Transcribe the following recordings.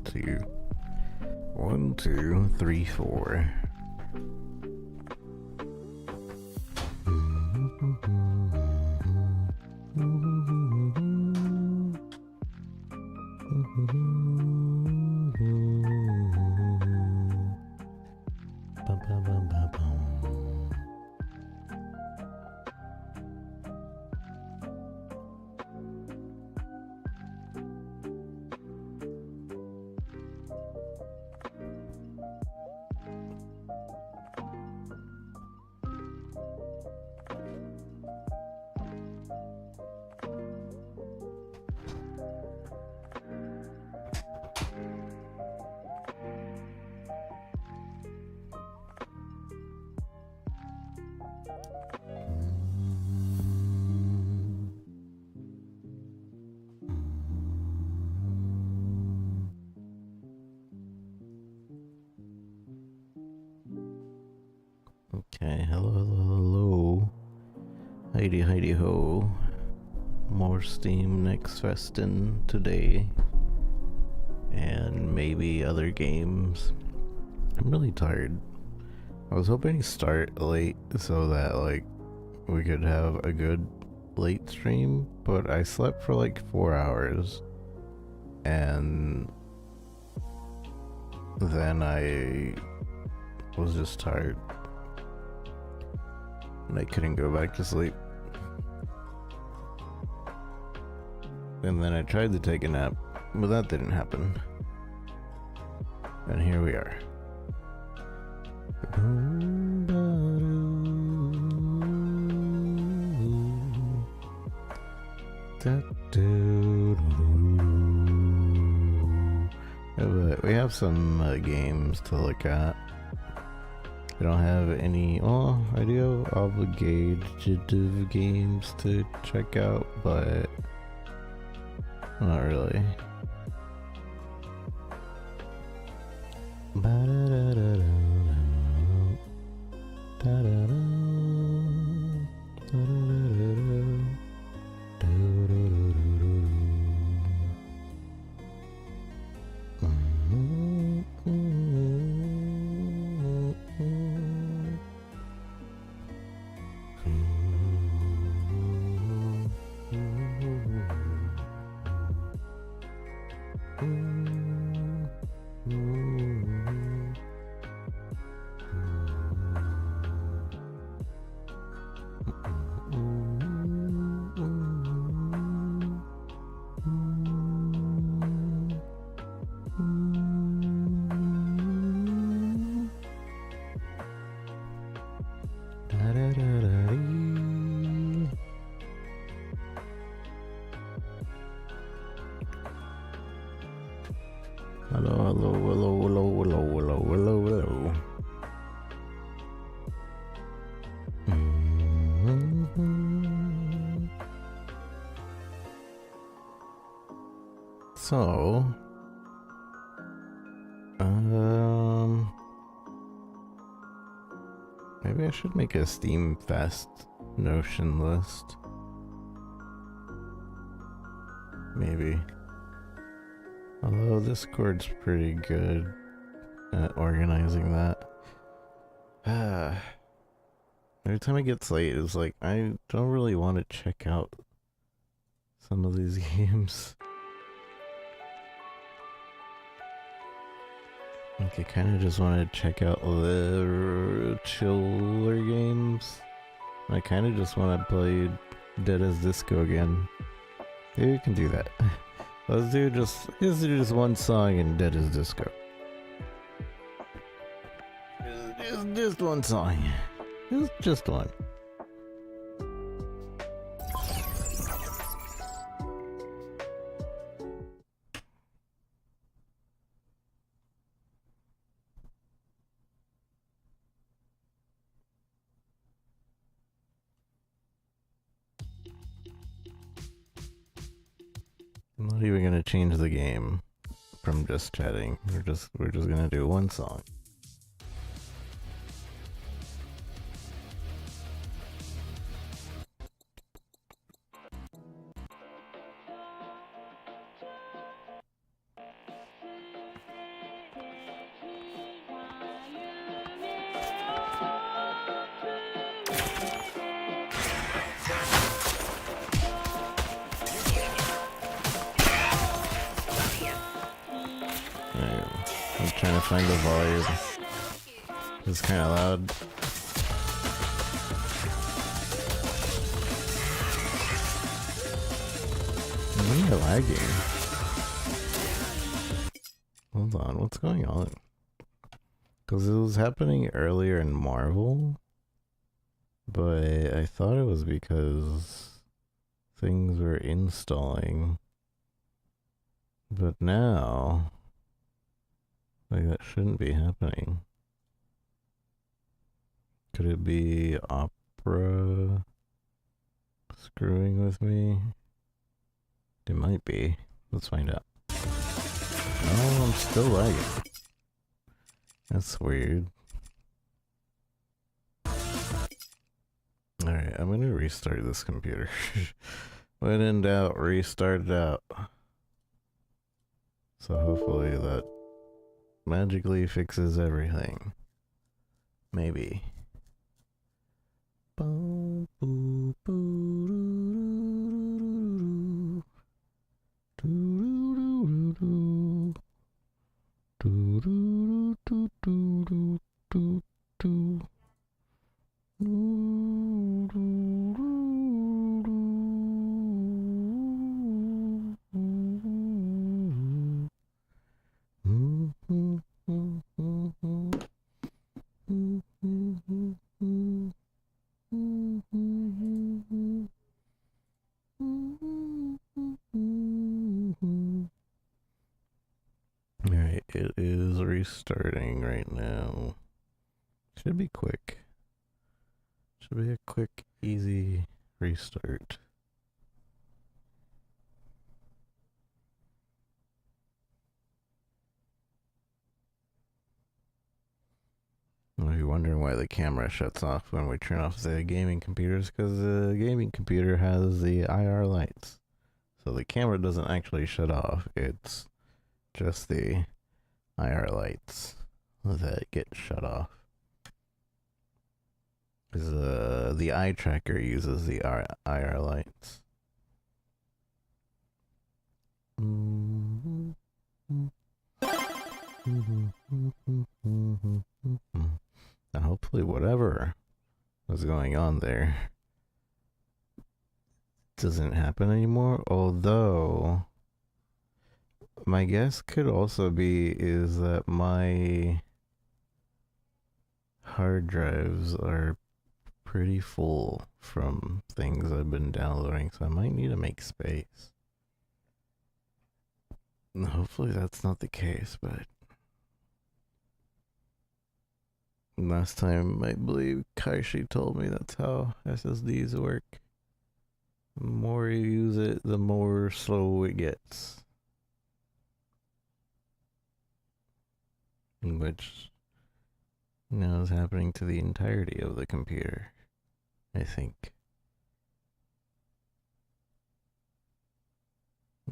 1, 2. 1, 2, 3, 4. Okay, hello, hello, hello. Heidi, Heidi, ho. More Steam Next Festin today. And maybe other games. I'm really tired. I was hoping to start late so that, like, we could have a good late stream, but I slept for like 4 hours. And then I was just tired. And I couldn't go back to sleep. And then I tried to take a nap, but that didn't happen. And here we are. But we have some games to look at. I don't have any, well, I do have obligative games to check out, but not really. Hello. So, maybe I should make a Steam Fest Notion list. Maybe. Although Discord's pretty good at organizing that. Every time it gets late, it's like, I don't really want to check out some of these games. Like, I kind of just want to check out the chiller games. I kind of just want to play Dead as Disco again. Maybe we can do that. Let's do just one song in Dead as Disco. Just one song. Just one. I'm not even gonna change the game from just chatting. We're just gonna do one song. I'm trying to find the volume. It's kind of loud. Why am I lagging? Hold on, what's going on? Because it was happening earlier in Marvel, but I thought it was because things were installing. But now, like, that shouldn't be happening. Could it be Opera screwing with me? It might be. Let's find out. Oh, I'm still lagging. That's weird. Alright, I'm gonna restart this computer. When in doubt, restart it out. So hopefully that magically fixes everything. Maybe. Alright, it is restarting right now. Should be quick. Should be a quick, easy restart. If you're wondering why the camera shuts off when we turn off the gaming computers, because the gaming computer has the IR lights. So the camera doesn't actually shut off, it's just the IR lights that get shut off. Because the eye tracker uses the IR lights. Now hopefully whatever was going on there doesn't happen anymore, although my guess could also be is that my hard drives are pretty full from things I've been downloading, so I might need to make space. Hopefully that's not the case, but last time I believe Kaishi told me that's how SSDs work. The more you use it, the more slow it gets. Which now is happening to the entirety of the computer, I think.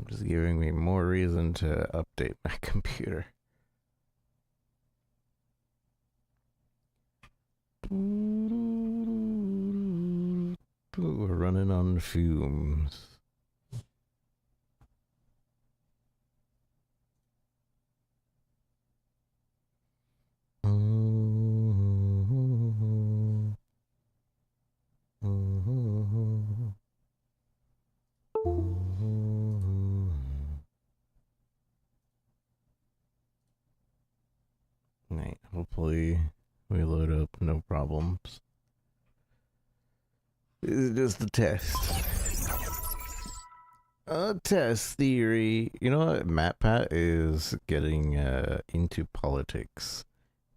Just giving me more reason to update my computer. We're running on fumes. Right, hopefully we load up, no problems. This is just a test. A test theory. You know what? MatPat is getting into politics.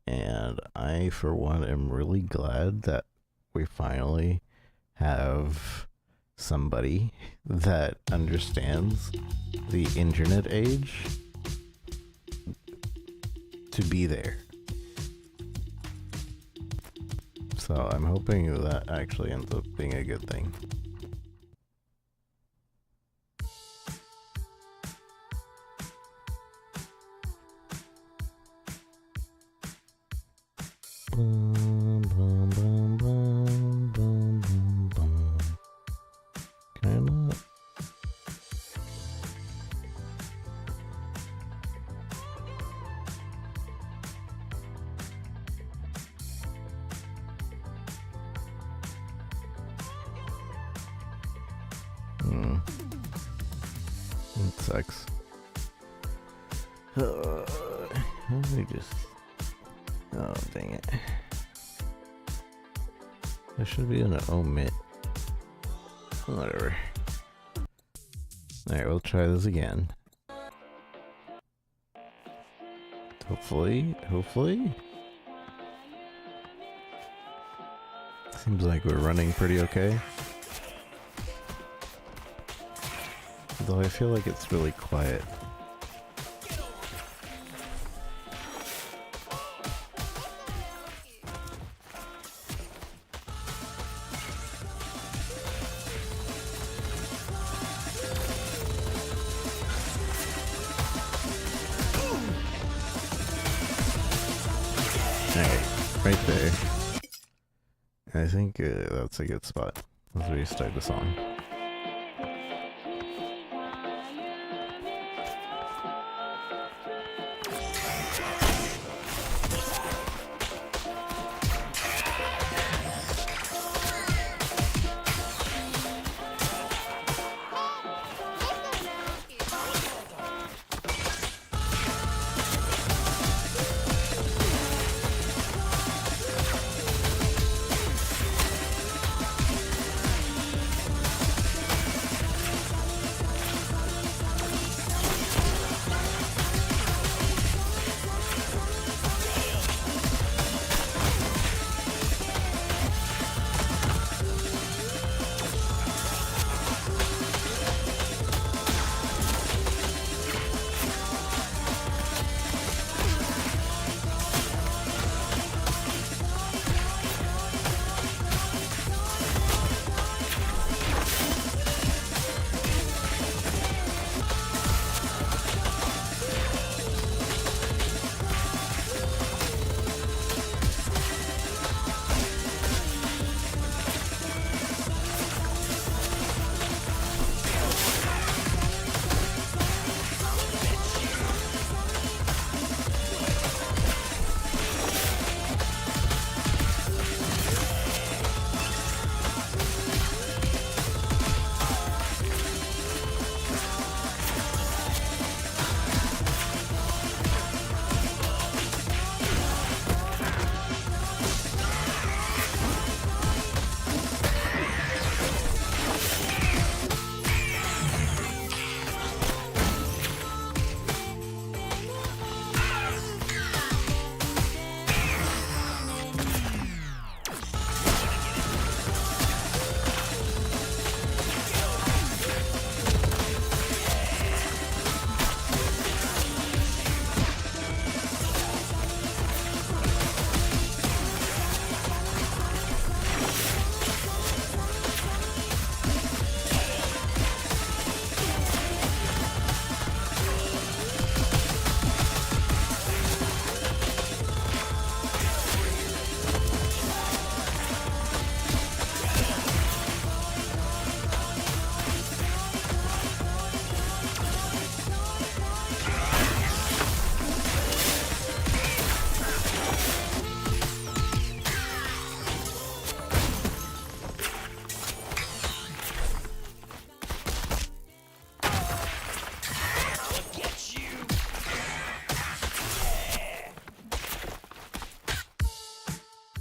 And I, for one, am really glad that we finally have somebody that understands the internet age to be there. So I'm hoping that actually ends up being a good thing. Boom, boom, boom, boom, boom, boom, boom. Can I not? It sucks. Let me just... Oh, dang it. There should be an omit. Whatever. Alright, we'll try this again. Hopefully. Seems like we're running pretty okay. Though I feel like it's really quiet. Alright, right there. I think that's a good spot. Let's restart the song.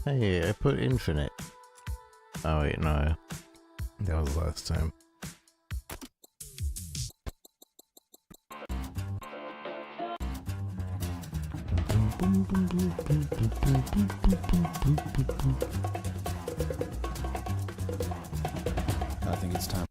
Hey, I put infinite. Oh wait, no. That was last time. I think it's time.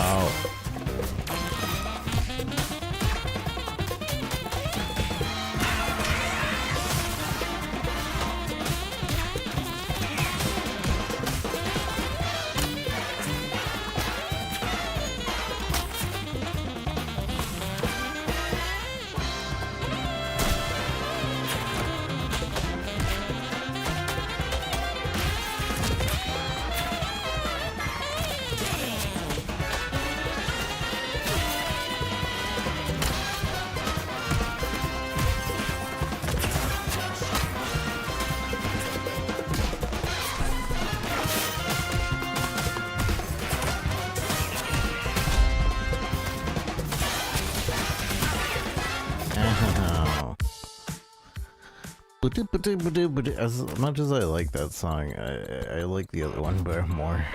out. As much as I like that song, I like the other one better more.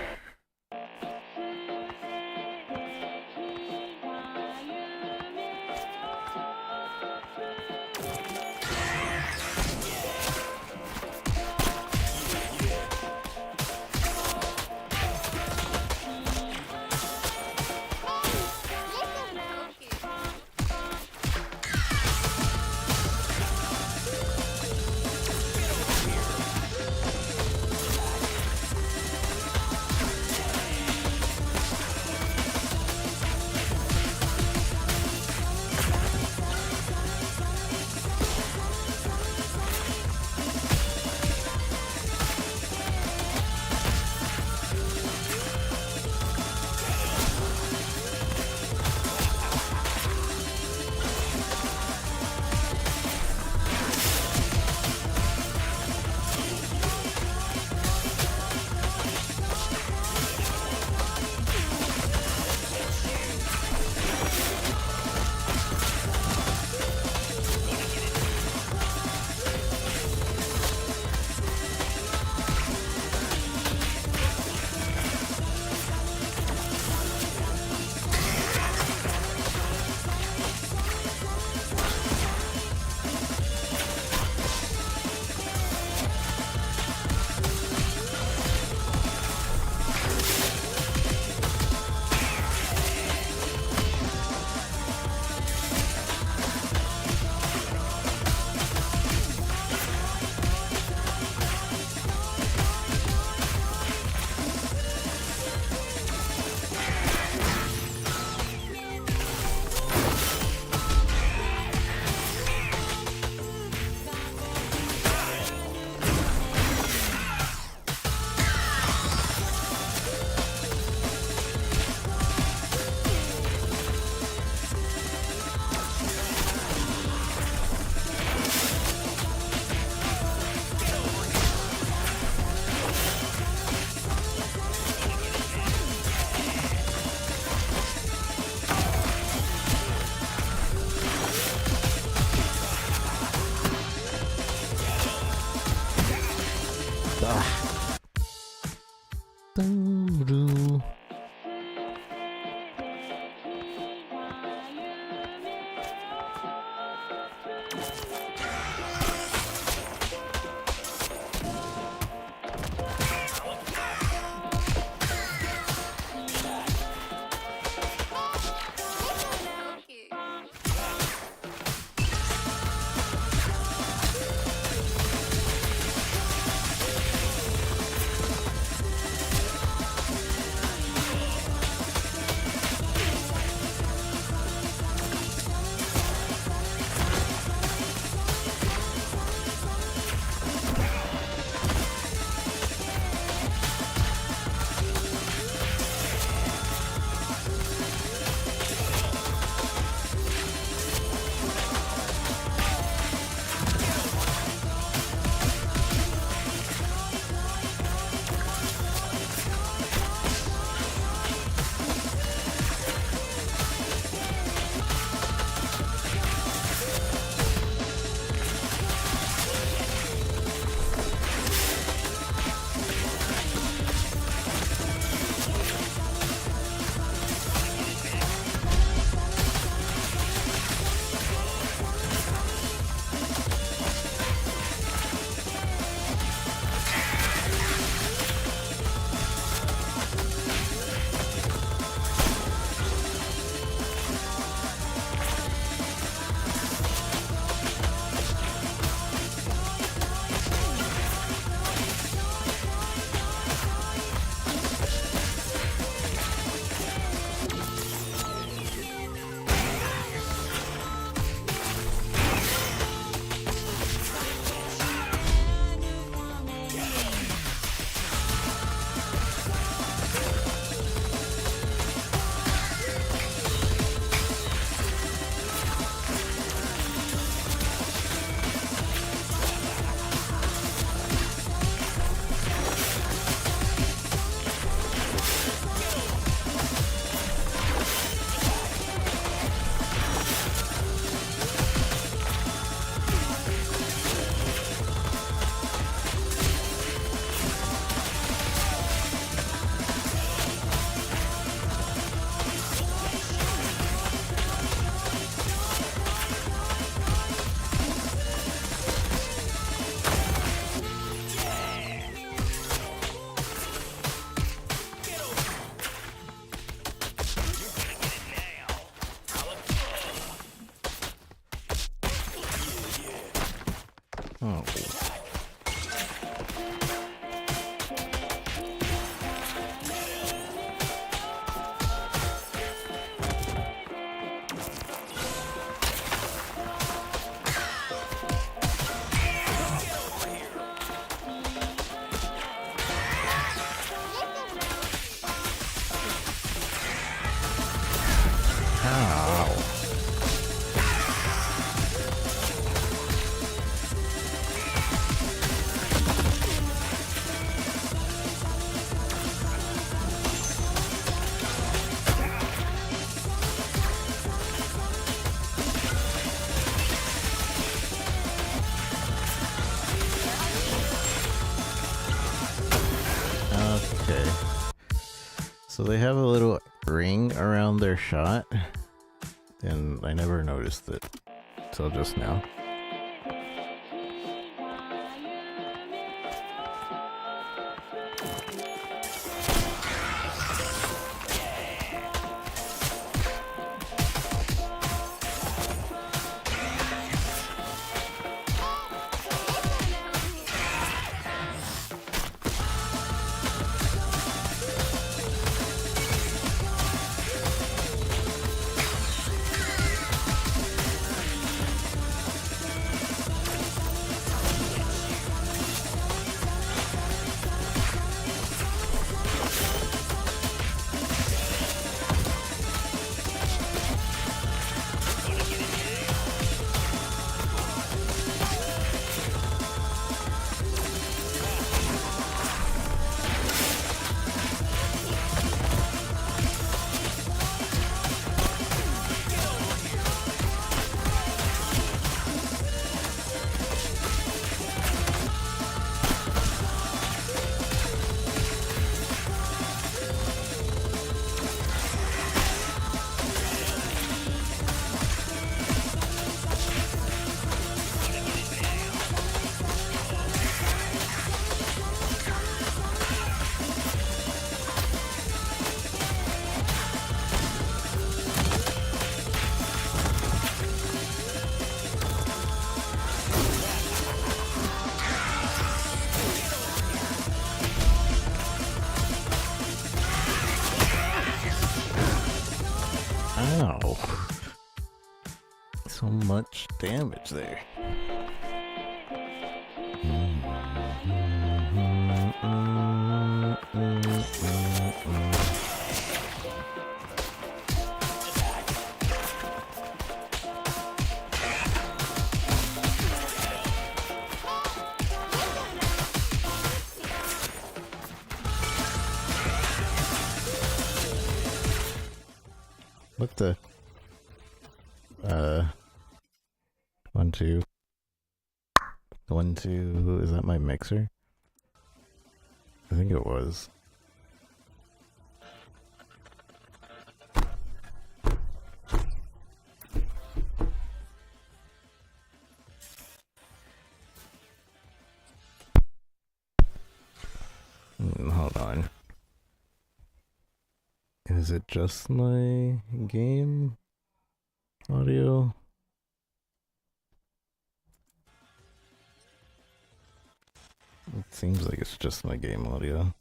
Okay. So they have a little ring around their shot, and I never noticed it till just now. Ow. So much damage there. What the? 1, 2. 1, 2. Is that my mixer? I think it was. Hold on. Is it just my game audio? It seems like it's just my game audio.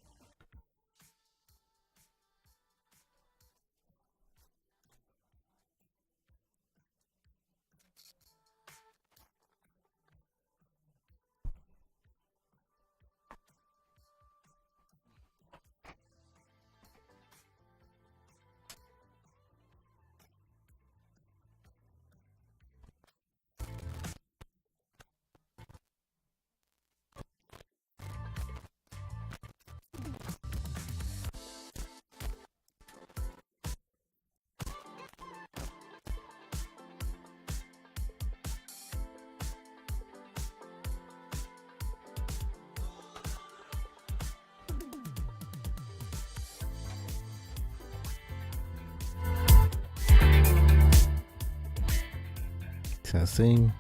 Testing.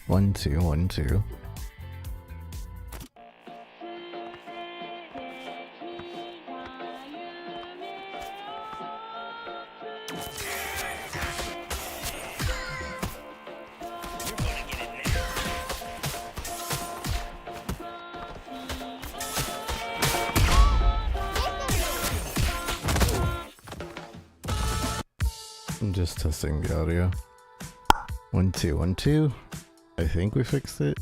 1, 2, 1, 2. I'm just testing the audio. 1, 2, 1, 2. I think we fixed it.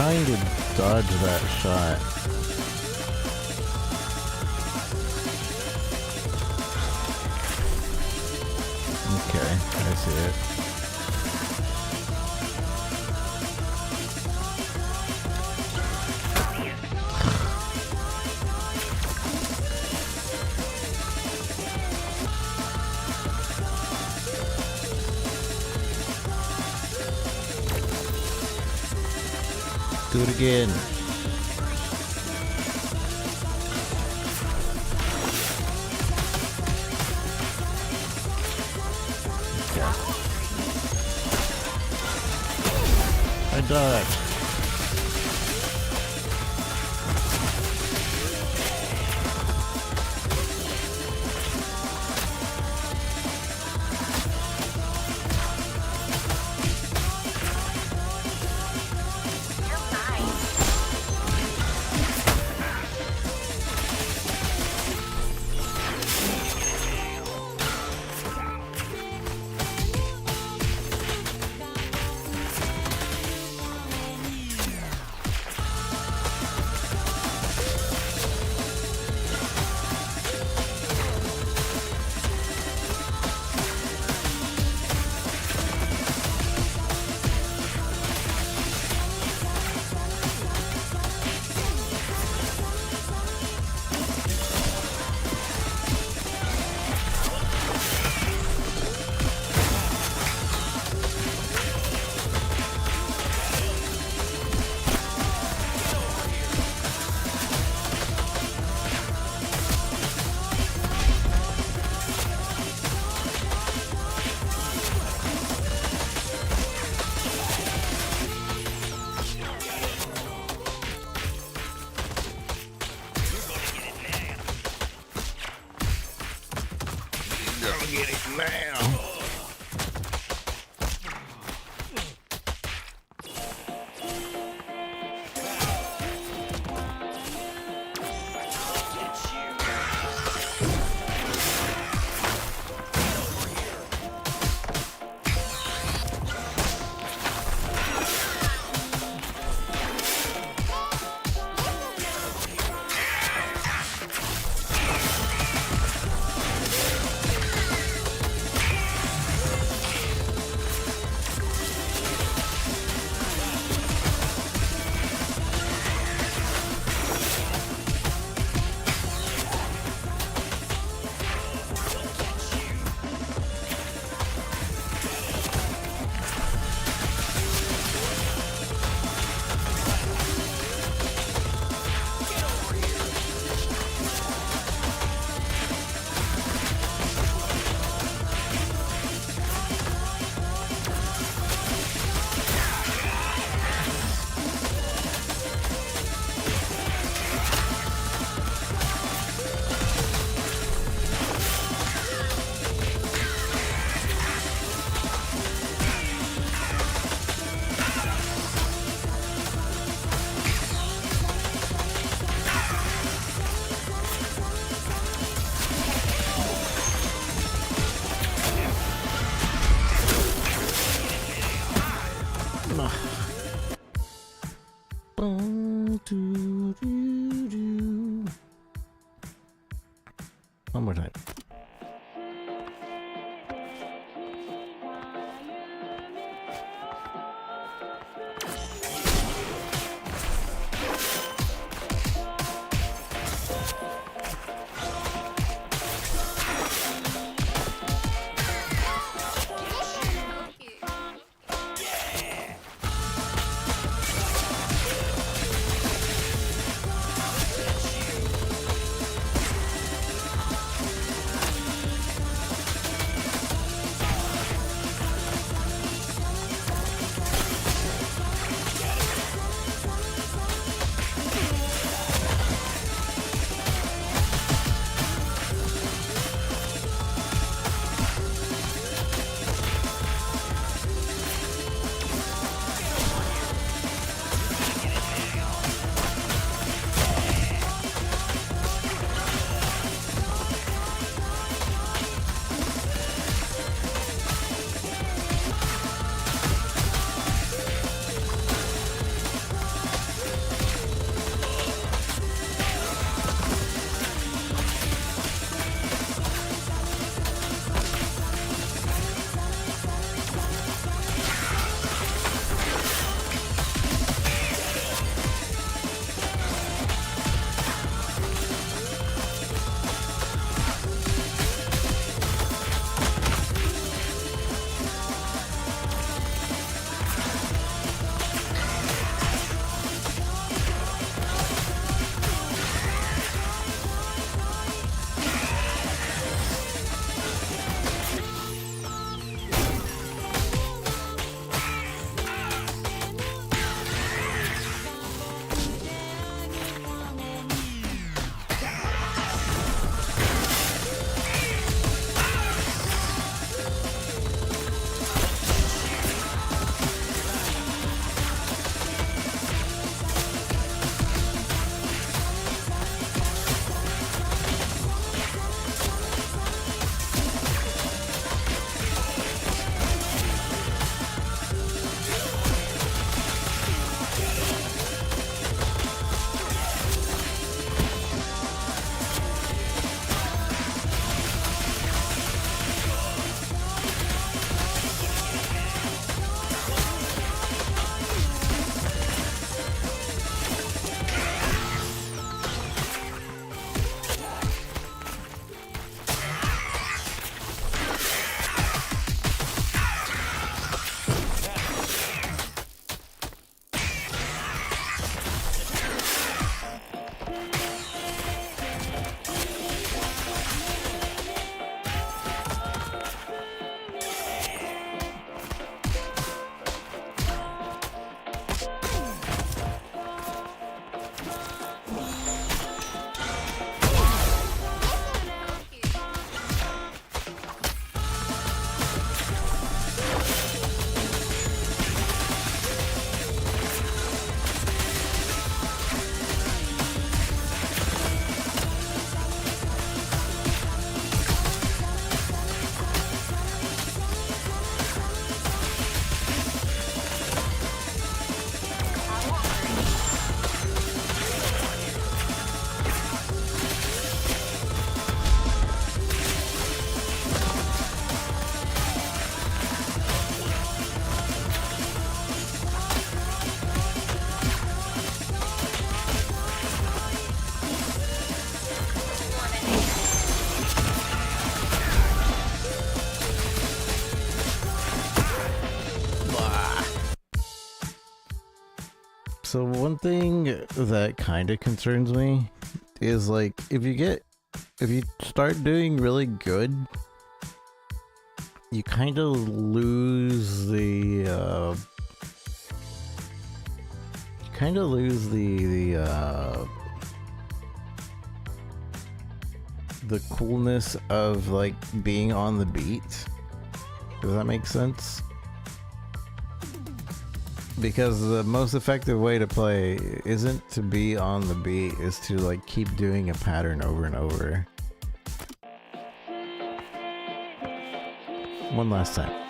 trying to dodge that shot. Okay, I see it. Do it again. Yeah. I died. Get it now. One more time. So one thing that kind of concerns me is like if you start doing really good, you kind of lose the the coolness of like being on the beat. Does that make sense? Because the most effective way to play isn't to be on the beat, is to like keep doing a pattern over and over. One last time.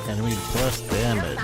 Enemy plus damage.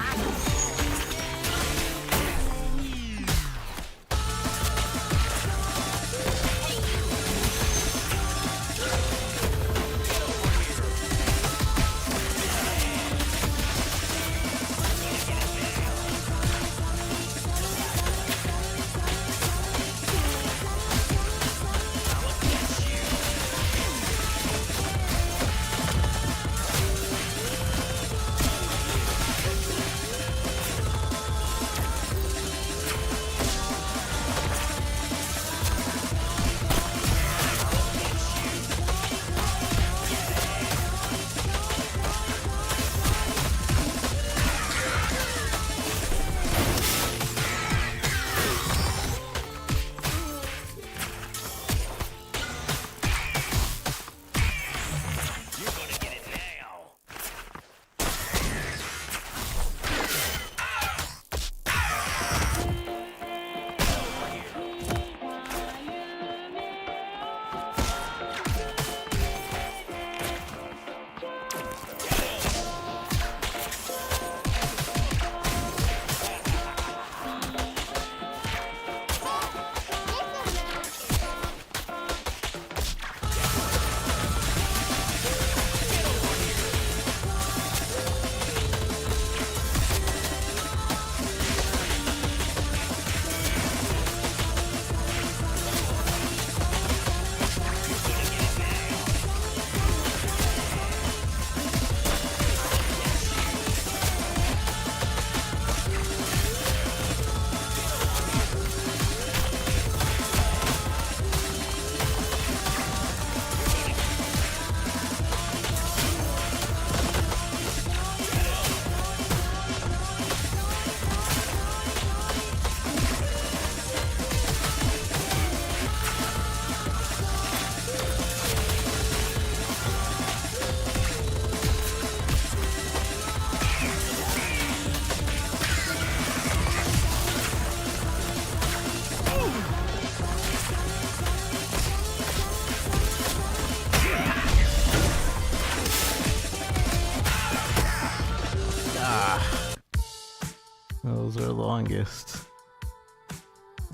Those are longest.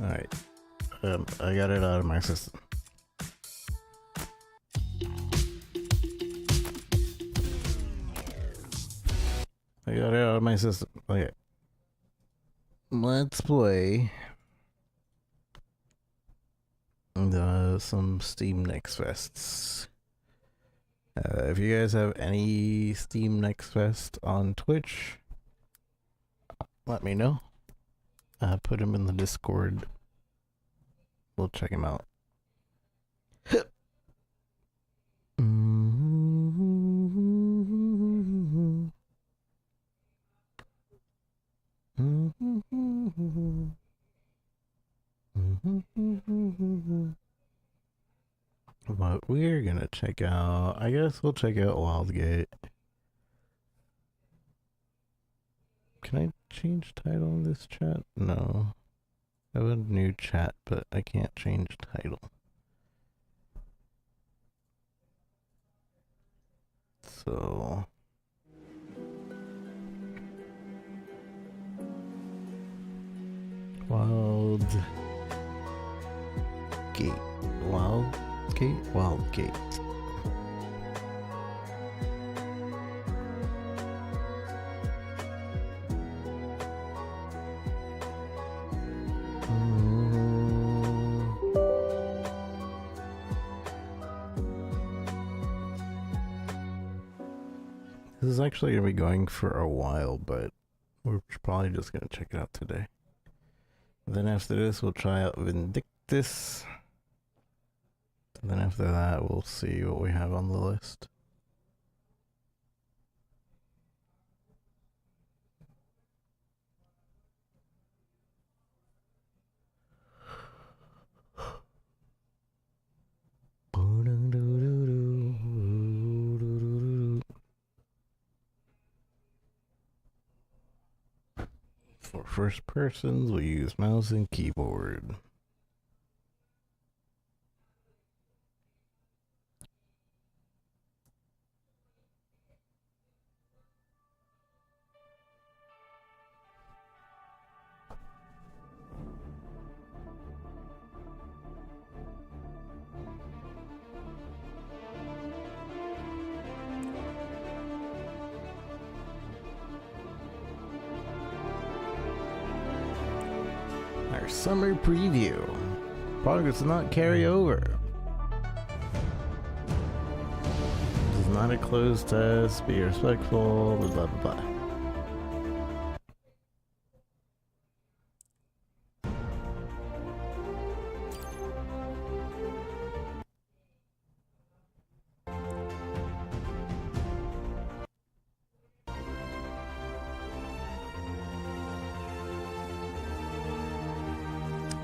Alright. I got it out of my system. I got it out of my system. Okay. Let's play some Steam Next Fests. If you guys have any Steam Next Fest on Twitch, let me know. Put him in the Discord. We'll check him out. But we're gonna check out, I guess we'll check out Wildgate. Can I change title in this chat? No. I have a new chat, but I can't change title. So... Wildgate. Wildgate. This is actually going to be going for a while, but we're probably just going to check it out today. Then after this, we'll try out Vindictus. And then after that, we'll see what we have on the list. For first persons, we use mouse and keyboard. Summer preview. Progress does not carry over. This is not a closed test. Be respectful. Blah blah blah.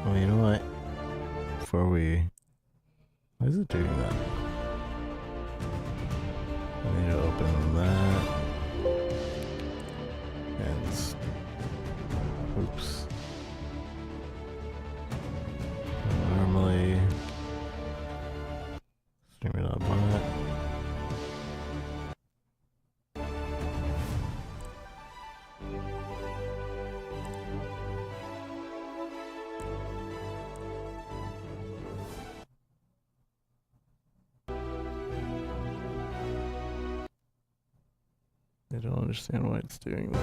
Well, you know what? Before we... Why is it doing that? I need to open that. And... Oops. Normally... Stream it up on it. I don't understand why it's doing that.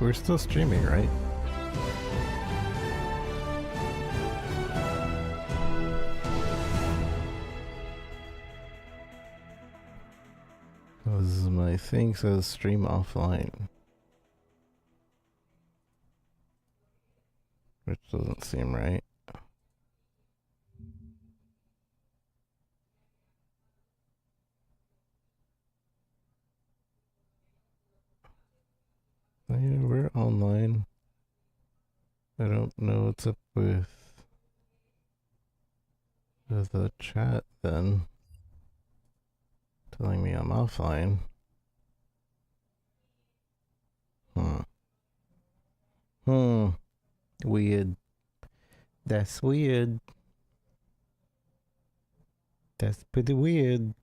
We're still streaming, right? This is my thing says stream offline, which doesn't seem right. Yeah, we're online. I don't know what's up with the chat then. Telling me I'm offline. Weird. That's weird. That's pretty weird.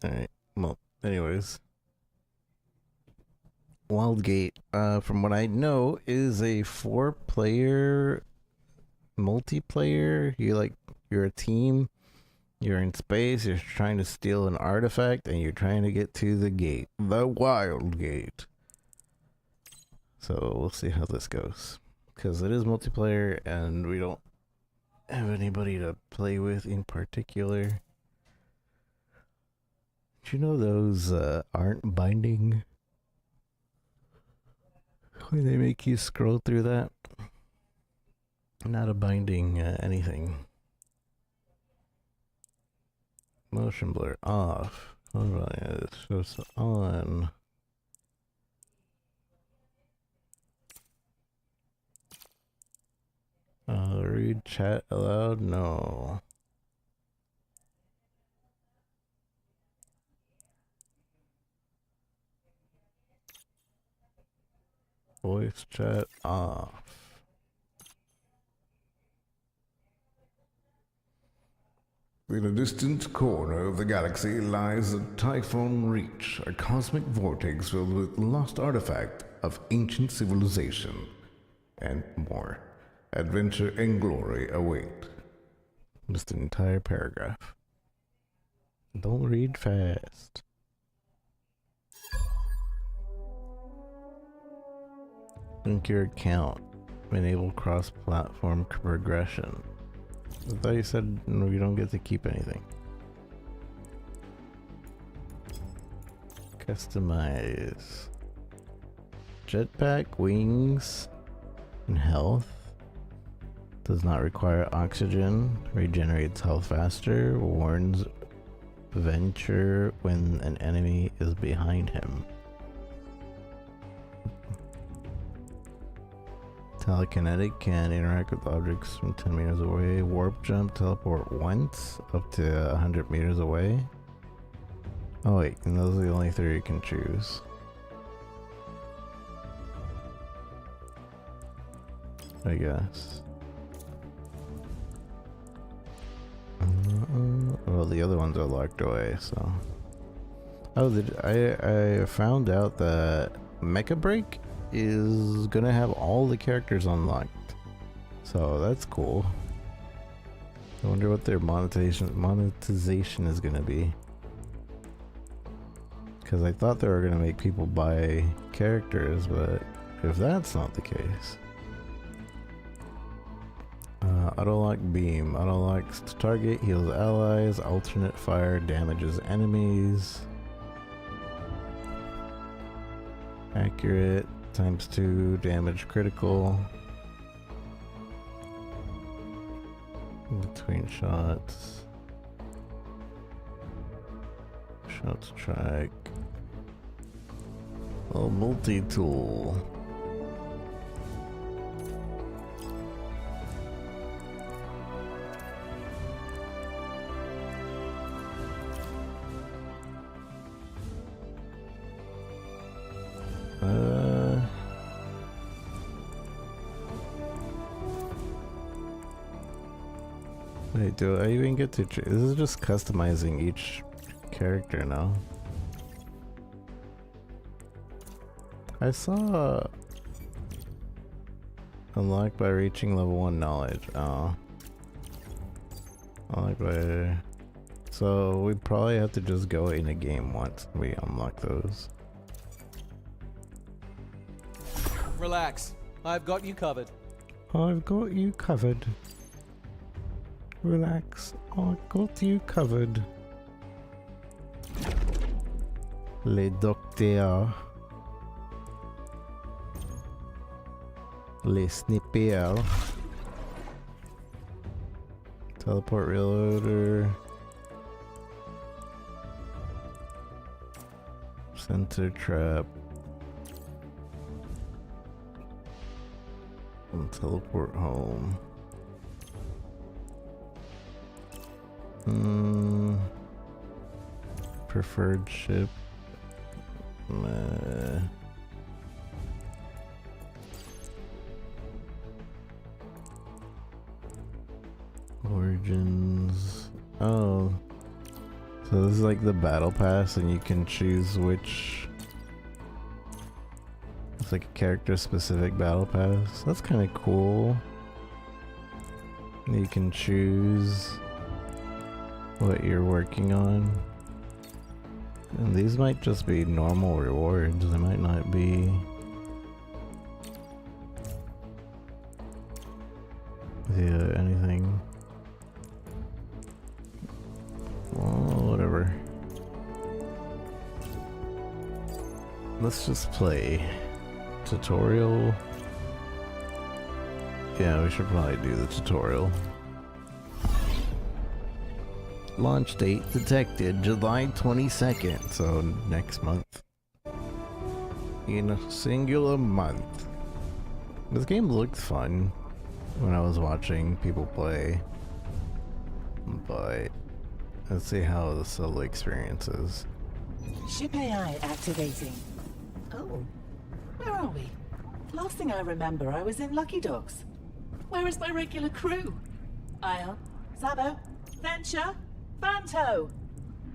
Alright, well, anyways. Wildgate, from what I know, is a 4-player multiplayer. You're a team, you're in space, you're trying to steal an artifact, and you're trying to get to the gate. The Wildgate. So we'll see how this goes. Because it is multiplayer, and we don't have anybody to play with in particular. Do you know those aren't binding? When they make you scroll through that? Not a binding anything. Motion blur off. Hold on, it shows on. Read chat aloud? No. Voice chat off. In a distant corner of the galaxy lies the Typhon Reach, a cosmic vortex filled with lost artifact of ancient civilization. And more. Adventure and glory await. Just an entire paragraph. Don't read fast. Link your account. Enable cross-platform progression. I thought you said we don't get to keep anything. Customize. Jetpack, wings, and health. Does not require oxygen. Regenerates health faster. Warns Venture when an enemy is behind him. Telekinetic can interact with objects from 10 meters away. Warp jump, teleport once up to 100 meters away. Oh wait, and those are the only three you can choose. I guess. Well, the other ones are locked away, so. Oh, I found out that Mecha Break is gonna have all the characters unlocked, so that's cool. I wonder what their monetization is gonna be, because I thought they were gonna make people buy characters, but if that's not the case. Auto-lock beam. Auto-locks target, heals allies, alternate fire damages enemies. Accurate, ×2, damage critical. Between shots. Shots track. Oh, multi-tool. Wait, do I even get to this is just customizing each character now. I saw unlocked by reaching level 1 knowledge. Oh. Unlocked by... So we probably have to just go in a game once we unlock those. Relax. I've got you covered. I've got you covered. Relax. I've got you covered. Le docteur. Le sniper. Teleport reloader. Center trap. And teleport home. Preferred ship. Origins. Oh. So this is like the battle pass and you can choose which. It's like a character specific battle pass. That's kind of cool. You can choose what you're working on. And these might just be normal rewards. They might not be anything. Well, whatever. Let's just play. Tutorial. Yeah, we should probably do the tutorial. Launch date detected July 22nd, so next month. In a singular month. This game looked fun when I was watching people play, but let's see how the solo experience is. Ship AI activating. Oh, where are we? Last thing I remember, I was in Lucky Dogs. Where is my regular crew? Ion, Zabo, Venture, Banto.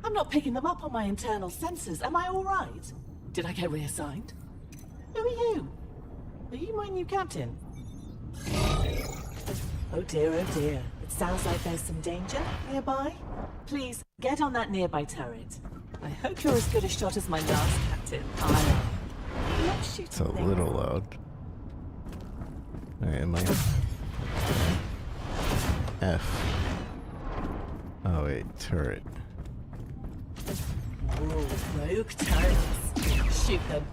I'm not picking them up on my internal sensors. Am I all right? Did I get reassigned? Who are you? Are you my new captain? Oh dear, oh dear. It sounds like there's some danger nearby. Please, get on that nearby turret. I hope you're as good a shot as my last captain, Ion. Not shooting It's a things. little loud. Alright, am I? F. Oh wait, turret. Oh, rogue turrets. Shoot them.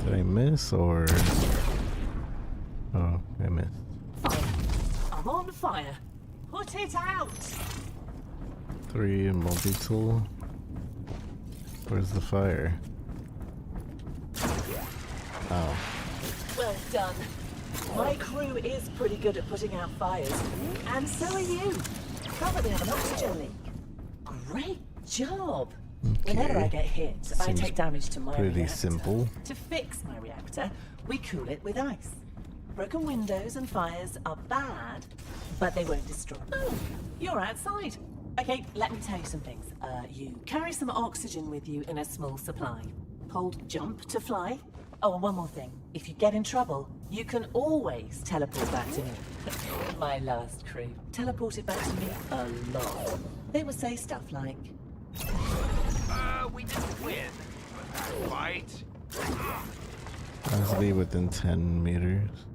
Did I miss or? Oh, I missed. Fine. I'm on fire. Put it out! 3 multi-tool. Where's the fire? Oh. Well done. My crew is pretty good at putting out fires. And so are you. Cover they have an oxygen leak. Great job. Whenever I get hit, I Seems take damage to my pretty reactor. simple. To fix my reactor, we cool it with ice. Broken windows and fires are bad, but they won't destroy. Oh, you're outside. Okay, let me tell you some things. You carry some oxygen with you in a small supply. Hold jump to fly. Oh, and one more thing. If you get in trouble, you can always teleport back to me. My last crew teleported back to me a lot. They would say stuff like, We didn't win. But that fight. Has to be within 10 meters.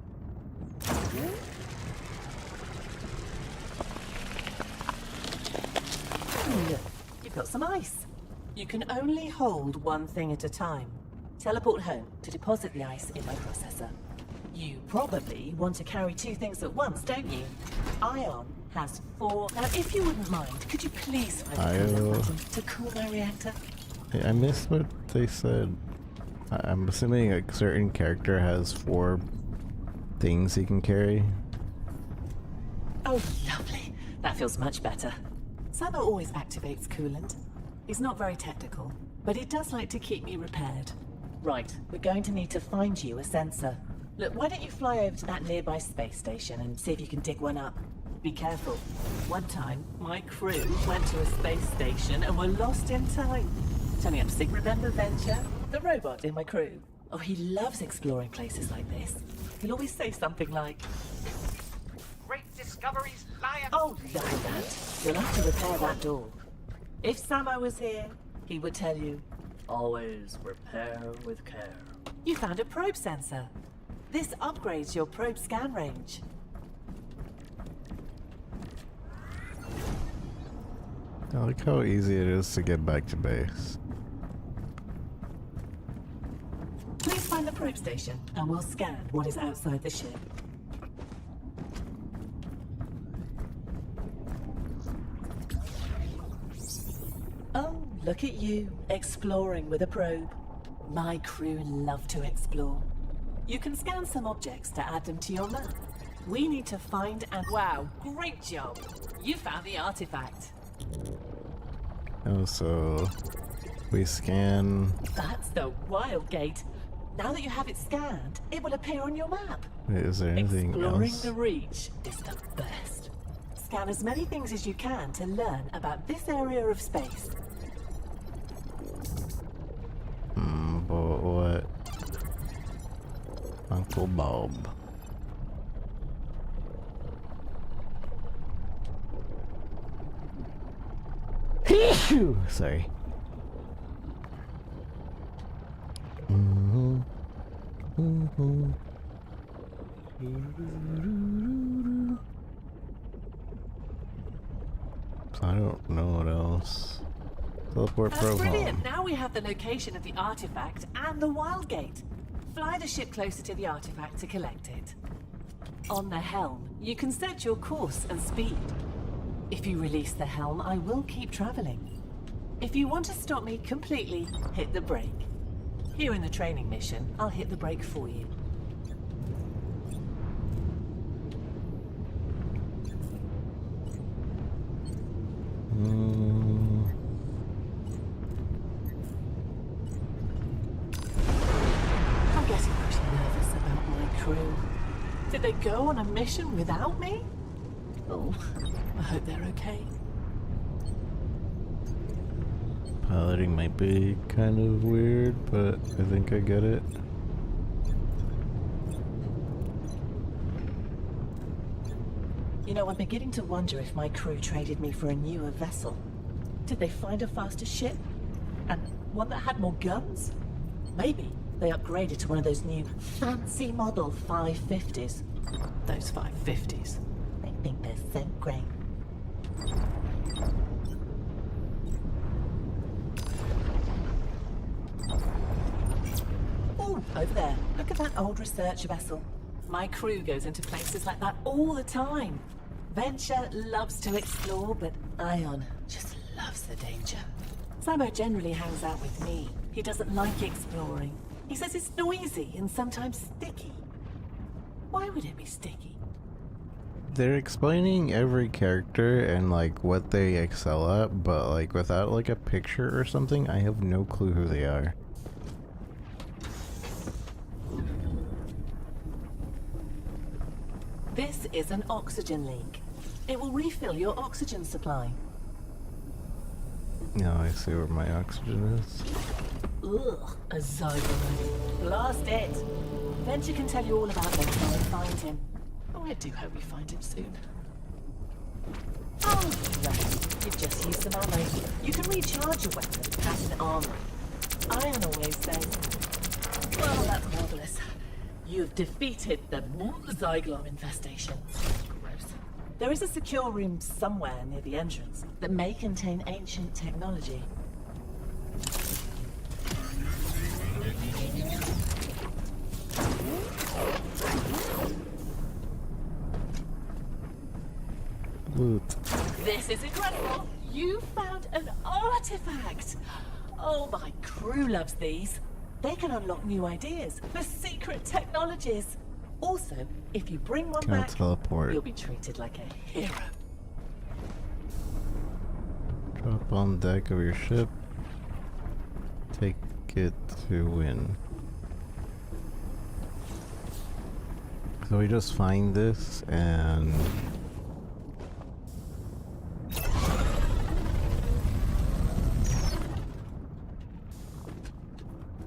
look, you've got some ice. You can only hold one thing at a time. Teleport home to deposit the ice in my processor. You probably want to carry 2 things at once, don't you? Ion has 4. Now, if you wouldn't mind, could you please find a cooler button to cool my reactor? Hey, I missed what they said. I'm assuming a certain character has 4 things he can carry. Oh, lovely. That feels much better. Sabo always activates coolant. He's not very technical, but he does like to keep me repaired. Right, we're going to need to find you a sensor. Look, why don't you fly over to that nearby space station and see if you can dig one up? Be careful. One time, my crew went to a space station and were lost in time. Turning up Sig Remember Venture, the robot in my crew. Oh, he loves exploring places like this. He'll always say something like, Great discoveries lie ahead. "Oh, look at that. You'll have to repair that door." If Samo was here, he would tell you, always repair with care. You found a probe sensor. This upgrades your probe scan range. I like how easy it is to get back to base. Please find the probe station, and we'll scan what is outside the ship. Oh, look at you, exploring with a probe. My crew love to explore. You can scan some objects to add them to your map. We need to find and... Wow, great job! You found the artifact. Oh, so we scan. That's the Wild Gate. Now that you have it scanned, it will appear on your map. Wait, is there anything Exploring else? the Reach is the best. Scan as many things as you can to learn about this area of space. But what? Uncle Bob. Sorry. So I don't know what else. Teleport That's probe brilliant! home. Now we have the location of the artifact and the Wild Gate. Fly the ship closer to the artifact to collect it. On the helm, you can set your course and speed. If you release the helm, I will keep traveling. If you want to stop me completely, hit the brake. Here in the training mission, I'll hit the brake for you. I'm getting pretty nervous about my crew. Did they go on a mission without me? Oh, I hope they're okay. Piloting might be kind of weird, but I think I get it. You know, I'm beginning to wonder if my crew traded me for a newer vessel. Did they find a faster ship? And one that had more guns? Maybe they upgraded to one of those new fancy model 550s. Those 550s. They think they're so great. Oh, over there. Look at that old research vessel. My crew goes into places like that all the time. Venture loves to explore, but Ion just loves the danger. Samo generally hangs out with me. He doesn't like exploring. He says it's noisy and sometimes sticky. Why would it be sticky? They're explaining every character and like what they excel at, but like without like a picture or something, I have no clue who they are. This is an oxygen leak. It will refill your oxygen supply. Now I see where my oxygen is. Ugh, a zygote. Blast it! Venture can tell you all about them when we find him. Oh, I do hope we find him soon. Oh, right. You've just used some ammo. You can recharge your weapon at an armory. Iron always says, well, that's marvelous. You've defeated the Zyglom infestation. Gross. There is a secure room somewhere near the entrance that may contain ancient technology. Loot. This is incredible! You found an artifact! Oh, my crew loves these. They can unlock new ideas for secret technologies. Also, if you bring one Can I back, teleport? you'll be treated like a hero. Drop on deck of your ship. Take it to win. So we just find this and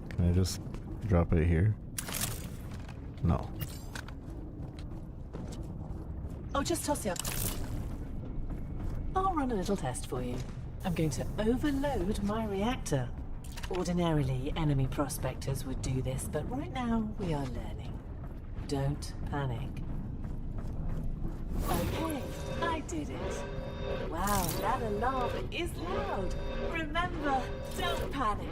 can I just drop it here? No. Oh, just toss it up. I'll run a little test for you. I'm going to overload my reactor. Ordinarily, enemy prospectors would do this, but right now we are learning. Don't panic. Okay, I did it. Wow, that alarm is loud. Remember, don't panic.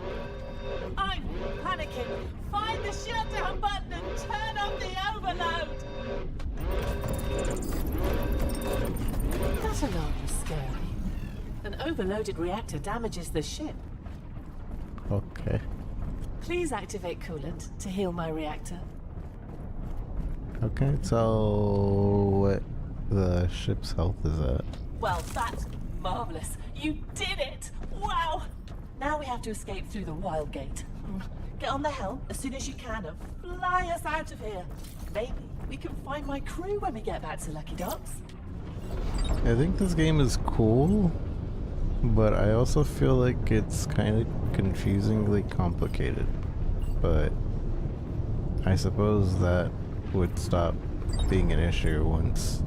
I'm panicking. Find the shutdown button and turn off the overload. That alarm was scary. An overloaded reactor damages the ship. Okay. Please activate coolant to heal my reactor. Okay, so what the ship's health is at? Well, that's marvelous. You did it! Wow! Now we have to escape through the wild gate. Get on the helm as soon as you can and fly us out of here. Maybe we can find my crew when we get back to Lucky Docks. I think this game is cool, but I also feel like it's kind of confusingly complicated. But I suppose that would stop being an issue once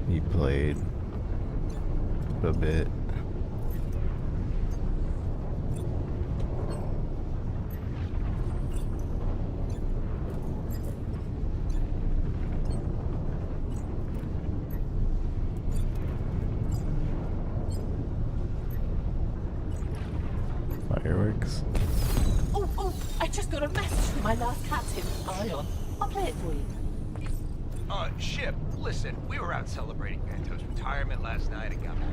you played a bit. Fireworks. Oh, I just got a message from my last captain, Ion. I'll play it for you. Ship, listen, we were out celebrating Manto's retirement last night and got back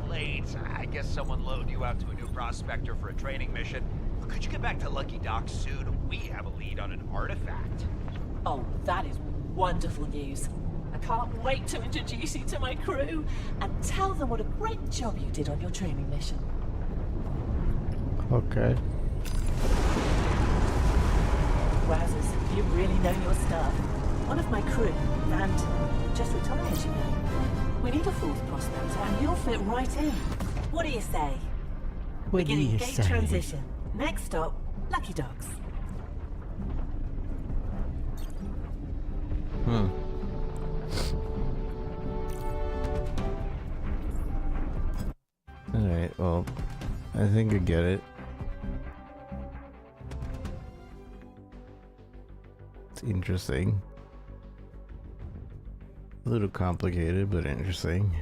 really late. I guess someone loaned you out to a new prospector for a training mission. Could you get back to Lucky Docks soon? We have a lead on an artifact. Oh, that is wonderful news. I can't wait to introduce you to my crew and tell them what a great job you did on your training mission. Okay. Wowzers, you really know your stuff. One of my crew, and just retired, you know. We need a fourth prospector, and you'll fit right in. What do you say? What do Beginning you gate say? transition. Next stop, Lucky Docks. Alright, well, I think I get it. It's interesting. A little complicated, but interesting.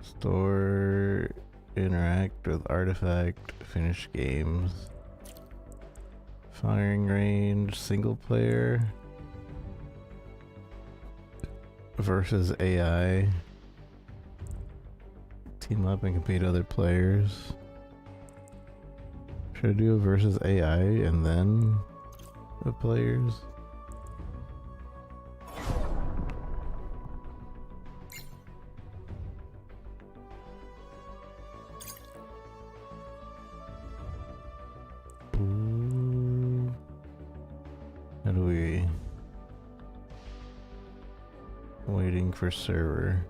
Store, interact with artifact, finish games. Firing range, single player. versus AI. Team up and compete other players. Should I do a versus AI and then the players? Ooh. How do we... Waiting for server.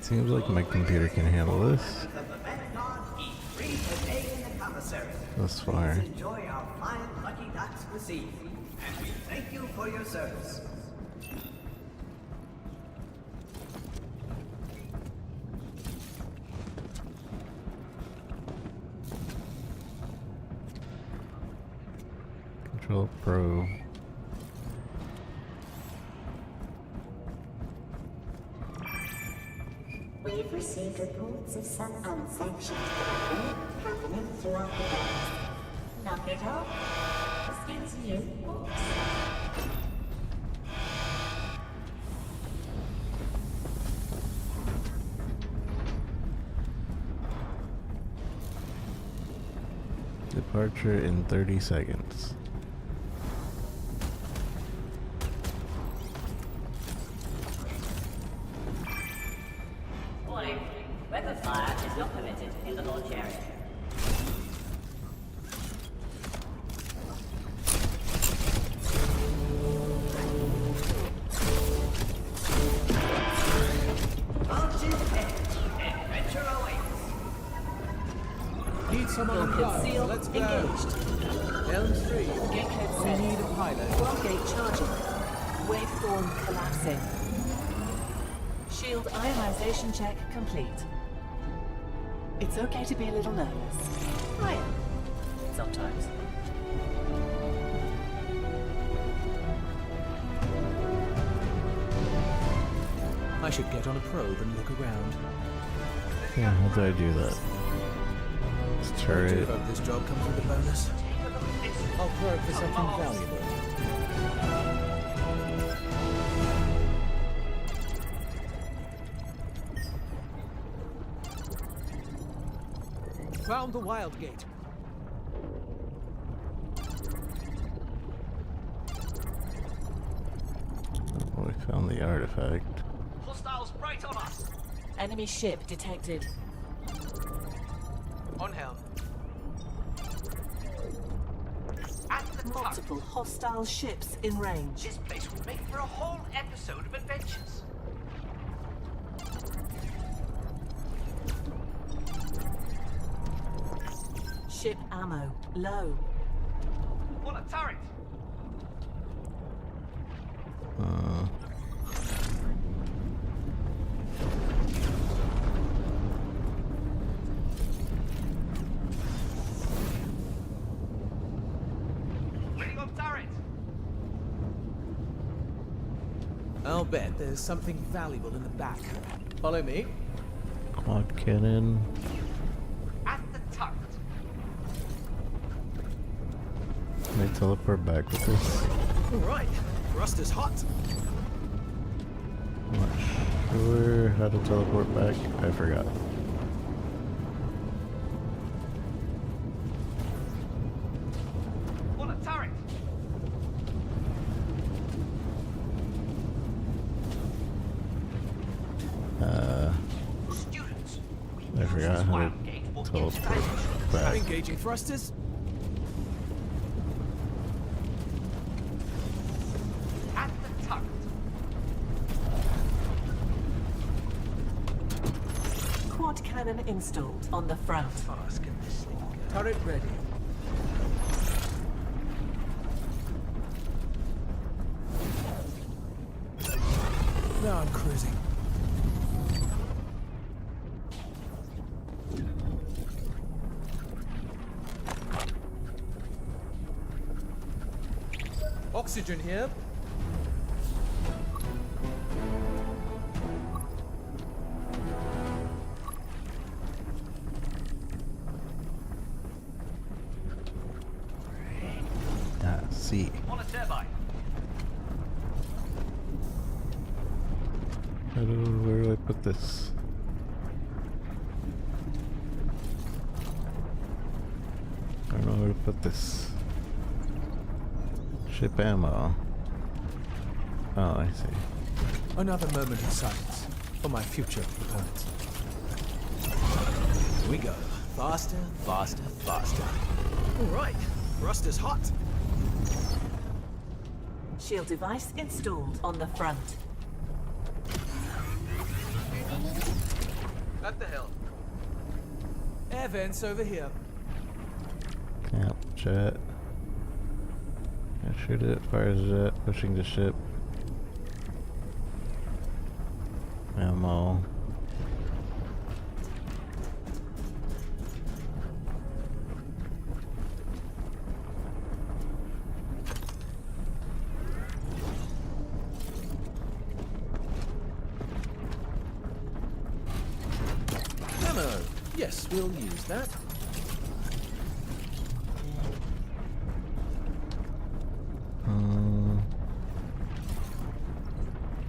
Seems like my computer can handle this. That's fine. Enjoy our fine Lucky Ducks cuisine, and we thank you for your service. Control Pro. We've received reports of some unsanctioned behavior happening throughout the docks. Knock it off. Excuse you. Oops. Departure in 30 seconds. Warning. Weapon fire is not permitted in the launch area. Launch is ahead. Adventure awaits. Need someone on Rocket guard. seal Let's go. engaged. Elm 3. Gate code We set. need a pilot. Gate charging. Waveform collapsing. Shield ionization check complete. It's okay to be a little nervous. I am. Sometimes. I should get on a probe and look around. Yeah, how do I do that? Let's I do turret. hope this job comes with a bonus. I'll probe for something valuable. Found the wild gate. Oh, we found the artifact. Hostiles right on us. Enemy ship detected. On helm. At the top. Multiple hostile ships in range. This place would make for a whole episode of adventures. Ship ammo low. On a turret. Waiting on turret. I'll bet there's something valuable in the back. Follow me. Quad cannon. At the turret. Can I teleport back with this? All right. Rust is hot. I'm not sure how to teleport back. I forgot. On a turret. Students. I forgot how to teleport back. Engaging thrusters. At the turret. Quad cannon installed on the front. Fast can this thing go? Turret ready. Now I'm cruising. Oxygen here. Ah, see. On a turbine. Where do I put this? I don't know where to put this. Ship ammo. Oh, I see. Another moment of silence for my future opponents. Here we go. Faster, faster, faster. All right. Rust is hot. Shield device installed on the front. At the hill. Air vents over here. Yep, jet. I shoot it, fires jet, pushing the ship. Ammo. Ammo. Yes, we'll use that.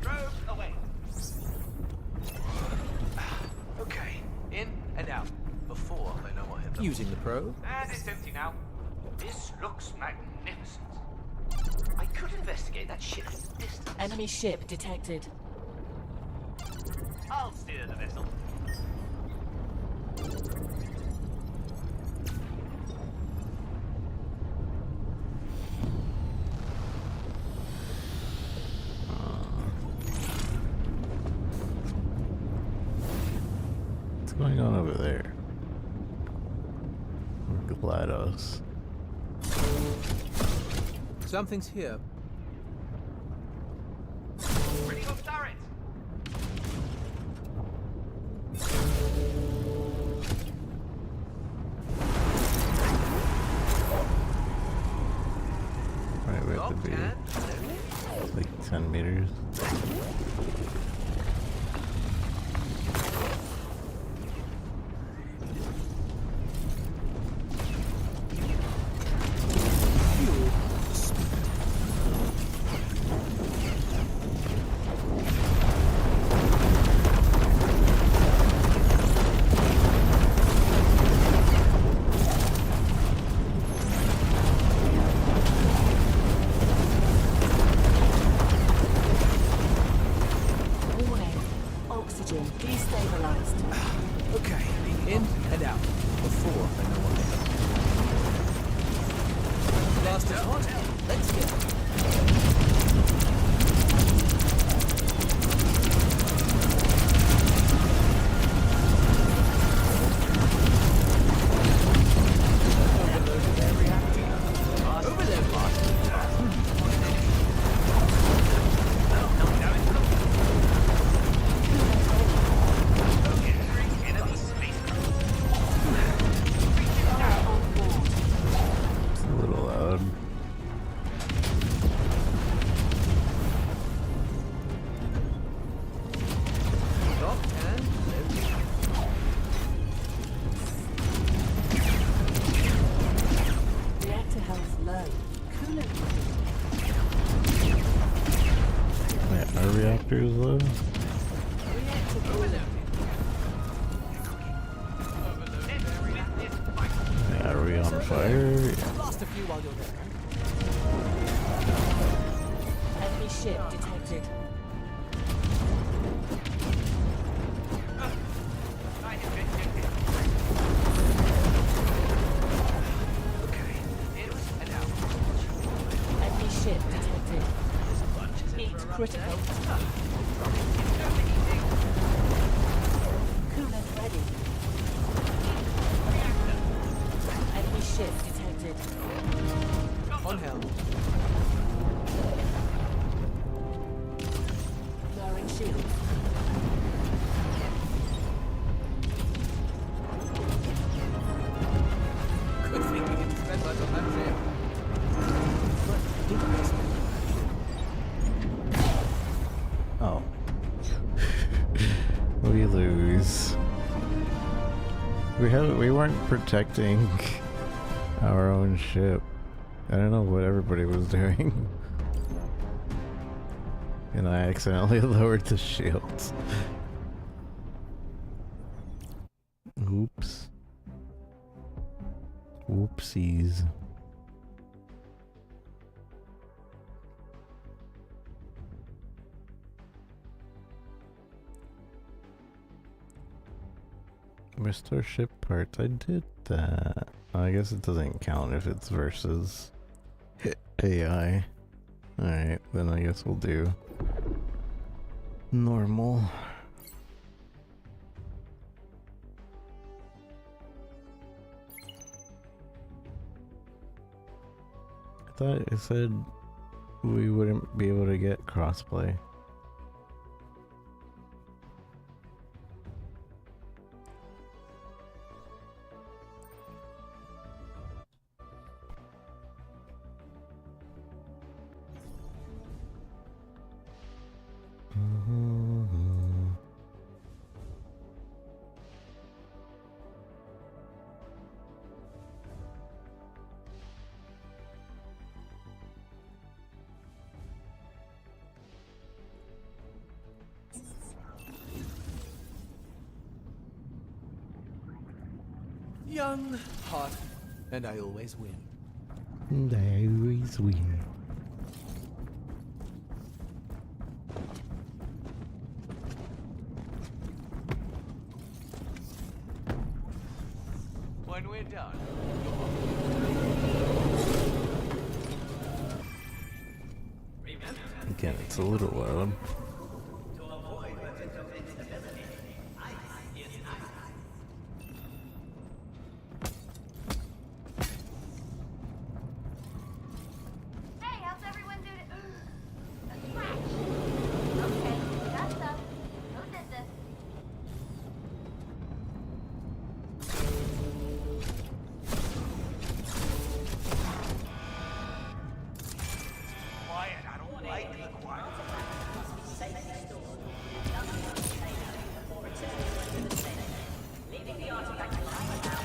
Probe away. Okay, in and out. Before they know what hit them. Using the probe. And it's empty now. This looks magnificent. I could investigate that ship from a distance. Enemy ship detected. I'll steer the vessel. What's going on over there? GLaDOS. Something's here. Ready up turret. Right, we have to Locked be and like 10 meters. Warning. Oxygen destabilized. Okay, in and out. Before they know what hit them. Blast is hot. Let's get it. Over there, boss. It's a little loud. Locked and loaded. Reactor health low. Coolant. Wait, our reactor is low? Reactor coolant. Yeah, are we on fire? Yeah. Blast a few while you're there. Enemy ship detected. Enemy ship detected. Heat critical. Coolant ready. Enemy ship detected. On helm. Lowering shield. Good thing we didn't spend much on that ship. But do the best. We weren't protecting our own ship. I don't know what everybody was doing. And I accidentally lowered the shields. Oops. Whoopsies. Restore ship parts. I did that. I guess it doesn't count if it's versus AI. Alright, then I guess we'll do normal. I thought it said we wouldn't be able to get crossplay. Young, hot, and I always win. And I always win. When we're done. Again, it's a little loud. Hey, how's everyone doing? A scratch. Okay, got stuff. Who did this? Quiet, I don't like the quiet. Leaving the artifact lying about.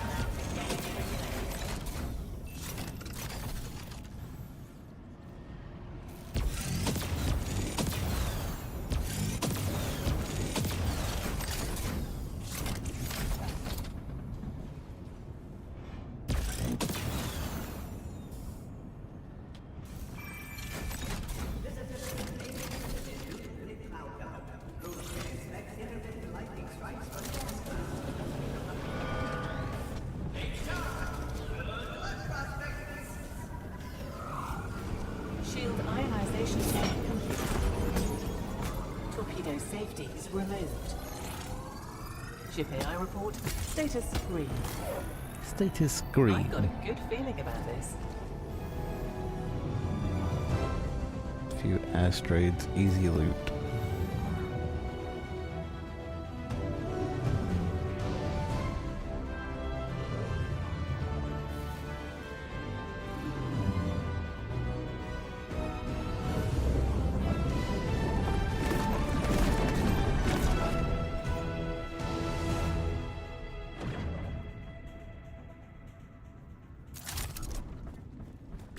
Shield ionization scan complete. Torpedo safety is removed. Ship AI report, status green. Status I've green. got a good feeling about this. Few asteroids, easy loot.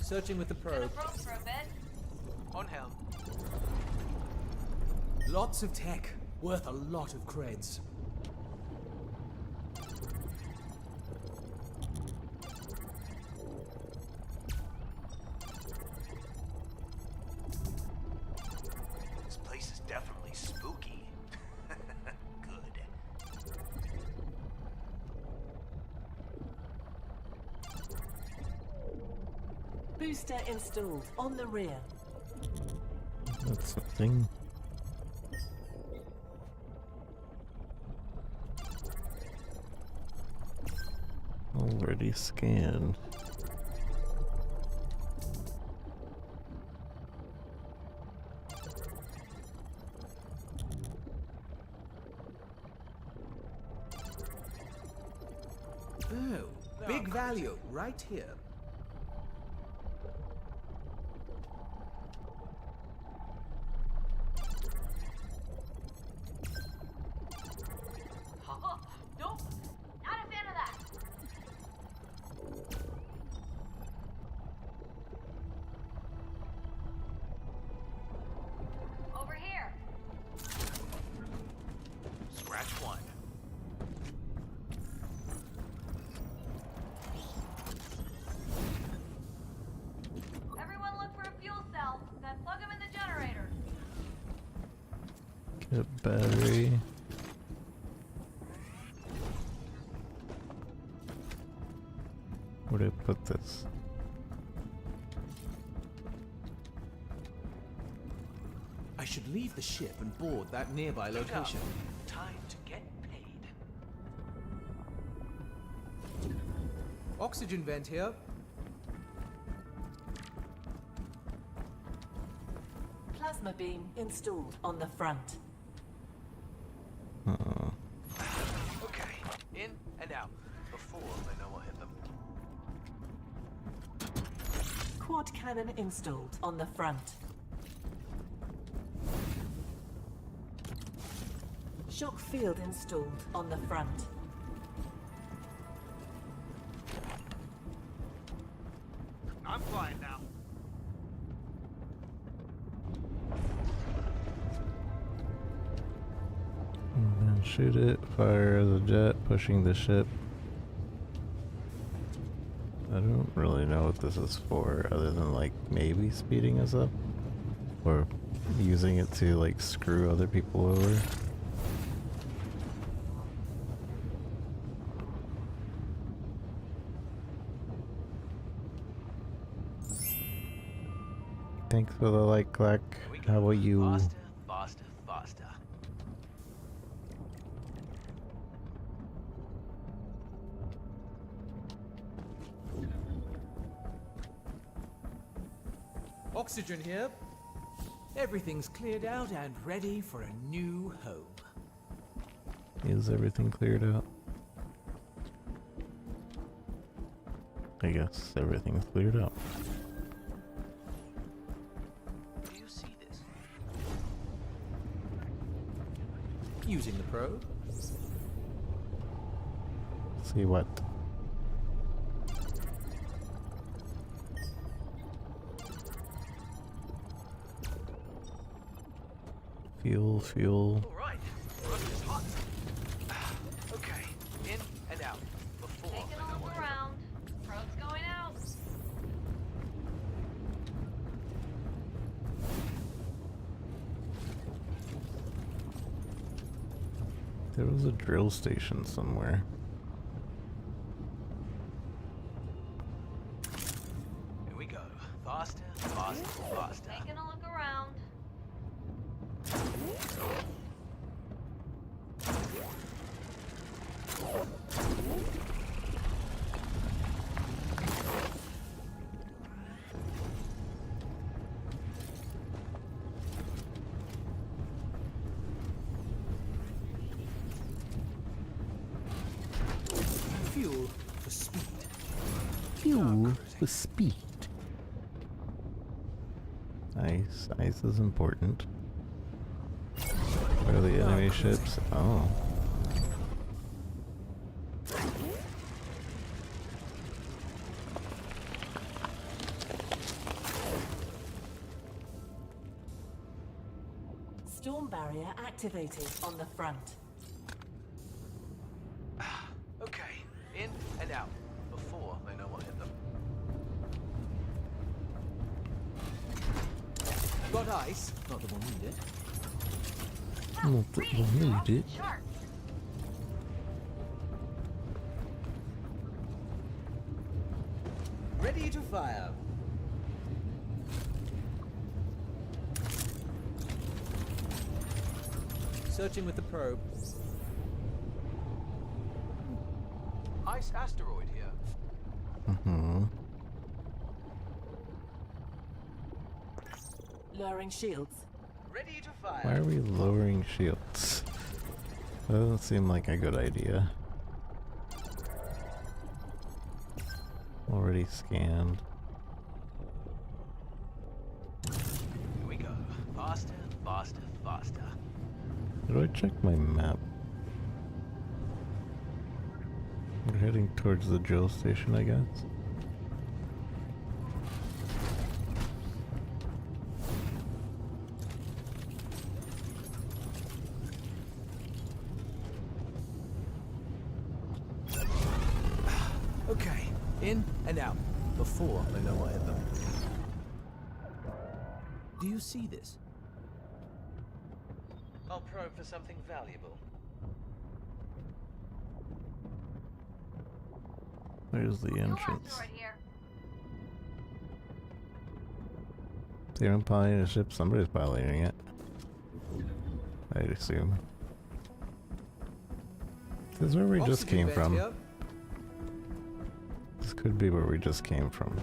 Searching with the probe. For a bit. On helm. Lots of tech, worth a lot of creds. This place is definitely spooky. Good. Booster installed on the rear. That's something. Already scanned. Oh, big value right here. Nope. Not a fan of that. Get battery. Where did I put this? I should leave the ship and board that nearby location. Time to get paid. Oxygen vent here. Plasma beam installed on the front. Okay, in and out before they know what hit them. Quad cannon installed on the front. Shock field installed on the front. I'm flying now. And then shoot it, fire the jet, pushing the ship. I don't really know what this is for, other than like maybe speeding us up. Or using it to like screw other people over. Thanks for the like, Clack. Here we go. How about you? Faster, faster, faster. Oxygen here. Everything's cleared out and ready for a new home. Is everything cleared out? I guess everything's cleared out. Do you see this? Using the probe. See what? Fuel. All right, room is hot. Okay, in and out before Taking they a know look what. around. Probe's going out. There was a drill station somewhere. Here we go. Faster, faster, faster. Taking a look around. Fuel for speed. Fuel for speed. Ice. Ice is important. Where are the enemy ships? Oh. Storm barrier activated on the front. Okay, in and out before they know what hit them. Got ice. Not that we'll need it. Not that we'll need it. Sharp. Ready to fire. Searching with the probe. Ice asteroid here. Lowering shields. Ready to Why fire. are we lowering shields? That doesn't seem like a good idea. Already scanned. Here we go. Faster, faster, faster. How do I check my map? We're heading towards the drill station, I guess. Okay, in and out before they know what hit them. Do you see this? I'll probe for something valuable. There's the No entrance. asteroid here. They don't pilot a ship, somebody's piloting it. I'd assume. This is where we just Oxygen came vent from. here. This could be where we just came from.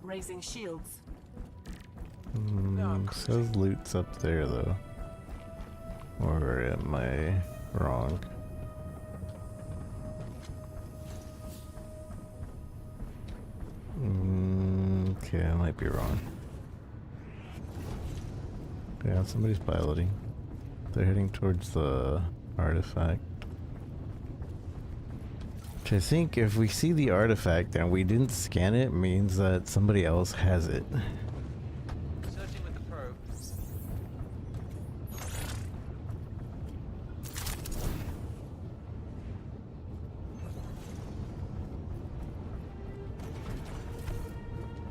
Raising shields. Says loot's up there though. Or am I wrong? Okay, I might be wrong. Yeah, somebody's piloting. They're heading towards the artifact. Which I think if we see the artifact and we didn't scan it, means that somebody else has it. Searching with the probe.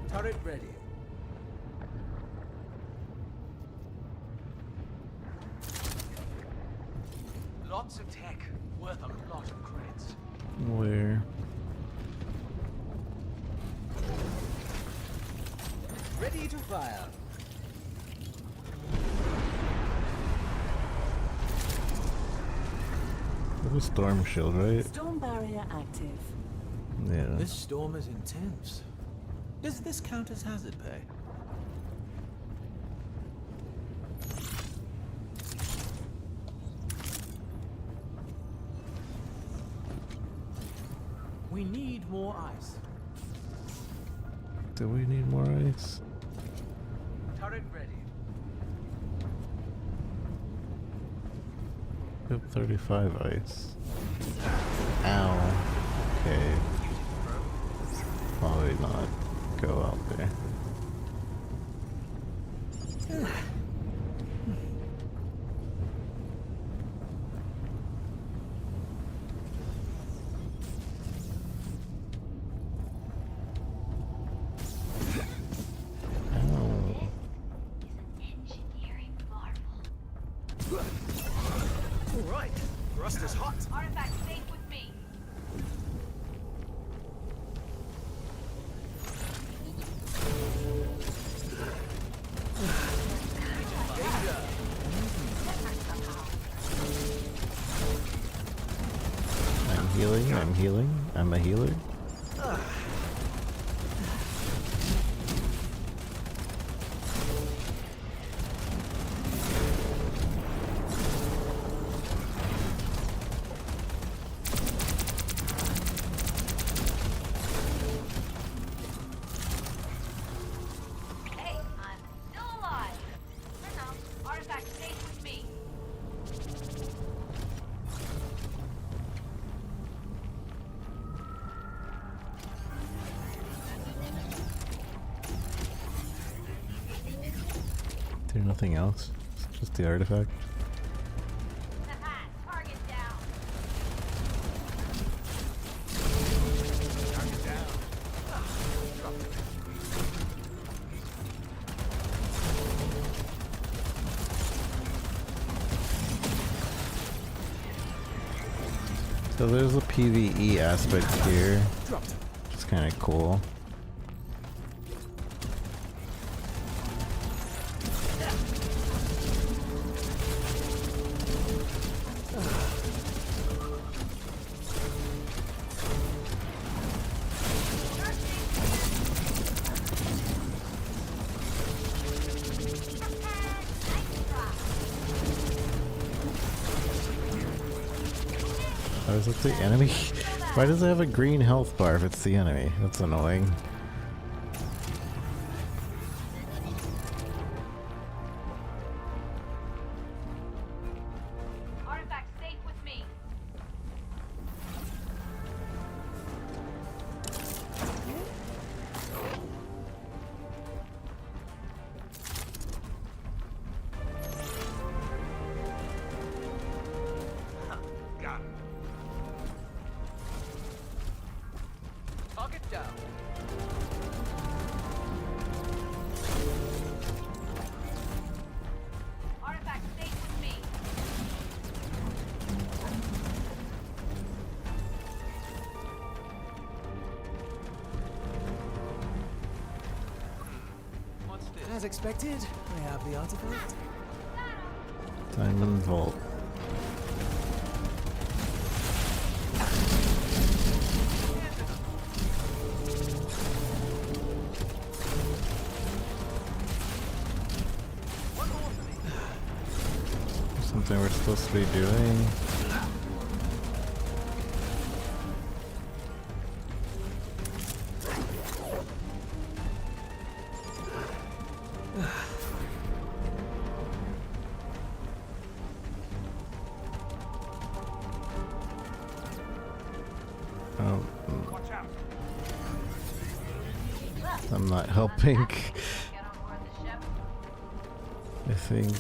Turret ready. Lots of tech, worth a lot of credits. Where? Ready to fire. There's a storm shield, right? Storm barrier active. Yeah. This storm is intense. Does this count as hazard pay? We need more ice. Do we need more ice? Turret ready. Yep, 35 ice. Ow. Okay. Probably not go out there. Ow. Engineering marvel. All right. Rust is hot. Artifact safe with me. I'm healing, I'm healing, I'm a healer. Hey, I'm still alive. No, artifact safe with me. Is there nothing else? It's just the artifact. Target down. So there's a PvE aspect here, Dropped. which is kind of cool. Oh, is it the enemy? Why does it have a green health bar if it's the enemy? That's annoying. Artifact safe with me. Got it. Target down. As expected, I have the artifact. Diamond Vault. Something we're supposed to be doing. I'm not helping. Get on board the ship. I think.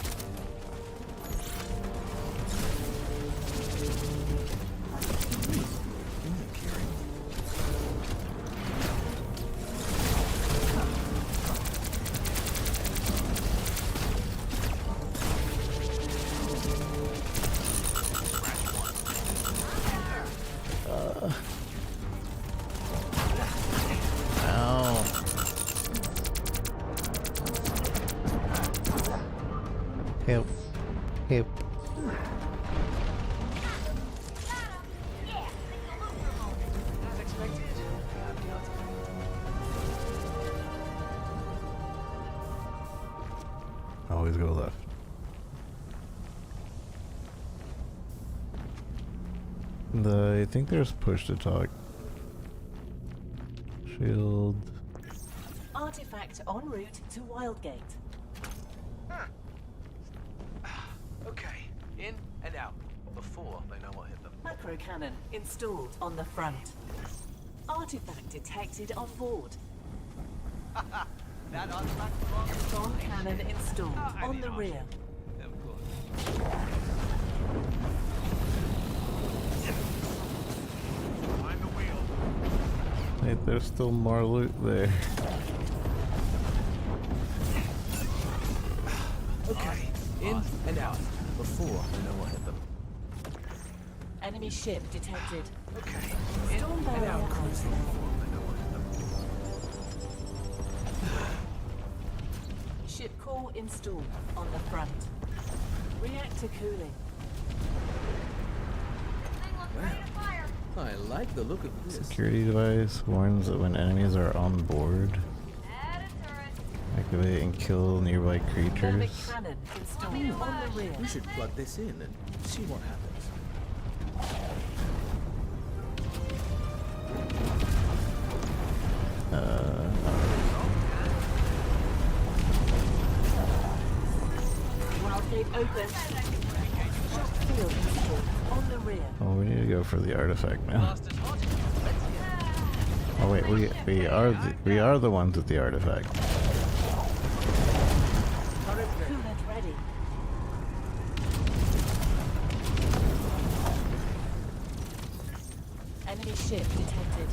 Help. Help. As expected, I have the artifact. Always go left. I think there's push to talk. Shield. Artifact en route to Wildgate. Okay, in and out before they know what hit them. Macro cannon installed on the front. Artifact detected on board. That artifact belongs to Bomb cannon installed I on mean, the oh, rear. Of course. Find the wheel. Wait, there's still more loot there. Okay, in and out before they know what hit them. Enemy ship detected. Okay, Storm in and barrier out out. cruising. Ship core installed on the front. Reactor cooling. Thing looks ready to fire. I like the look of this. Security device warns that when enemies are on board, Add a turret. activate and kill nearby Thermic creatures. cannon installed on the rear. We should plug this in and see what happens. Wildgate open. Shock field installed on the rear. Oh, we need to go for the artifact now. Oh wait, we are the ones with the artifact. Coolant ready. Enemy ship detected.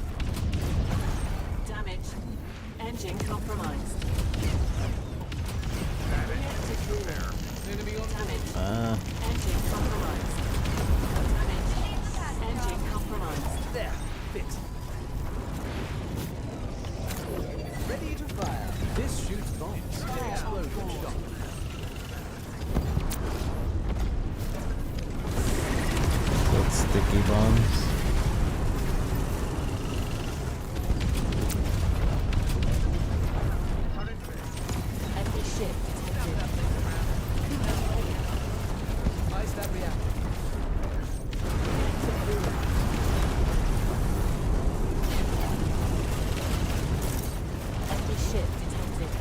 Damage. Engine compromised. Reactor cooling. Damage. Engine compromised. Damage. Engine compromised. There, fixed. Ready to fire. This shoots bombs. Explosion shock. That's sticky bombs. Enemy ship detected. Ice that reactor. Reactor cooling. Enemy ship detected.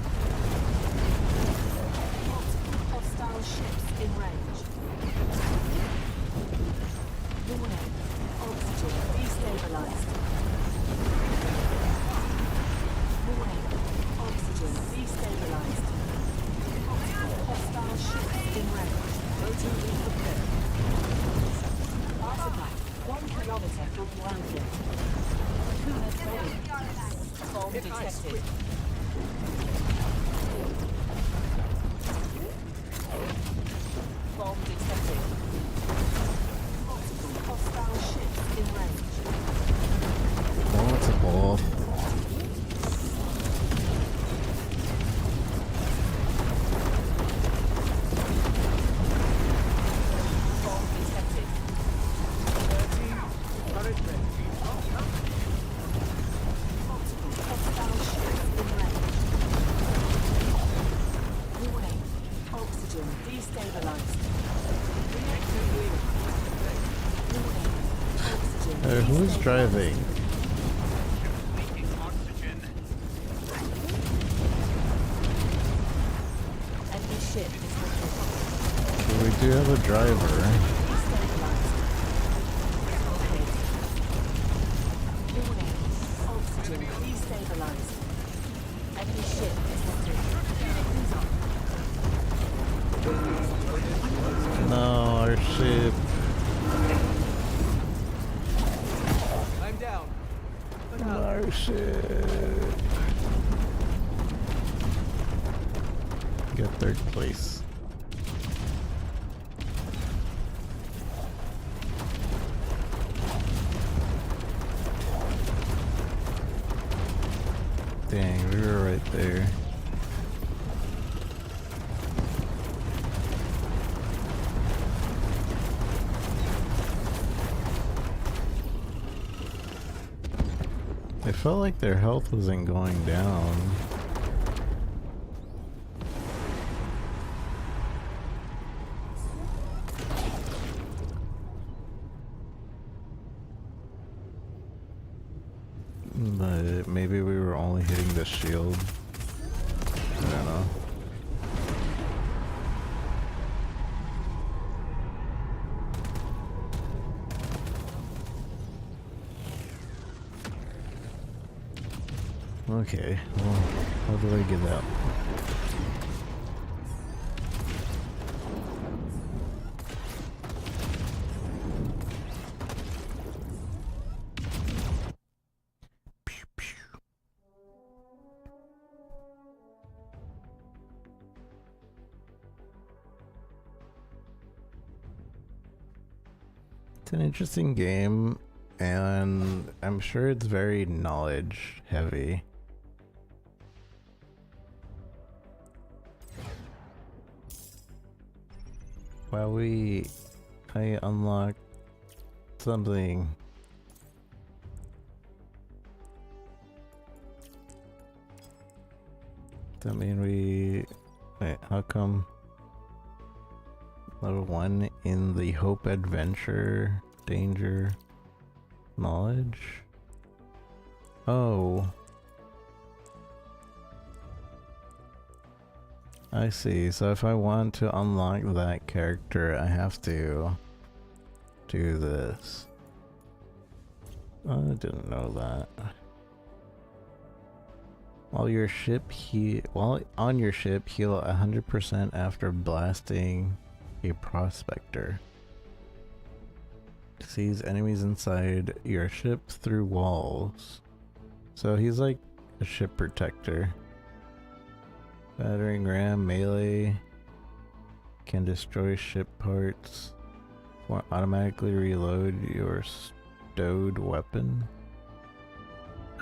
Multiple hostile ships in range. Warning. Oxygen destabilized. Warning. Oxygen destabilized. Multiple hostile ships in range. Rotor is prepared. Artifact 1 kilometer from Wildgate. Coolant ready. Bomb Hit ice detected. quick. Bomb detected. Multiple hostile ships in range. Multiple. Who's driving? Leaking oxygen. Enemy ship is located. So we do have a driver. Destabilized. Located. Warning. Oxygen destabilized. Enemy ship is located. No, our ship. I'm down. Look out. Our ship. Get third place. Dang, we were right there. I felt like their health wasn't going down. But maybe we were only hitting the shield. I don't know. Okay, well, how do I get out? Pew, pew. It's an interesting game, and I'm sure it's very knowledge heavy. While I unlock something. Does that mean wait, how come level 1 in the Hope Adventure Danger Knowledge? Oh. I see, so if I want to unlock that character, I have to do this. I didn't know that. While on your ship, heal 100% after blasting a prospector. Sees enemies inside your ship through walls. So he's like a ship protector. Battering ram melee can destroy ship parts. Automatically reload your stowed weapon.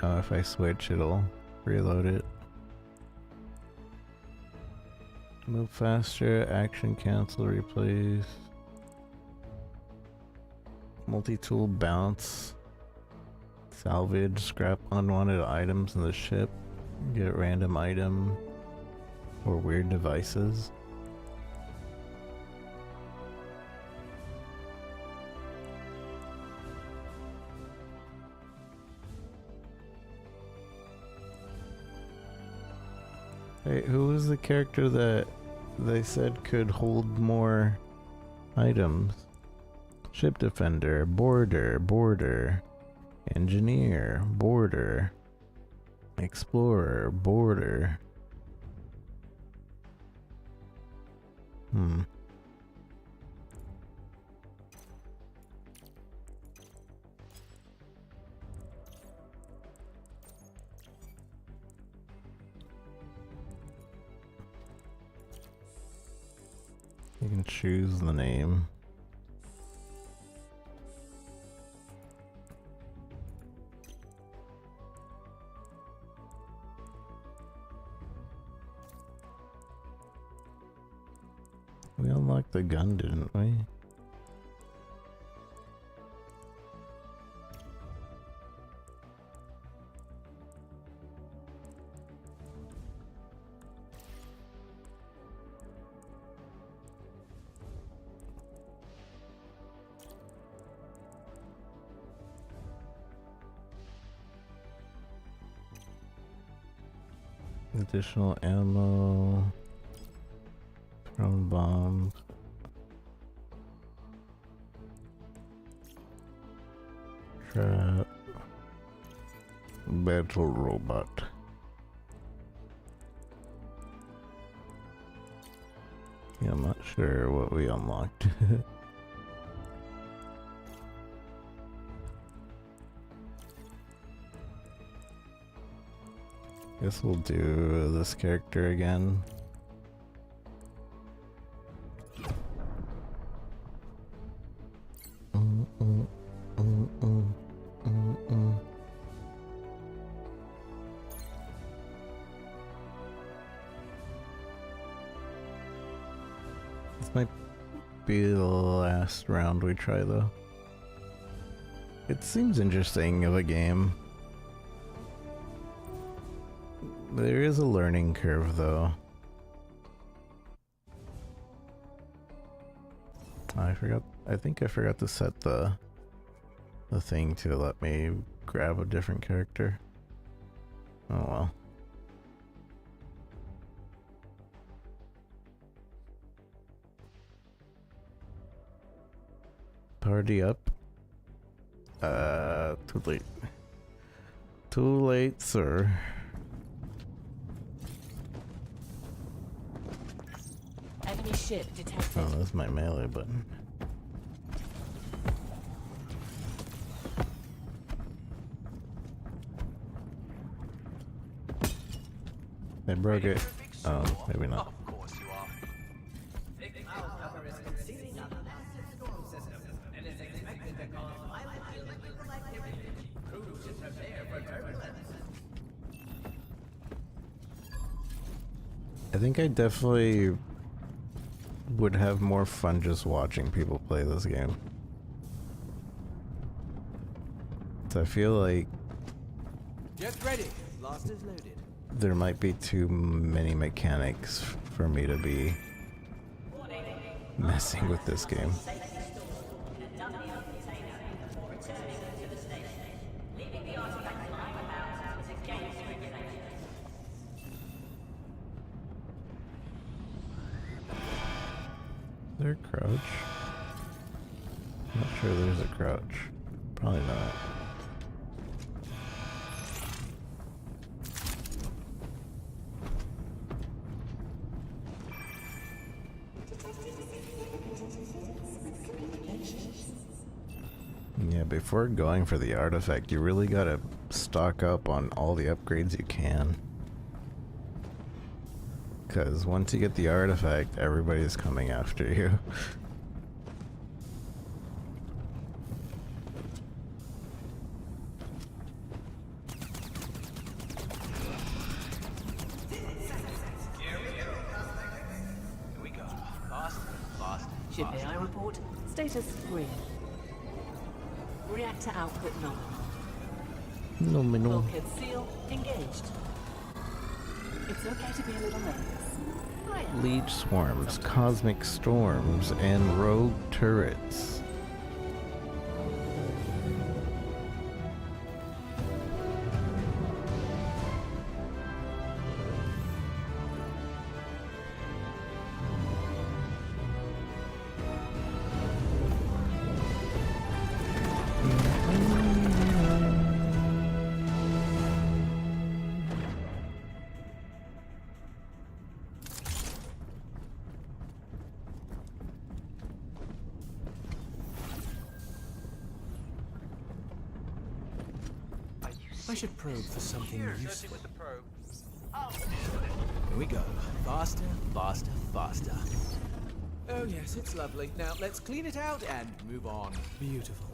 Oh, if I switch, it'll reload it. Move faster, action cancel, replace. Multi-tool bounce. Salvage, scrap unwanted items in the ship. Get random item or weird devices. Hey, who was the character that they said could hold more items? Ship defender, boarder, engineer, boarder, explorer, boarder. You can choose the name. We unlocked the gun, didn't we? Additional ammo. Drone bombs. Trap. Battle robot. Yeah, I'm not sure what we unlocked. Guess we'll do this character again. This might be the last round we try though. It seems interesting of a game. There is a learning curve though. I think I forgot to set the thing to let me grab a different character. Oh well. Party up. Too late. Too late, sir. Enemy ship detected. Oh, that's my melee button. I broke it. Oh, maybe not. Of course you are. I think I definitely would have more fun just watching people play this game. So I feel like Get ready. Blasters loaded. there might be too many mechanics for me to be messing with this game. Is there a crouch? I'm not sure there's a crouch. Probably not. Yeah, before going for the artifact, you really gotta stock up on all the upgrades you can. Because once you get the artifact, everybody's coming after you. Here we go. Faster, faster, Ship faster. AI report. Status green. Reactor output nominal. No. Bulkhead seal engaged. It's okay to be a little nervous. Right. Leech swarms, cosmic storms, and rogue turrets. I should probe for something Here, searching useful. with the probe. Here we go. Faster, faster, faster. Oh yes, it's lovely. Now let's clean it out and move on. Beautiful.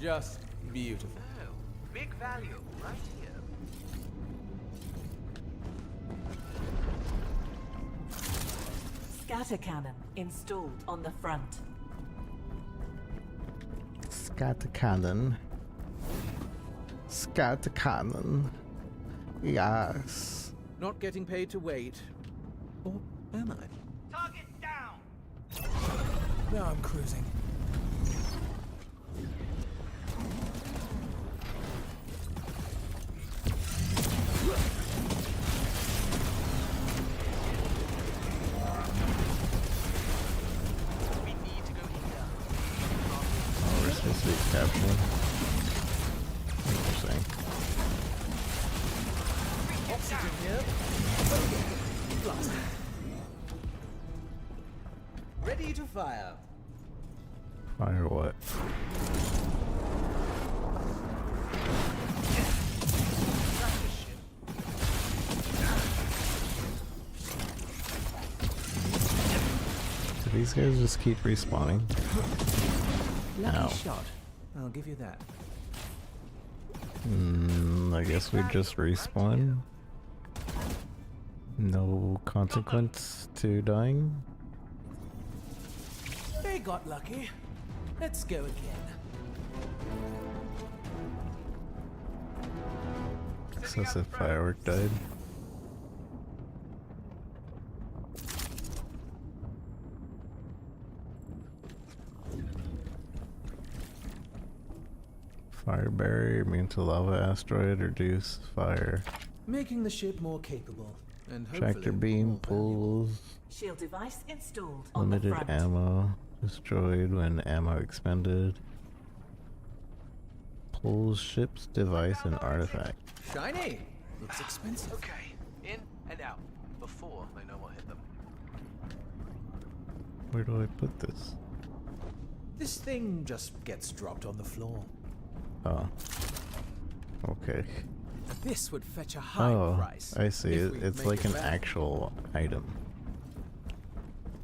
Just beautiful. Oh, big value right here. Scatter cannon installed on the front. Scatter cannon. Scatter cannon. Yes. Not getting paid to wait. Or am I? Target down! Now I'm cruising. velocity capture. Interesting. Oxygen here. Blast. Ready to fire. Fire what? Do these guys just keep respawning? Lucky Ow. shot. I'll give you that. I guess we just respawn. No consequence to dying. They got lucky. Let's go again. Excessive firework died. Fire barrier immune to lava asteroid, reduce fire. Making the ship more capable and hopefully Tractor beam more valuable. pulls. Shield device installed on the Limited front. ammo. Destroyed when ammo expended. Pulls ships, device, and artifact. Shiny. Looks expensive. Okay, in and out before they know what hit them. Where do I put this? This thing just gets dropped on the floor. Oh. Okay. This would fetch a high Oh, price. I see. if we It's make like it an back. actual item.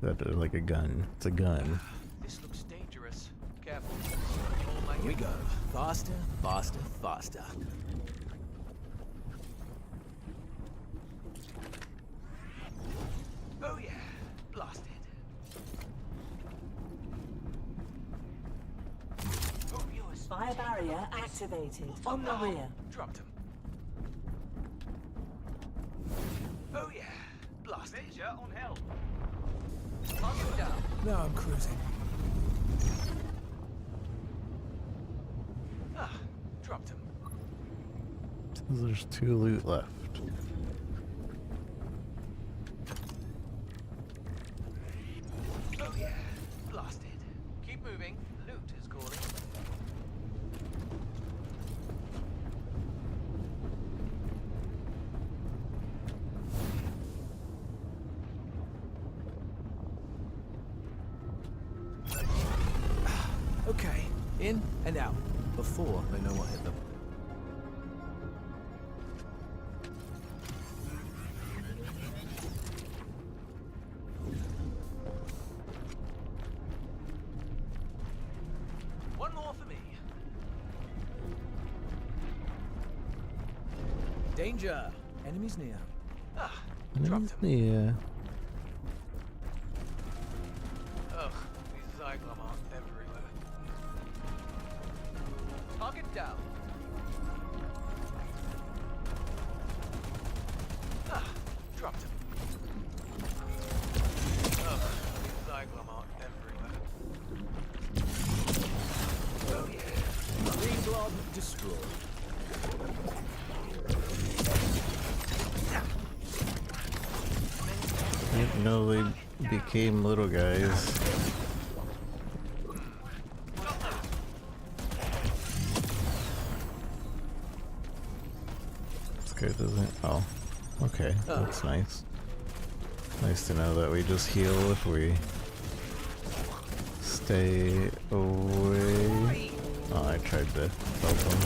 That is like a gun. It's a gun. This looks dangerous. Careful. Here we go. Faster, faster, faster. Oh yeah, blasted. Oh, yours. Fire barrier activated on the rear. Dropped him. Oh yeah, blasted. Danger on hell. Target down. Now I'm cruising. Ah, dropped him. Says there's 2 loot left. Oh yeah, blasted. Keep moving. Loot is calling. Okay, in and out before they know what hit them. One more for me. Danger! Enemies near. Ah, dropped him. Yeah. Ugh, these Zyklon aren't everywhere. Target down. Ah, dropped him. Ugh, these Zyklon aren't everywhere. Oh yeah. Green blob destroyed. I didn't know they became little guys. This guy doesn't. Oh. Okay, that's nice. Nice to know that we just heal if we stay away. Oh, I tried to help him.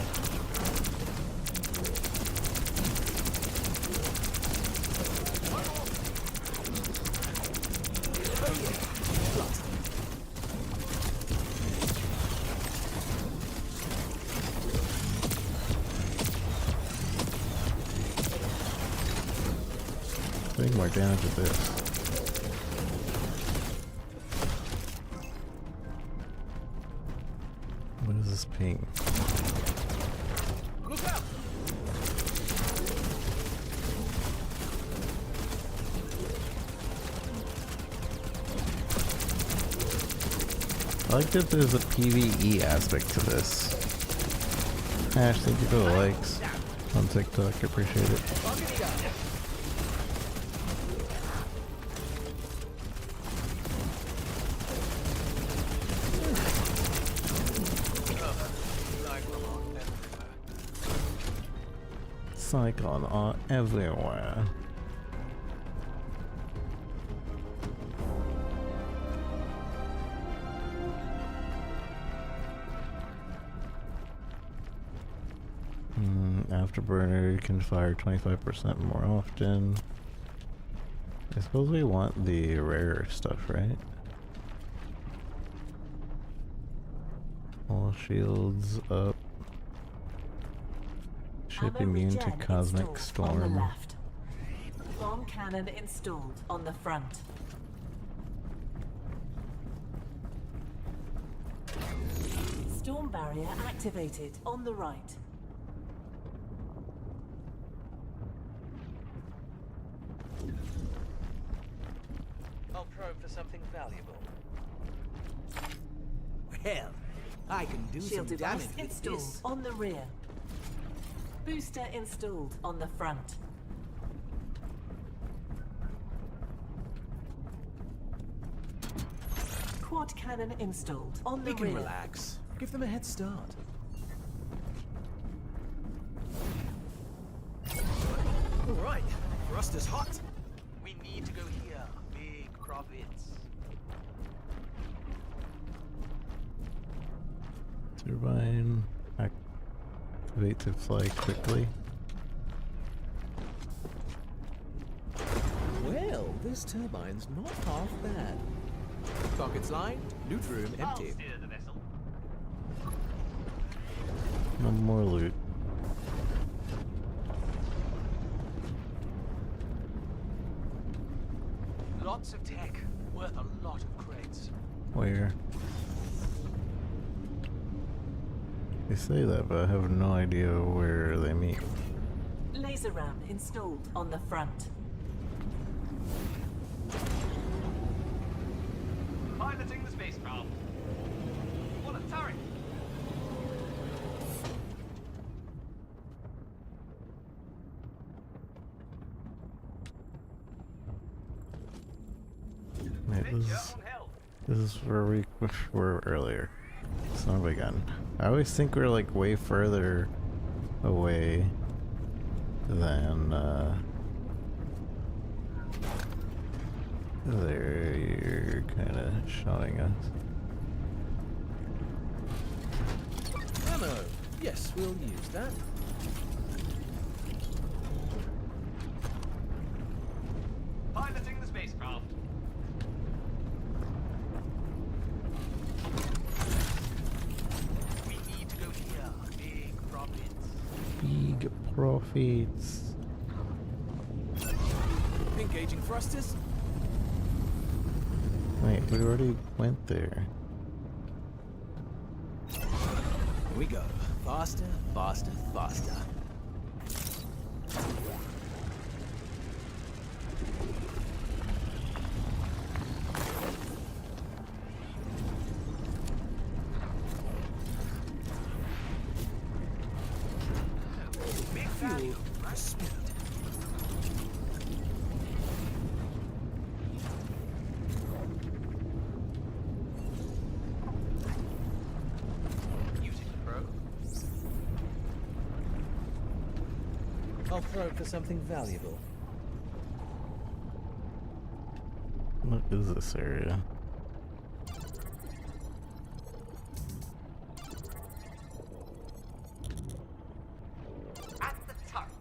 Doing more damage with this. What is this ping? Look out! I like that there's a PvE aspect to this. Ash, thank you for the likes on TikTok. Appreciate it. Target down. Cyclone everywhere. Cyclone are everywhere. Afterburner can fire 25% more often. I suppose we want the rare stuff, right? All shields up. Ship Ammo immune to regen cosmic installed on the storm. left. Bomb cannon installed on the front. Storm barrier activated on the right. I'll probe for something valuable. Well, I can do Shield some damage device with installed this. on the rear. Booster installed on the front. Quad cannon installed on the We can rear. relax. Give them a head start. All right, thruster's hot. We need to go here. Big profits. Turbine activate to fly quickly. Well, this turbine's not half bad. Pockets lined, loot room empty. steer the vessel. No more loot. Lots of tech. Worth a lot of crates. Where? They say that, but I have no idea where they meet. Laser ram installed on the front. Piloting the spacecraft. What a turret! Wait, this is where we were earlier. Son of a gun. I always think we're like way further away than there you're kinda showing us. Ammo. Yes, we'll use that. Piloting the spacecraft. We need to go here. Big profits. Big profits. Engaging thrusters. Wait, we already went there. Here we go. Faster, faster, faster. Big Fuel for speed. Using the probe. I'll probe for something valuable. What is this area? At the turret.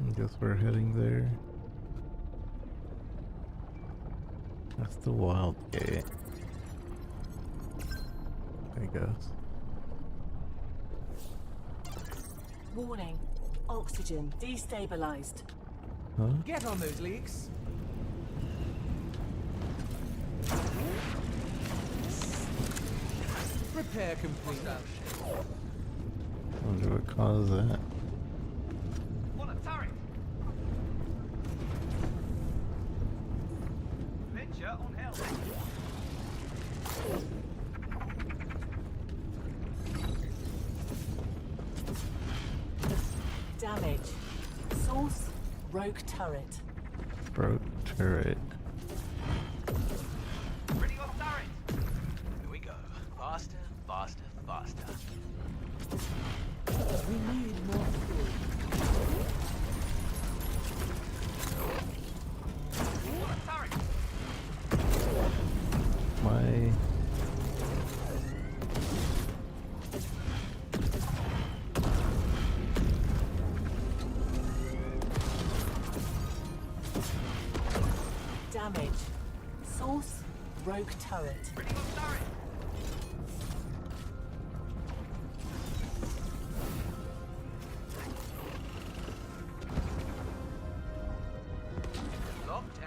I guess we're heading there. That's the wild gate. I guess. Warning. Oxygen destabilized. Huh? Get on those leaks. Repair complete. Wonder what caused that. What a turret! Venture on hell. Rogue turret. Broke turret. Ready on turret. Here we go. Faster, faster, faster. We need more fuel. Turret. My Damage. Source, rogue turret. Ready on turret. Locked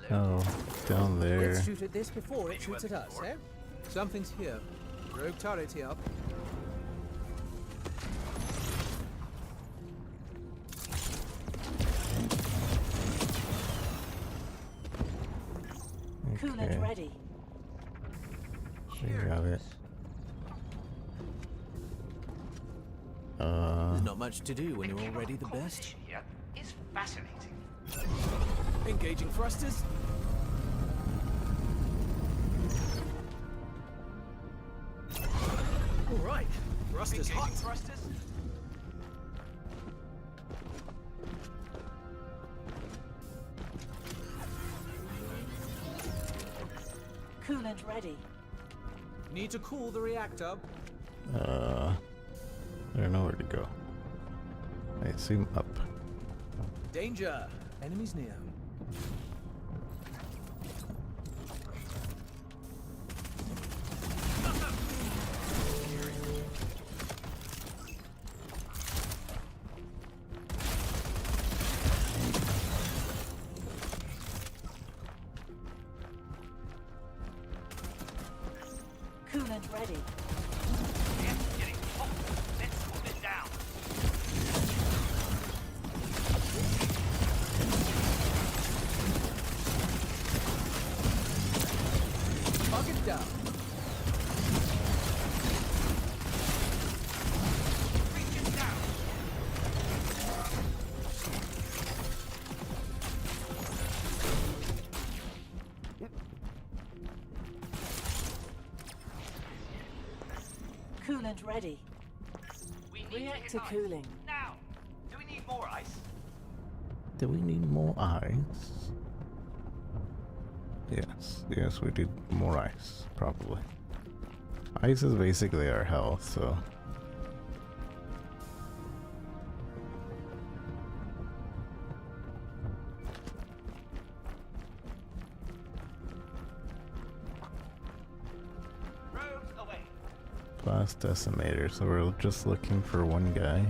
and loaded. oh, down there. Let's shoot at this before it shoots at us, eh? Something's here. Rogue turret here. Coolant Okay, ready. we got it. There's not much to do when you're already the best. Here is fascinating. Engaging thrusters. All right. Thrusters hot. Thrusters. Coolant ready. Need to cool the reactor. I don't know where to go. I assume up. Danger. Enemies near. Coolant ready. It's getting hot. Let's cool it down. Target down. Reach it down. Coolant ready. We need to Reactor hit ice. cooling. Now. Do we need more ice? Do we need more ice? Yes, yes, we need more ice, probably. Ice is basically our health, so. Rogues away. Class decimator, so we're just looking for one guy.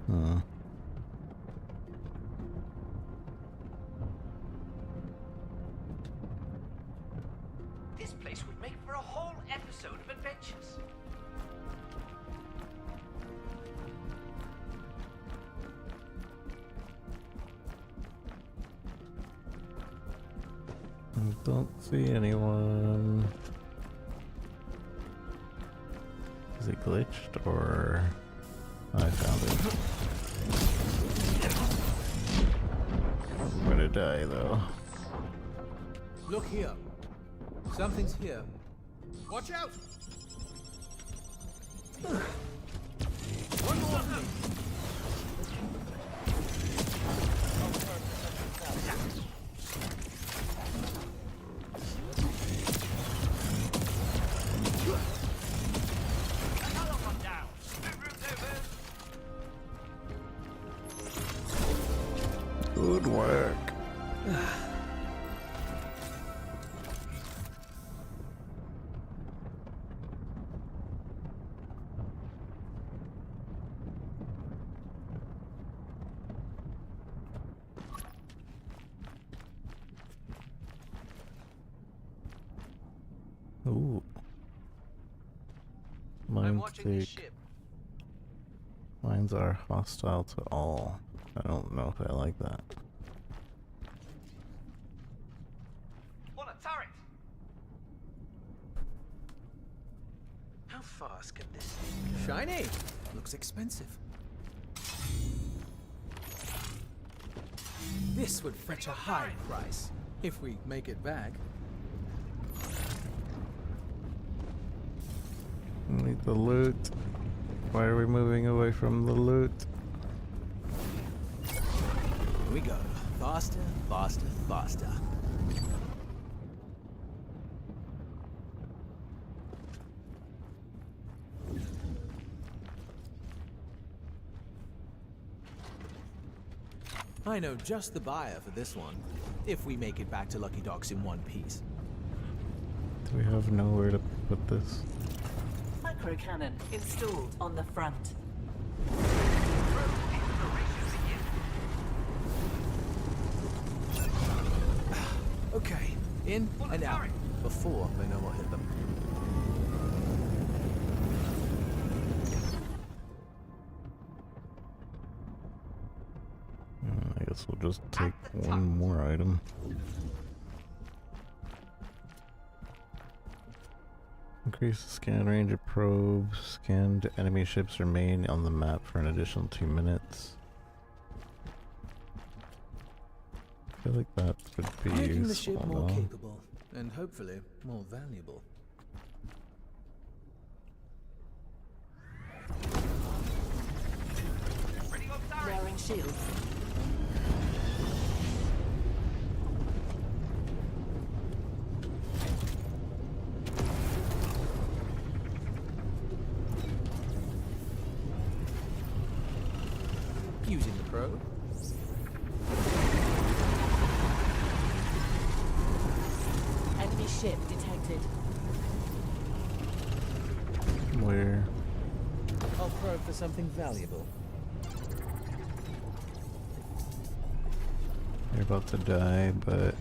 Hmm. This place would make for a whole episode of adventures. I don't see anyone. Is it glitched or I found it? I'm gonna die though. Look here. Something's here. Watch out! One more. Another one down. Two rooms over. Good work. Ooh. I'm Mines watching this take. ship. Mines are hostile to all. I don't know if I like that. On a turret! How fast can this thing go? Shiny! Looks expensive. This would fetch a high price if we make it back. Need the loot. Why are we moving away from the loot? Here we go. Faster, faster, faster. I know just the buyer for this one, if we make it back to Lucky Docks in one piece. Do we have nowhere to put this? Micro cannon installed on the front. Okay, in and out, before they know what hit them. I guess we'll just take one more item. Increase the scan range of probes. Scanned enemy ships remain on the map for an additional 2 minutes. I feel like that would be Making the ship useful. more though. capable, and hopefully more valuable. Wearing shields. Using the probe. Enemy ship detected. Where? I'll probe for something valuable. They're about to die, but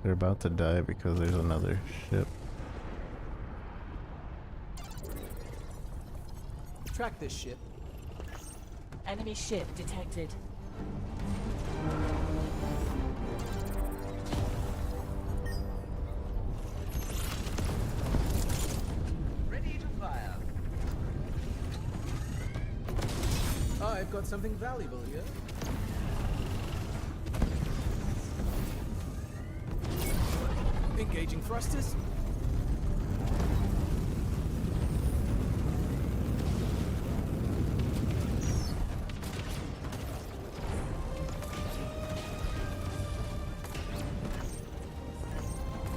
they're about to die because there's another ship. Track this ship. Enemy ship detected. Ready to fire. I've got something valuable here. Engaging thrusters.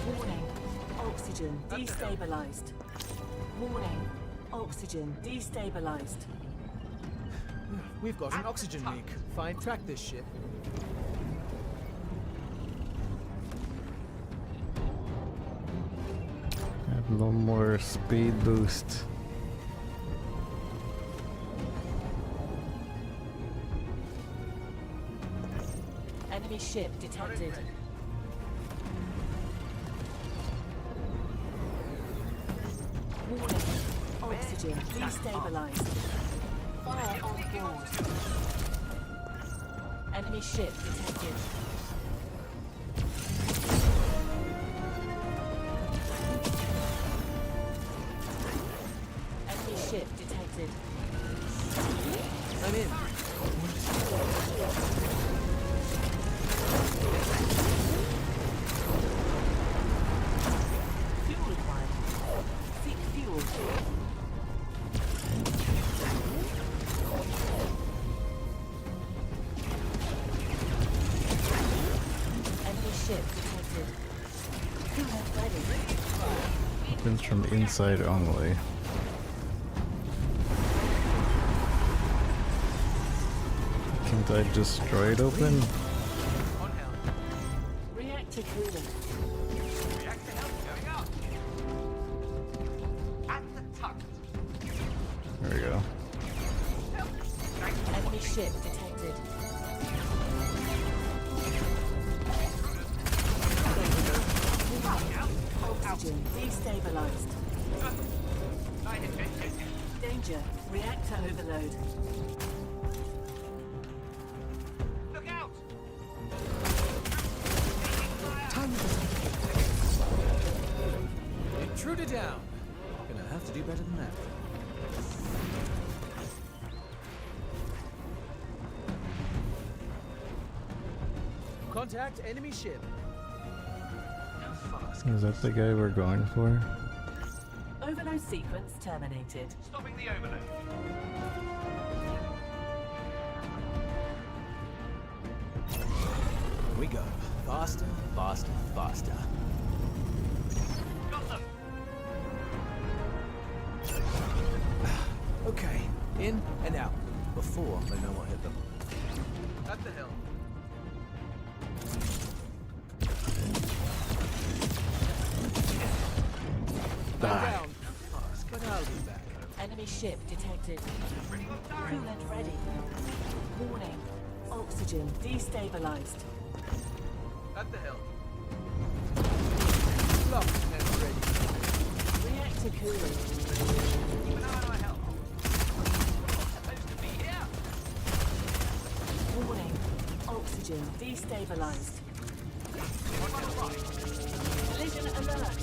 Warning. Oxygen destabilized. Warning. Oxygen destabilized. We've got an oxygen leak. Fine, track this ship. Have no more speed boost. Enemy ship detected. Warning. Oxygen destabilized. Fire on board. Enemy ship detected. Enemy ship detected. I'm in. Fuel required. Seek fuel. Enemy ship detected. Fuel ready. Weapons from inside only. Can't I destroy it open? On helm. Reactor cooling. Reactor health going up. At the tuck. There we go. Enemy ship detected. Oxygen destabilized. Danger. Reactor overload. Look out! Intruder down. Gonna have to do better than that. Contact enemy ship. Is that the guy we're going for? Overload sequence terminated. Stopping the overload. Here we go. Faster, faster, faster. Got them! Okay, in and out. Before they know what hit them. At the hill. Down. But I'll be back. Enemy ship detected. Coolant ready. Warning. Oxygen destabilized. At the hill. Locked and ready. Reactor cooling. Keep an eye on our help. Supposed to be here. Warning. Oxygen destabilized. On my right. Collision alert.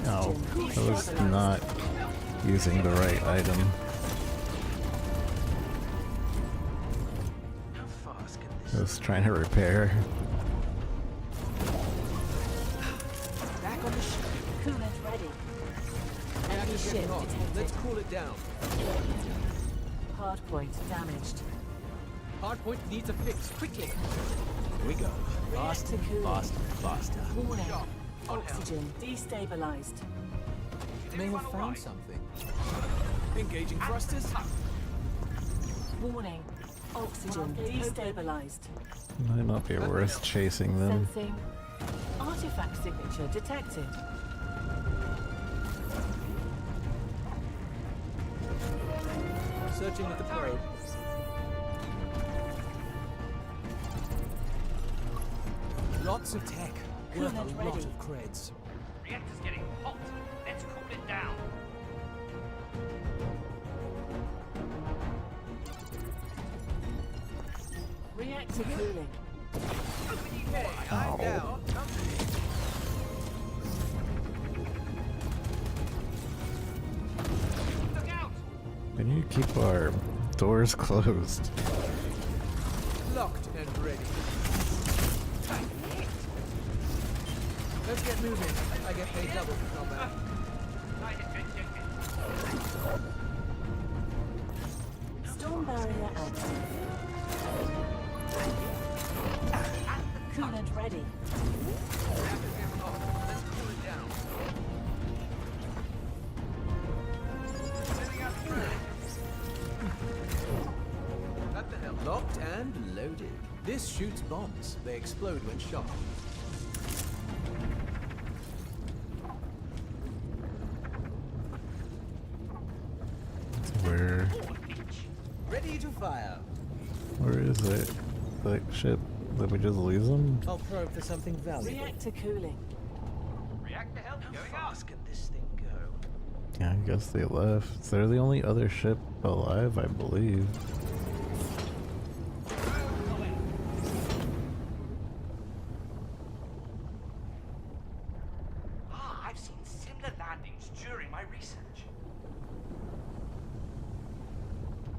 Oh, I was not using the right item. How fast can I was trying to repair. back on the ship? Coolant ready. Enemy Reactor's ship getting hot. detected. Let's cool it down. Hardpoint damaged. Hardpoint needs a fix quickly. Here we go. Faster, Reactor cooling. faster, faster. Warning. Shot. On help. Oxygen destabilized. May have found something. Engaging thrusters. Warning. Oxygen destabilized. Might not be worth chasing them. Sensing. Artifact signature detected. Searching with the probe. Lots of tech. Worth a Coolant lot ready. of creds. Reactor's getting hot. Let's cool it down. Reactor cooling. I'm down. Look out! We need to keep our doors closed. Locked and ready. Let's get moving. I get paid double for combat. Storm barrier active. Coolant ready. Let's cool it down. At the hill. Locked and loaded. This shoots bombs. They explode when shot. Ready to fire. Where is it? That ship? Did we just lose them? I'll probe for something valuable. Reactor cooling. Reactor health How going fast up. can this thing go? Yeah, I guess they left. They're the only other ship alive, I believe. I've seen similar landings during my research.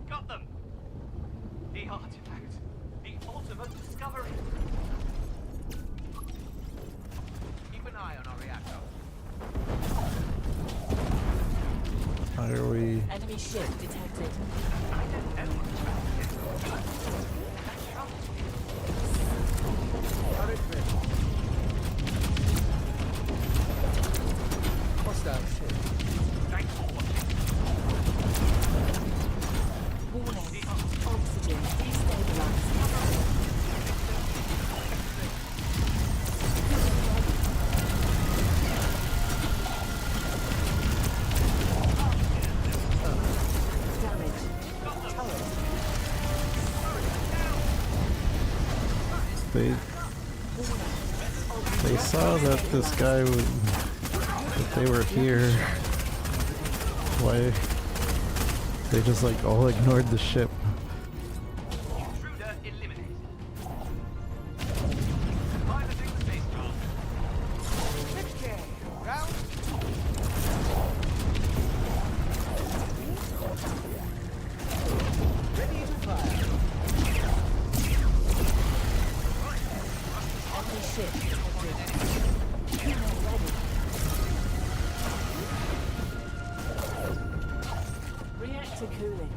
Got them! The artifact. The ultimate discovery. Keep an eye on our reactor. How are we? Enemy ship detected. Turret ready. Hostile ship. Thanks for watching. Warning. Oxygen destabilized. Damage. They saw that this guy was If they were here, why? They just like all ignored the ship. Intruder eliminated. Piloting the spacecraft. Okay, round. Ready to fire. Enemy ship detected. Unit ready. Reactor cooling.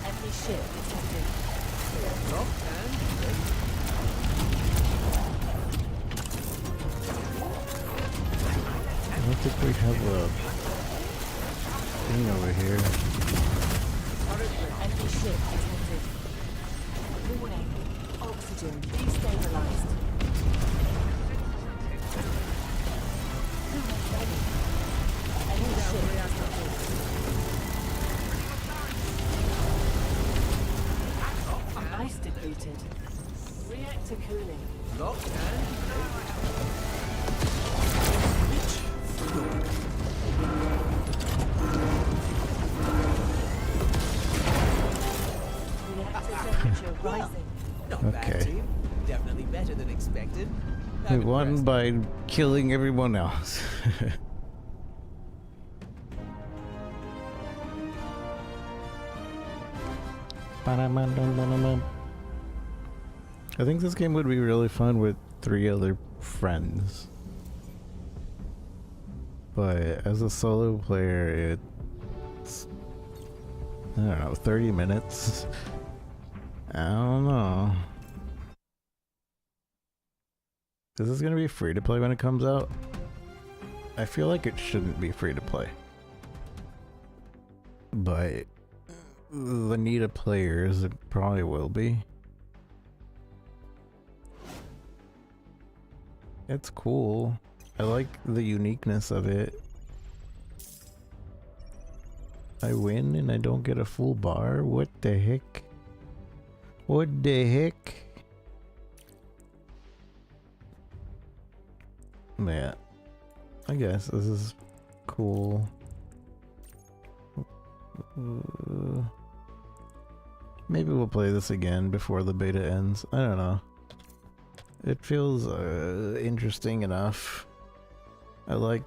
Enemy ship detected. Locked and ready. I don't think we have a thing over here. Enemy ship detected. Warning. Oxygen destabilized. Unit ready. Enemy ship detected. Ice depleted. Reactor cooling. Locked and ready. Reactor temperature rising. Not bad, Okay. team. Definitely better than expected. We I'm won impressed. by killing everyone else. I think this game would be really fun with 3 other friends. But as a solo player, it's, I don't know, 30 minutes? I don't know. Is this gonna be free to play when it comes out? I feel like it shouldn't be free to play. But the need of players, it probably will be. It's cool. I like the uniqueness of it. I win and I don't get a full bar? What the heck? What the heck? Yeah. I guess this is cool. Maybe we'll play this again before the beta ends. I don't know. It feels interesting enough. I like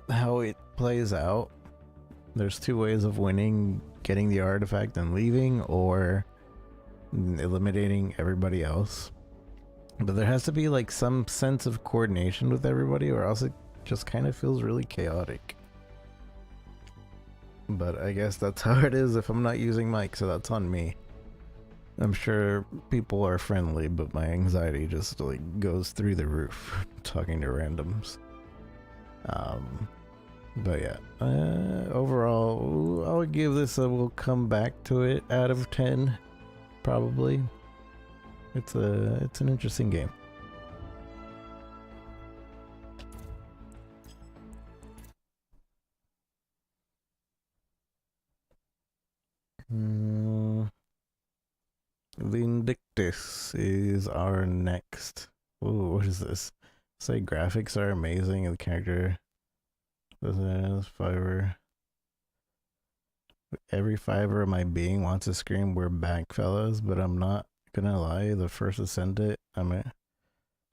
how it plays out. There's 2 ways of winning: getting the artifact and leaving, or eliminating everybody else. But there has to be like some sense of coordination with everybody, or else it just kind of feels really chaotic. But I guess that's how it is if I'm not using mic, so that's on me. I'm sure people are friendly, but my anxiety just like goes through the roof talking to randoms. But yeah, overall, I'll give this a we'll come back to it out of 10, probably. It's an interesting game. Vindictus is our next. Ooh, what is this? Say graphics are amazing and the character doesn't fiber. Every fiber of my being wants to scream, "We're back, fellas," but I'm not gonna lie, the first Ascendant,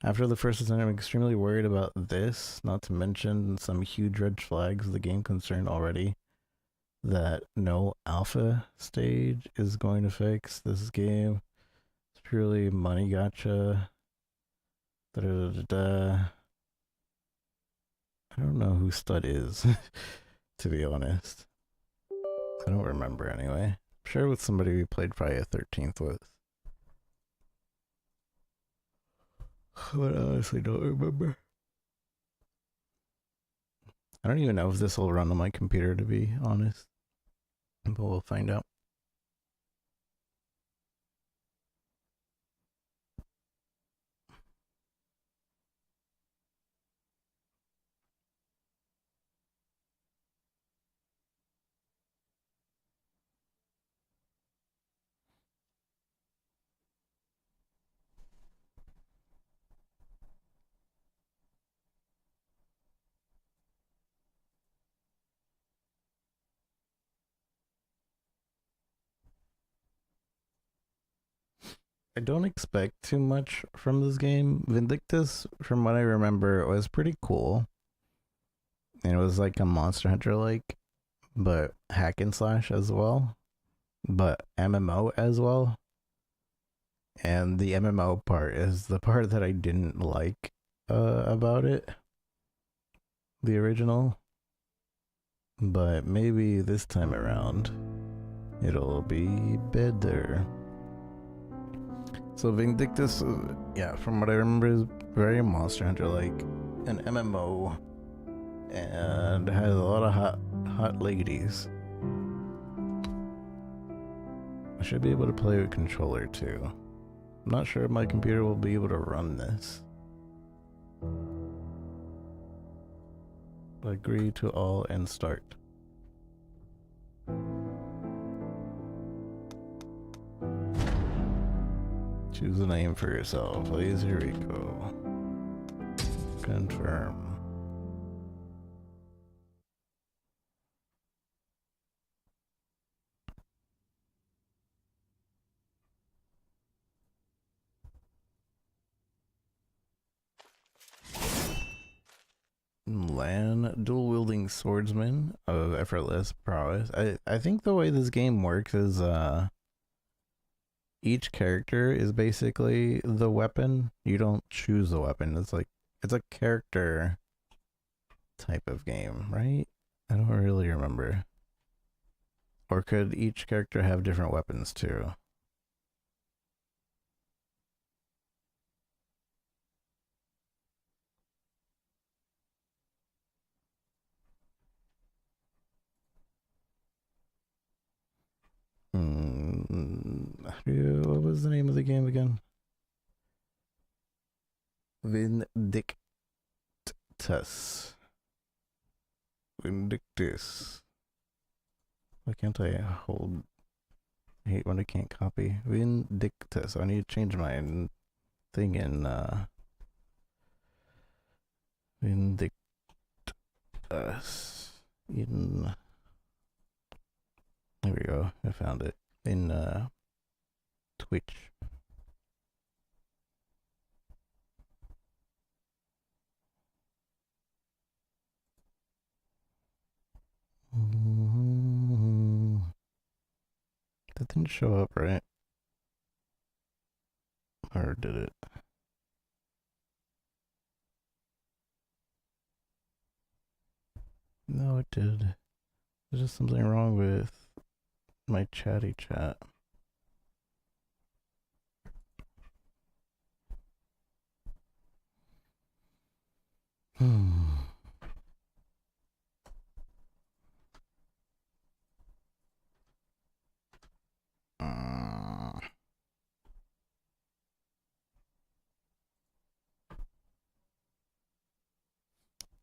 after the first Ascendant, I'm extremely worried about this, not to mention some huge red flags the game concerned already that no alpha stage is going to fix. This game is purely money gotcha. I don't know who Stud is, to be honest. I don't remember anyway. I'm sure with somebody we played Friday the 13th with. But I honestly don't remember. I don't even know if this will run on my computer, to be honest. But we'll find out. I don't expect too much from this game. Vindictus, from what I remember, was pretty cool. And it was like a Monster Hunter like, but hack and slash as well, but MMO as well. And the MMO part is the part that I didn't like about it, the original. But maybe this time around it'll be better. So Vindictus, yeah, from what I remember, is very Monster Hunter like, an MMO, and has a lot of hot ladies. I should be able to play with controller too. I'm not sure if my computer will be able to run this. Agree to all and start. Choose a name for yourself. Lazy Rico. Confirm. Lan, dual-wielding swordsman of effortless prowess. I think the way this game works is each character is basically the weapon. You don't choose the weapon. It's a character type of game, right? I don't really remember. Or could each character have different weapons too? What was the name of the game again? Vindictus. Vindictus. Why can't I hold? I hate when I can't copy. Vindictus. I need to change my thing in Vindictus in. There we go. I found it in Twitch. That didn't show up, right? Or did it? No, it did. There's just something wrong with my chatty chat.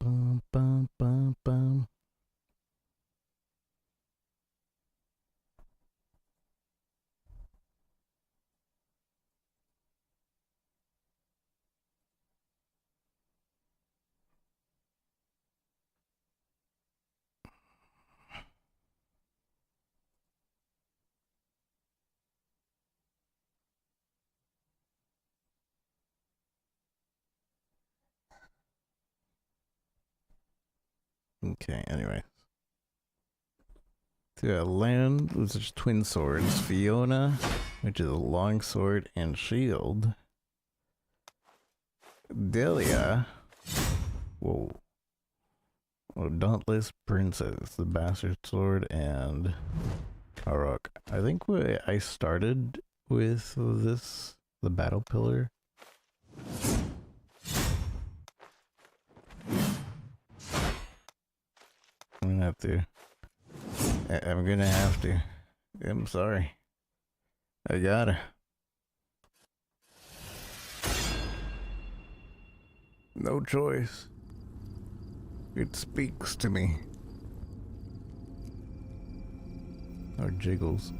Bum, bum, bum, bum. Okay, anyway. So yeah, Lan, which is twin swords. Fiona, which is a long sword and shield. Delia. Whoa. Oh, Dauntless Princess, the bastard sword, and Karok. I think I started with this, the battle pillar. I'm gonna have to. I'm gonna have to. I'm sorry. I gotta. No choice. It speaks to me. Or jiggles.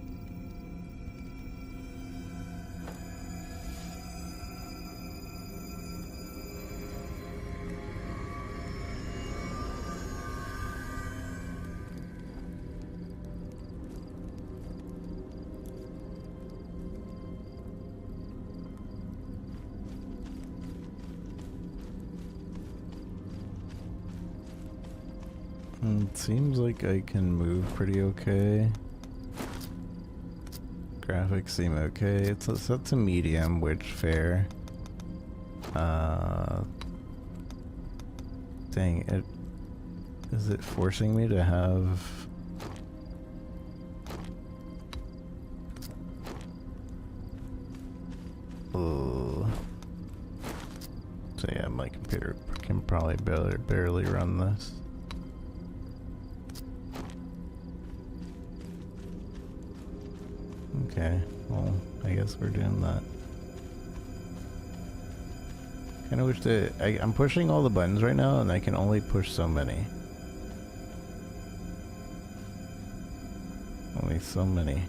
It seems like I can move pretty okay. Graphics seem okay. It's set to medium, which fair. Dang it. Is it forcing me to have... So yeah, my computer can probably barely run this. Okay, well, I guess we're doing that. Kinda wish that I'm pushing all the buttons right now and I can only push so many. Only so many.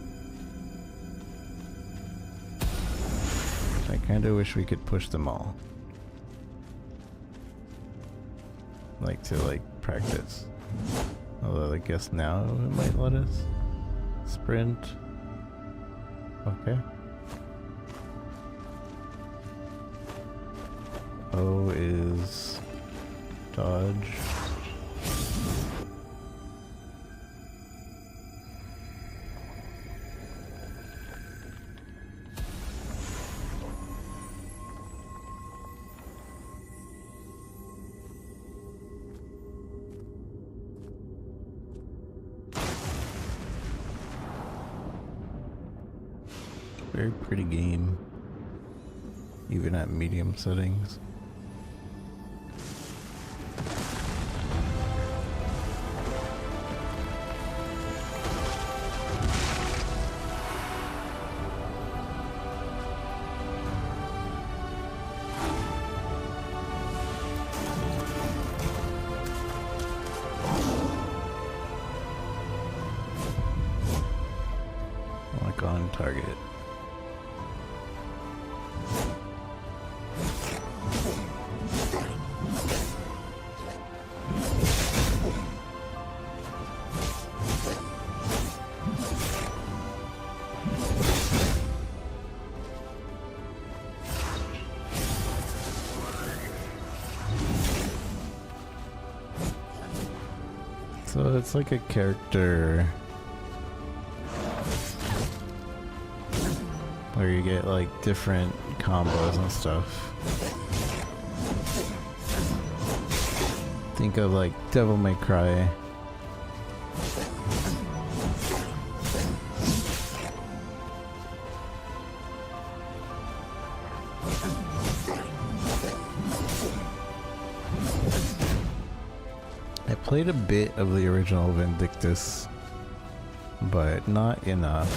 I kinda wish we could push them all. Like to practice. Although I guess now it might let us. Sprint. Okay. O is dodge. Very pretty game, even at medium settings. Like on target. So it's like a character where you get like different combos and stuff. Think of like Devil May Cry. I played a bit of the original Vindictus, but not enough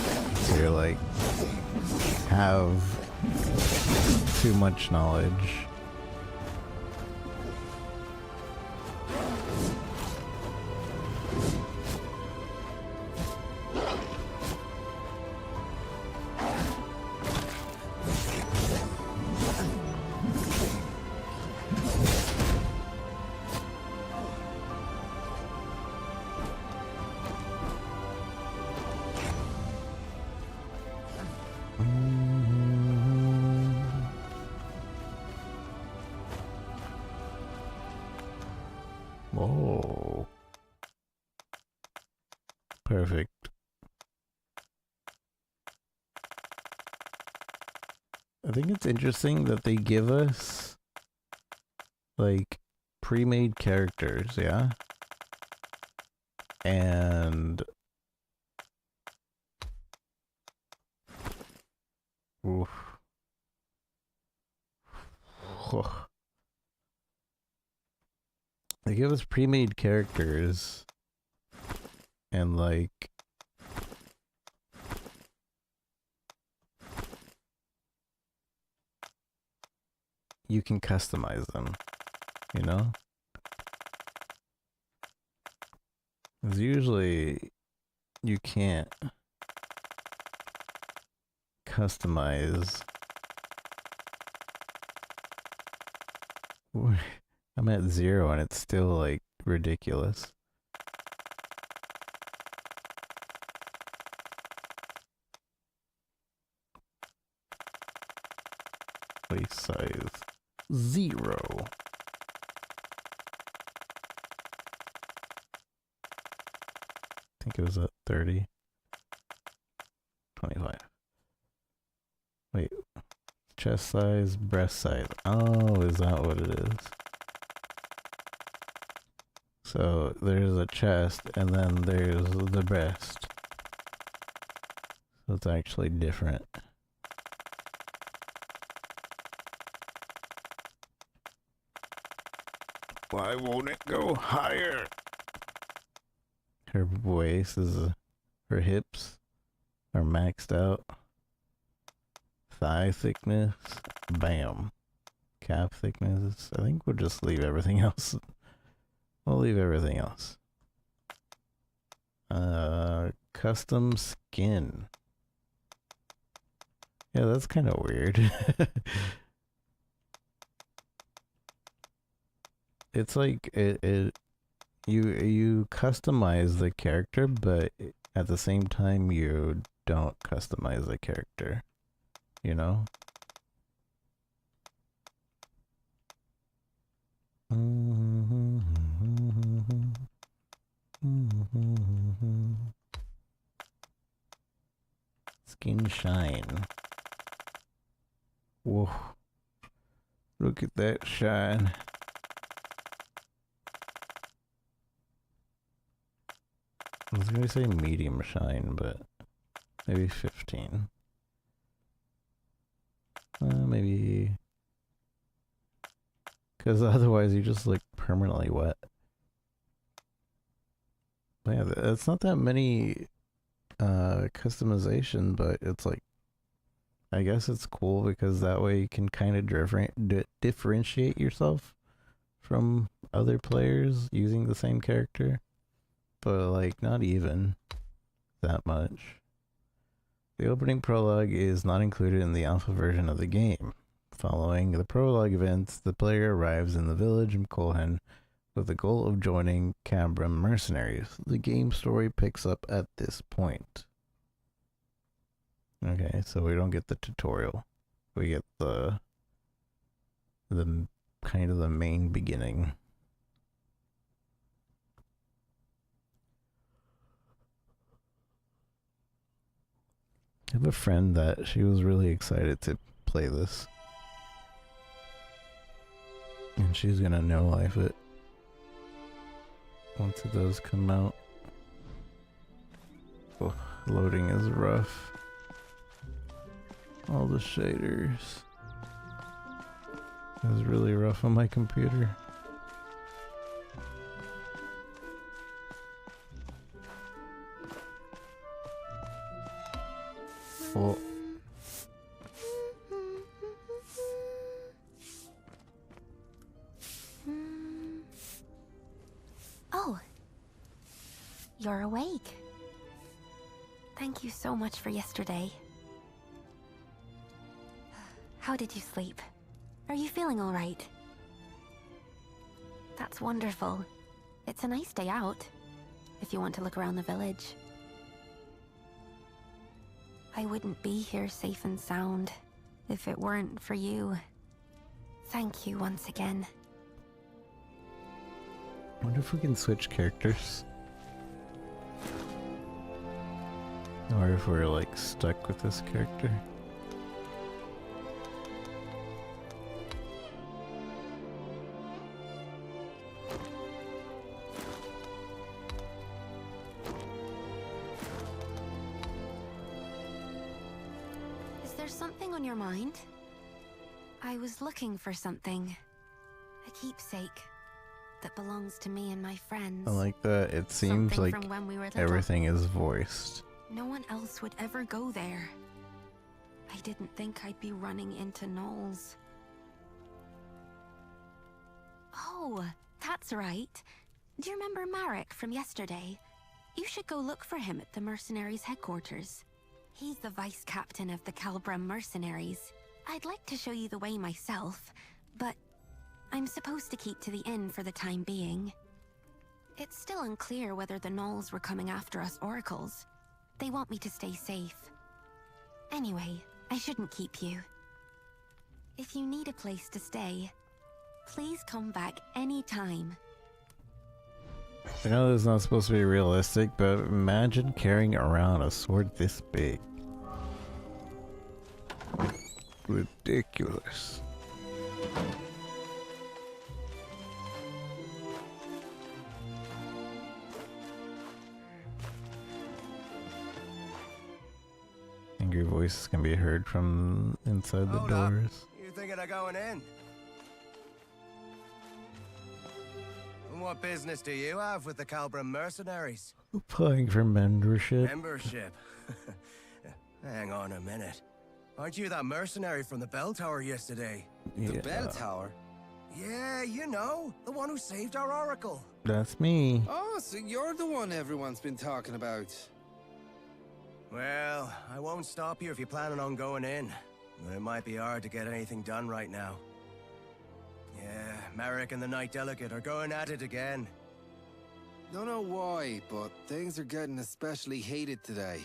to like have too much knowledge. Whoa. Perfect. I think it's interesting that they give us like pre-made characters, yeah? And oof. They give us pre-made characters and like you can customize them, you know? 'Cause usually you can't customize. I'm at 0 and it's still like ridiculous. Place size 0. think it was at 30. 25. Wait. Chest size, breast size. Oh, is that what it is? So there's a chest and then there's the breast. So it's actually different. Why won't it go higher? Her waist is, her hips are maxed out. Thigh thickness, bam. Calf thickness, I think we'll just leave everything else. We'll leave everything else. Custom skin. Yeah, that's kind of weird. It's like you customize the character, but at the same time you don't customize the character, you know? Skin shine. Whoa. Look at that shine. I was gonna say medium shine, but maybe 15. Maybe... Because otherwise you just look permanently wet. But yeah, it's not that many customization, but it's like, I guess it's cool because that way you can kind of differentiate yourself from other players using the same character. But like not even that much. The opening prologue is not included in the alpha version of the game. Following the prologue events, the player arrives in the village of Kolhen with the goal of joining Cabrum mercenaries. The game story picks up at this point. Okay, so we don't get the tutorial. We get the kind of the main beginning. I have a friend that she was really excited to play this. And she's gonna no-life it once it does come out. Oh, loading is rough. All the shaders. It was really rough on my computer. Well, oh, you're awake. Thank you so much for yesterday. How did you sleep? Are you feeling all right? That's wonderful. It's a nice day out, if you want to look around the village. I wouldn't be here safe and sound if it weren't for you. Thank you once again. I wonder if we can switch characters. Or if we're like stuck with this character. Something on your mind? I was looking for something. A keepsake that belongs to me and my friends. I like that. It seems like from when we were everything is voiced. No one else would ever go there. I didn't think I'd be running into gnolls. Oh, that's right. Do you remember Marek from yesterday? You should go look for him at the mercenaries' headquarters. He's the vice captain of the Cabrum mercenaries. I'd like to show you the way myself, but I'm supposed to keep to the inn for the time being. It's still unclear whether the gnolls were coming after us oracles. They want me to stay safe. Anyway, I shouldn't keep you. If you need a place to stay, please come back anytime. I know this is not supposed to be realistic, but imagine carrying around a sword this big. Ridiculous. Angry voices can be heard from inside the doors. You thinking of going in? And what business do you have with the Calbram mercenaries? Applying for membership. Membership? Hang on a minute. Aren't you that mercenary from the bell tower yesterday? The bell tower? Yeah, you know, the one who saved our oracle. That's me. Oh, so you're the one everyone's been talking about. Well, I won't stop you if you're planning on going in. But it might be hard to get anything done right now. Yeah, Merrick and the Knight Delegate are going at it again. Don't know why, but things are getting especially heated today.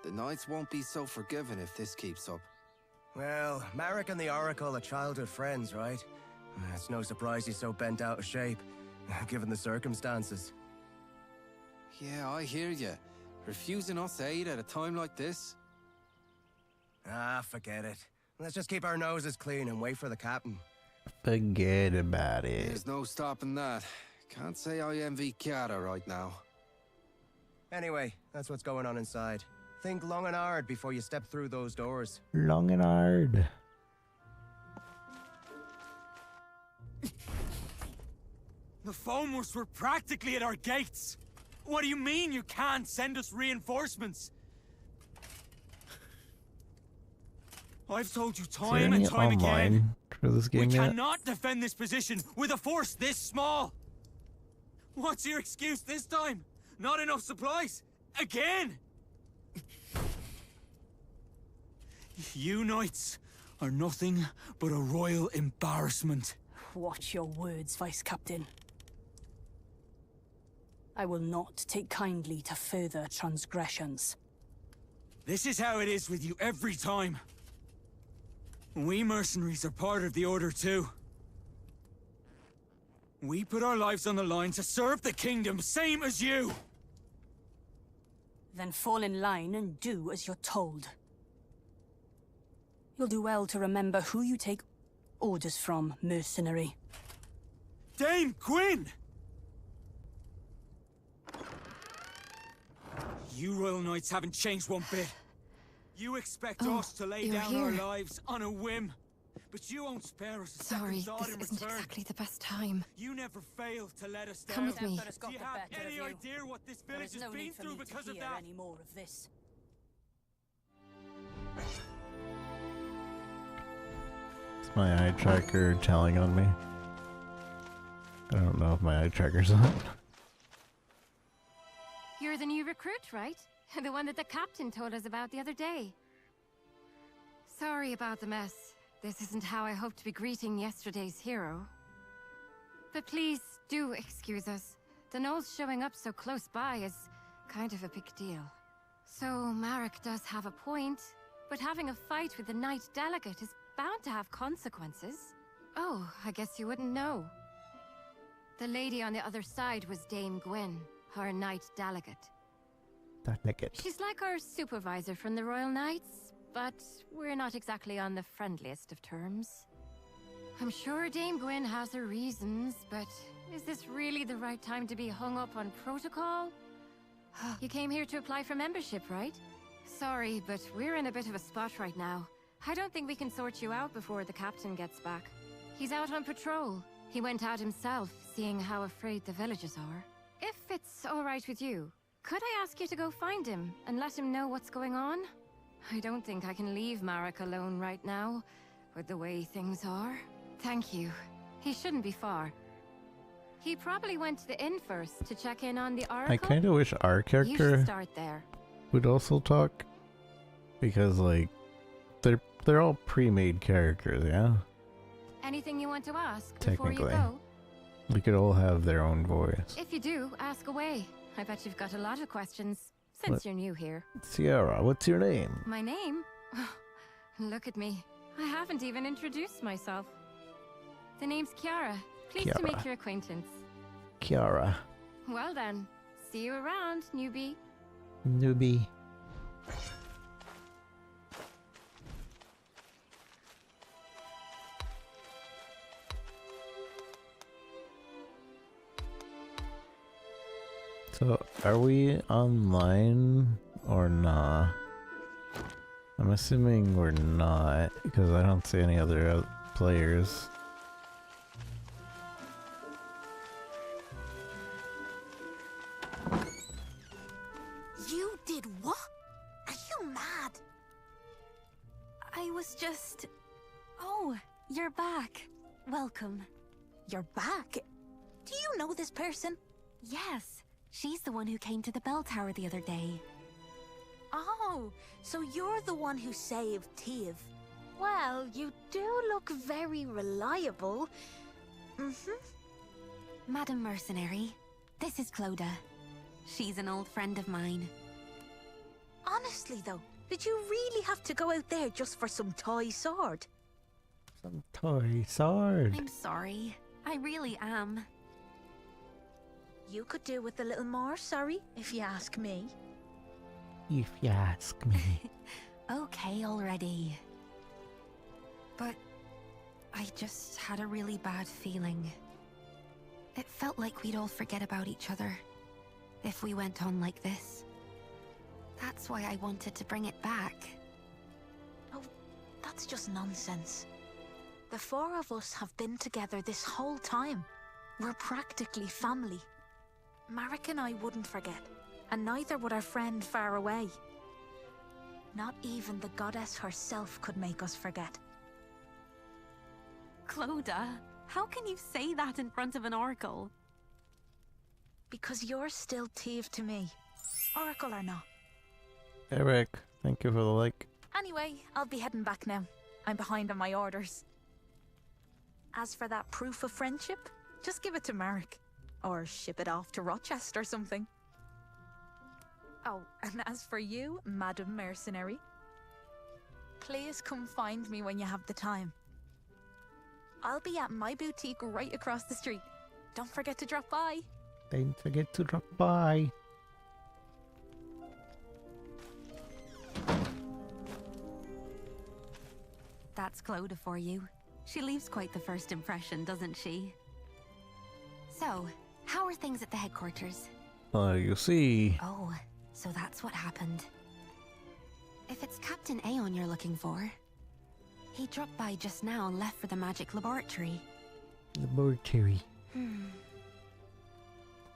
The Knights won't be so forgiving if this keeps up. Well, Merrick and the Oracle are childhood friends, right? It's no surprise he's so bent out of shape, given the circumstances. Yeah, I hear you. Refusing us aid at a time like this? Ah, forget it. Let's just keep our noses clean and wait for the captain. Forget about it. There's no stopping that. Can't say I envy Chiara right now. Anyway, that's what's going on inside. Think long and hard before you step through those doors. Long and hard. The Foamers were practically at our gates. What do you mean you can't send us reinforcements? I've told you time and time again. For this game we yet? cannot defend this position with a force this small. What's your excuse this time? Not enough supplies? Again? You Knights are nothing but a royal embarrassment. Watch your words, Vice Captain. I will not take kindly to further transgressions. This is how it is with you every time. We mercenaries are part of the Order too. We put our lives on the line to serve the kingdom, same as you! Then fall in line and do as you're told. You'll do well to remember who you take orders from, mercenary. Dame Gwyn! You Royal Knights haven't changed one bit. You expect us to lay down our lives on a whim, but you won't spare us a second thought in return. Isn't exactly the best time. You never fail to let us down. Come with me. Do you have any idea what this village has been through because of that? Any more of this. Is my eye tracker telling on me? I don't know if my eye tracker's on. You're the new recruit, right? The one that the captain told us about the other day. Sorry about the mess. This isn't how I hoped to be greeting yesterday's hero. But please do excuse us. The Gnolls showing up so close by is kind of a big deal. So Marek does have a point, but having a fight with the Knight Delegate is bound to have consequences. Oh, I guess you wouldn't know. The lady on the other side was Dame Gwyn, our Knight Delegate. She's like our supervisor from the Royal Knights, but we're not exactly on the friendliest of terms. I'm sure Dame Gwyn has her reasons, but is this really the right time to be hung up on protocol? You came here to apply for membership, right? Sorry, but we're in a bit of a spot right now. I don't think we can sort you out before the captain gets back. He's out on patrol. He went out himself, seeing how afraid the villagers are. If it's all right with you, could I ask you to go find him and let him know what's going on? I don't think I can leave Marek alone right now, with the way things are. Thank you. He shouldn't be far. He probably went to the inn first to check in on the Oracle. I kind of wish our You character should start there. would also talk, because like they're all pre-made characters, yeah. Anything you want to ask before you Technically, go? they could all have their own voice. If you do, ask away. I bet you've got a lot of questions, since What? you're new here. Sierra, what's your name? My name? Look at me. I haven't even introduced myself. The name's Chiara. Pleased to make Chiara. your acquaintance. Chiara. Well then, see you around, newbie. Newbie. So, are we online or nah? I'm assuming we're not, because I don't see any other players. You did what? Are you mad? I was just... Oh, you're back. Welcome. You're back? Do you know this person? Yes. She's the one who came to the bell tower the other day. Oh, so you're the one who saved Tiv. Well, you do look very reliable. Madam Mercenary, this is Cloda. She's an old friend of mine. Honestly though, did you really have to go out there just for some toy sword? Some toy sword. I'm sorry. I really am. You could do with a little more, sorry, if you ask me. If you ask me. Okay already. But I just had a really bad feeling. It felt like we'd all forget about each other if we went on like this. That's why I wanted to bring it back. Oh, that's just nonsense. The four of us have been together this whole time. We're practically family. Marek and I wouldn't forget, and neither would our friend far away. Not even the goddess herself could make us forget. Cloda, how can you say that in front of an oracle? Because you're still Tiv to me, oracle or not. Eric, thank you for the like. Anyway, I'll be heading back now. I'm behind on my orders. As for that proof of friendship, just give it to Marek. Or ship it off to Rochester or something. Oh, and as for you, Madam Mercenary, please come find me when you have the time. I'll be at my boutique right across the street. Don't forget to drop by. Don't forget to drop by. That's Cloda for you. She leaves quite the first impression, doesn't she? So, how are things at the headquarters? You see. Oh, so that's what happened. If it's Captain Aeon you're looking for, he dropped by just now and left for the magic laboratory. Laboratory.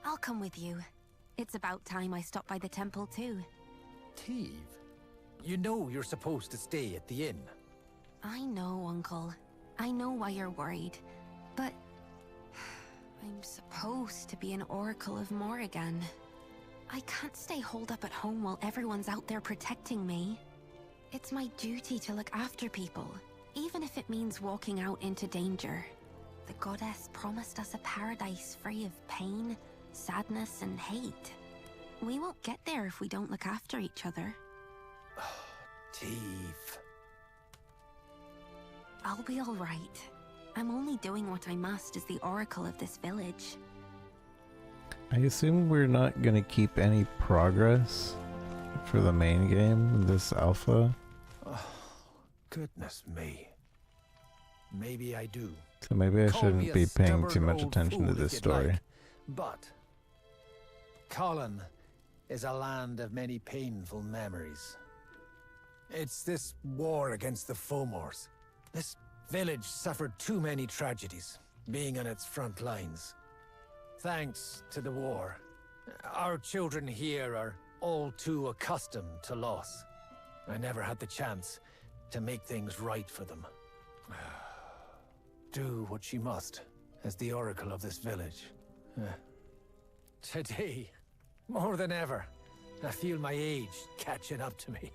I'll come with you. It's about time I stopped by the temple too. Tiv, you know you're supposed to stay at the inn. I know, Uncle. I know why you're worried, but I'm supposed to be an Oracle of Morrigan. I can't stay holed up at home while everyone's out there protecting me. It's my duty to look after people, even if it means walking out into danger. The goddess promised us a paradise free of pain, sadness, and hate. We won't get there if we don't look after each other. Tiv. I'll be all right. I'm only doing what I must as the oracle of this village. I assume we're not gonna keep any progress for the main game, this alpha. Oh, goodness me. Maybe I do. So maybe I Call shouldn't me a be paying too stubborn much old attention to fool this if you'd story. like, but Colin is a land of many painful memories. It's this war against the Fomors. This village suffered too many tragedies, being on its front lines. Thanks to the war, our children here are all too accustomed to loss. I never had the chance to make things right for them. Do what she must as the oracle of this village. Today, more than ever, I feel my age catching up to me.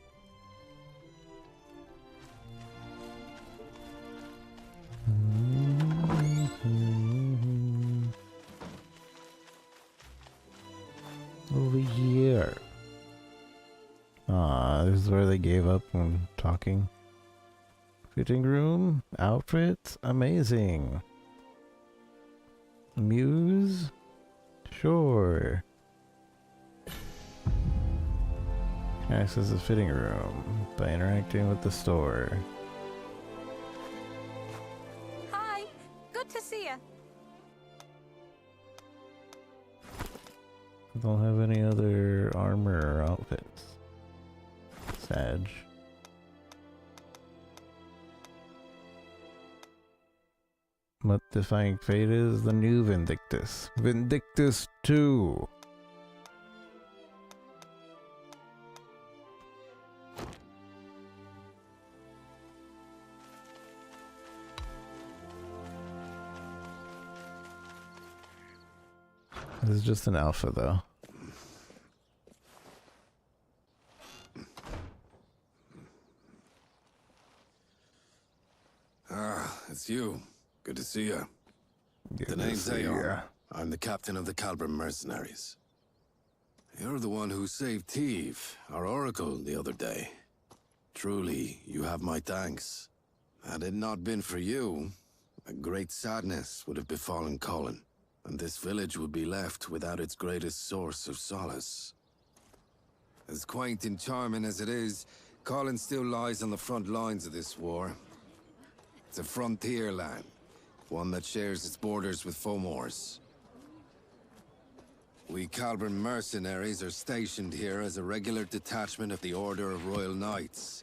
Over here. This is where they gave up when talking. Fitting room, outfits, amazing. Muse, Sure. Access the fitting room by interacting with the store. Hi, good to see you. Don't have any other armor or outfits. Sag. What Defying Fate is the new Vindictus. Vindictus 2! This is just an alpha though. Ah, it's you. Good to see you. Good The to name's see Aeon. ya. I'm the captain of the Calbram mercenaries. You're the one who saved Teve, our oracle, the other day. Truly, you have my thanks. Had it not been for you, a great sadness would have befallen Colin, and this village would be left without its greatest source of solace. As quaint and charming as it is, Colin still lies on the front lines of this war. It's a frontier land, one that shares its borders with Fomors. We Calbran mercenaries are stationed here as a regular detachment of the Order of Royal Knights.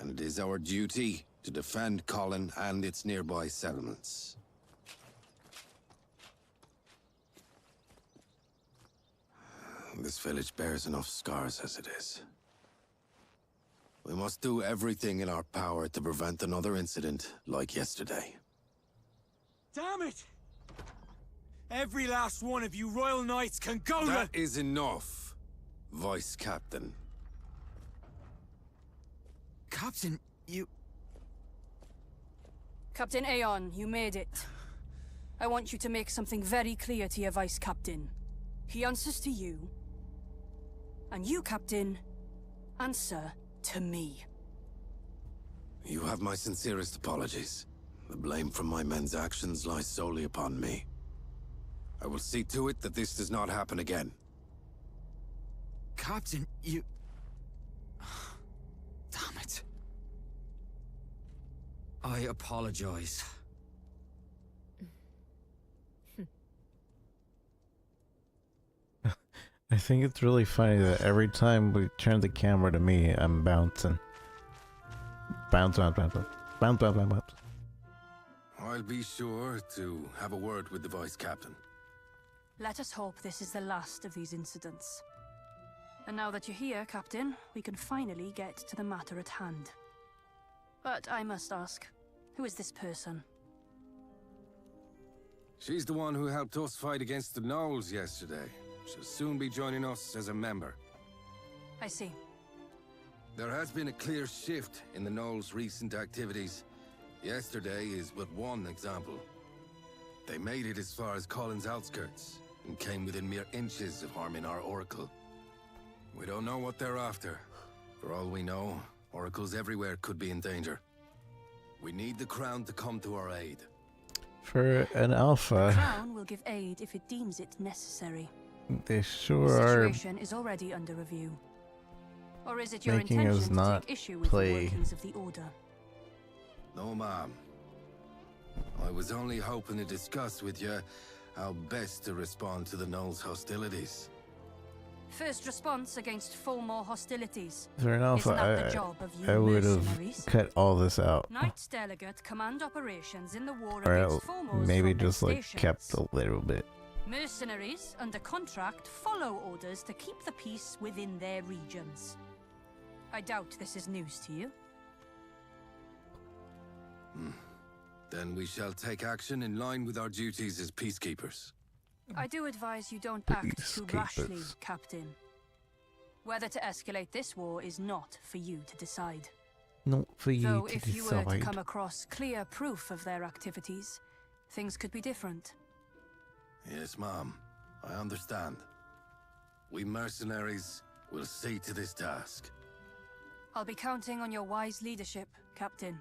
And it is our duty to defend Colin and its nearby settlements. This village bears enough scars as it is. We must do everything in our power to prevent another incident like yesterday. Damn it! Every last one of you Royal Knights can go to— That is enough, Vice Captain. Captain, you... Captain Aeon, you made it. I want you to make something very clear to your Vice Captain. He answers to you. And you, Captain, answer to me. You have my sincerest apologies. The blame for my men's actions lies solely upon me. I will see to it that this does not happen again. Captain, you... Damn it. I apologize. I think it's really funny that every time we turn the camera to me, I'm bouncing. Bounce, bounce, bounce, bounce, bounce, bounce, bounce, bounce. I'll be sure to have a word with the Vice Captain. Let us hope this is the last of these incidents. And now that you're here, Captain, we can finally get to the matter at hand. But I must ask, who is this person? She's the one who helped us fight against the Gnolls yesterday. She'll soon be joining us as a member. I see. There has been a clear shift in the Gnolls' recent activities. Yesterday is but one example. They made it as far as Colin's outskirts, and came within mere inches of harming our Oracle. We don't know what they're after. For all we know, Oracles everywhere could be in danger. We need the Crown to come to our aid. For an alpha, The Crown will give aid if it deems it necessary. they sure The are situation is already under review. Or is it your making intention us to not take issue with play. the workings of the Order? No, ma'am. I was only hoping to discuss with you how best to respond to the Gnolls' hostilities. First response against Fomor hostilities. For an alpha, Isn't that the job of you I would have mercenaries? cut all this out. Knights Delegate command operations in the war Or against else Fomors maybe from their just like stations. kept a little bit. Mercenaries, under contract, follow orders to keep the peace within their regions. I doubt this is news to you. Then we shall take action in line with our duties as peacekeepers. I do advise you don't act too rashly, Peacekeepers. Captain. Whether to escalate this war is not for you to decide. Not for you Though to if you were to decide. come across clear proof of their activities, things could be different. Yes, ma'am. I understand. We mercenaries will see to this task. I'll be counting on your wise leadership, Captain.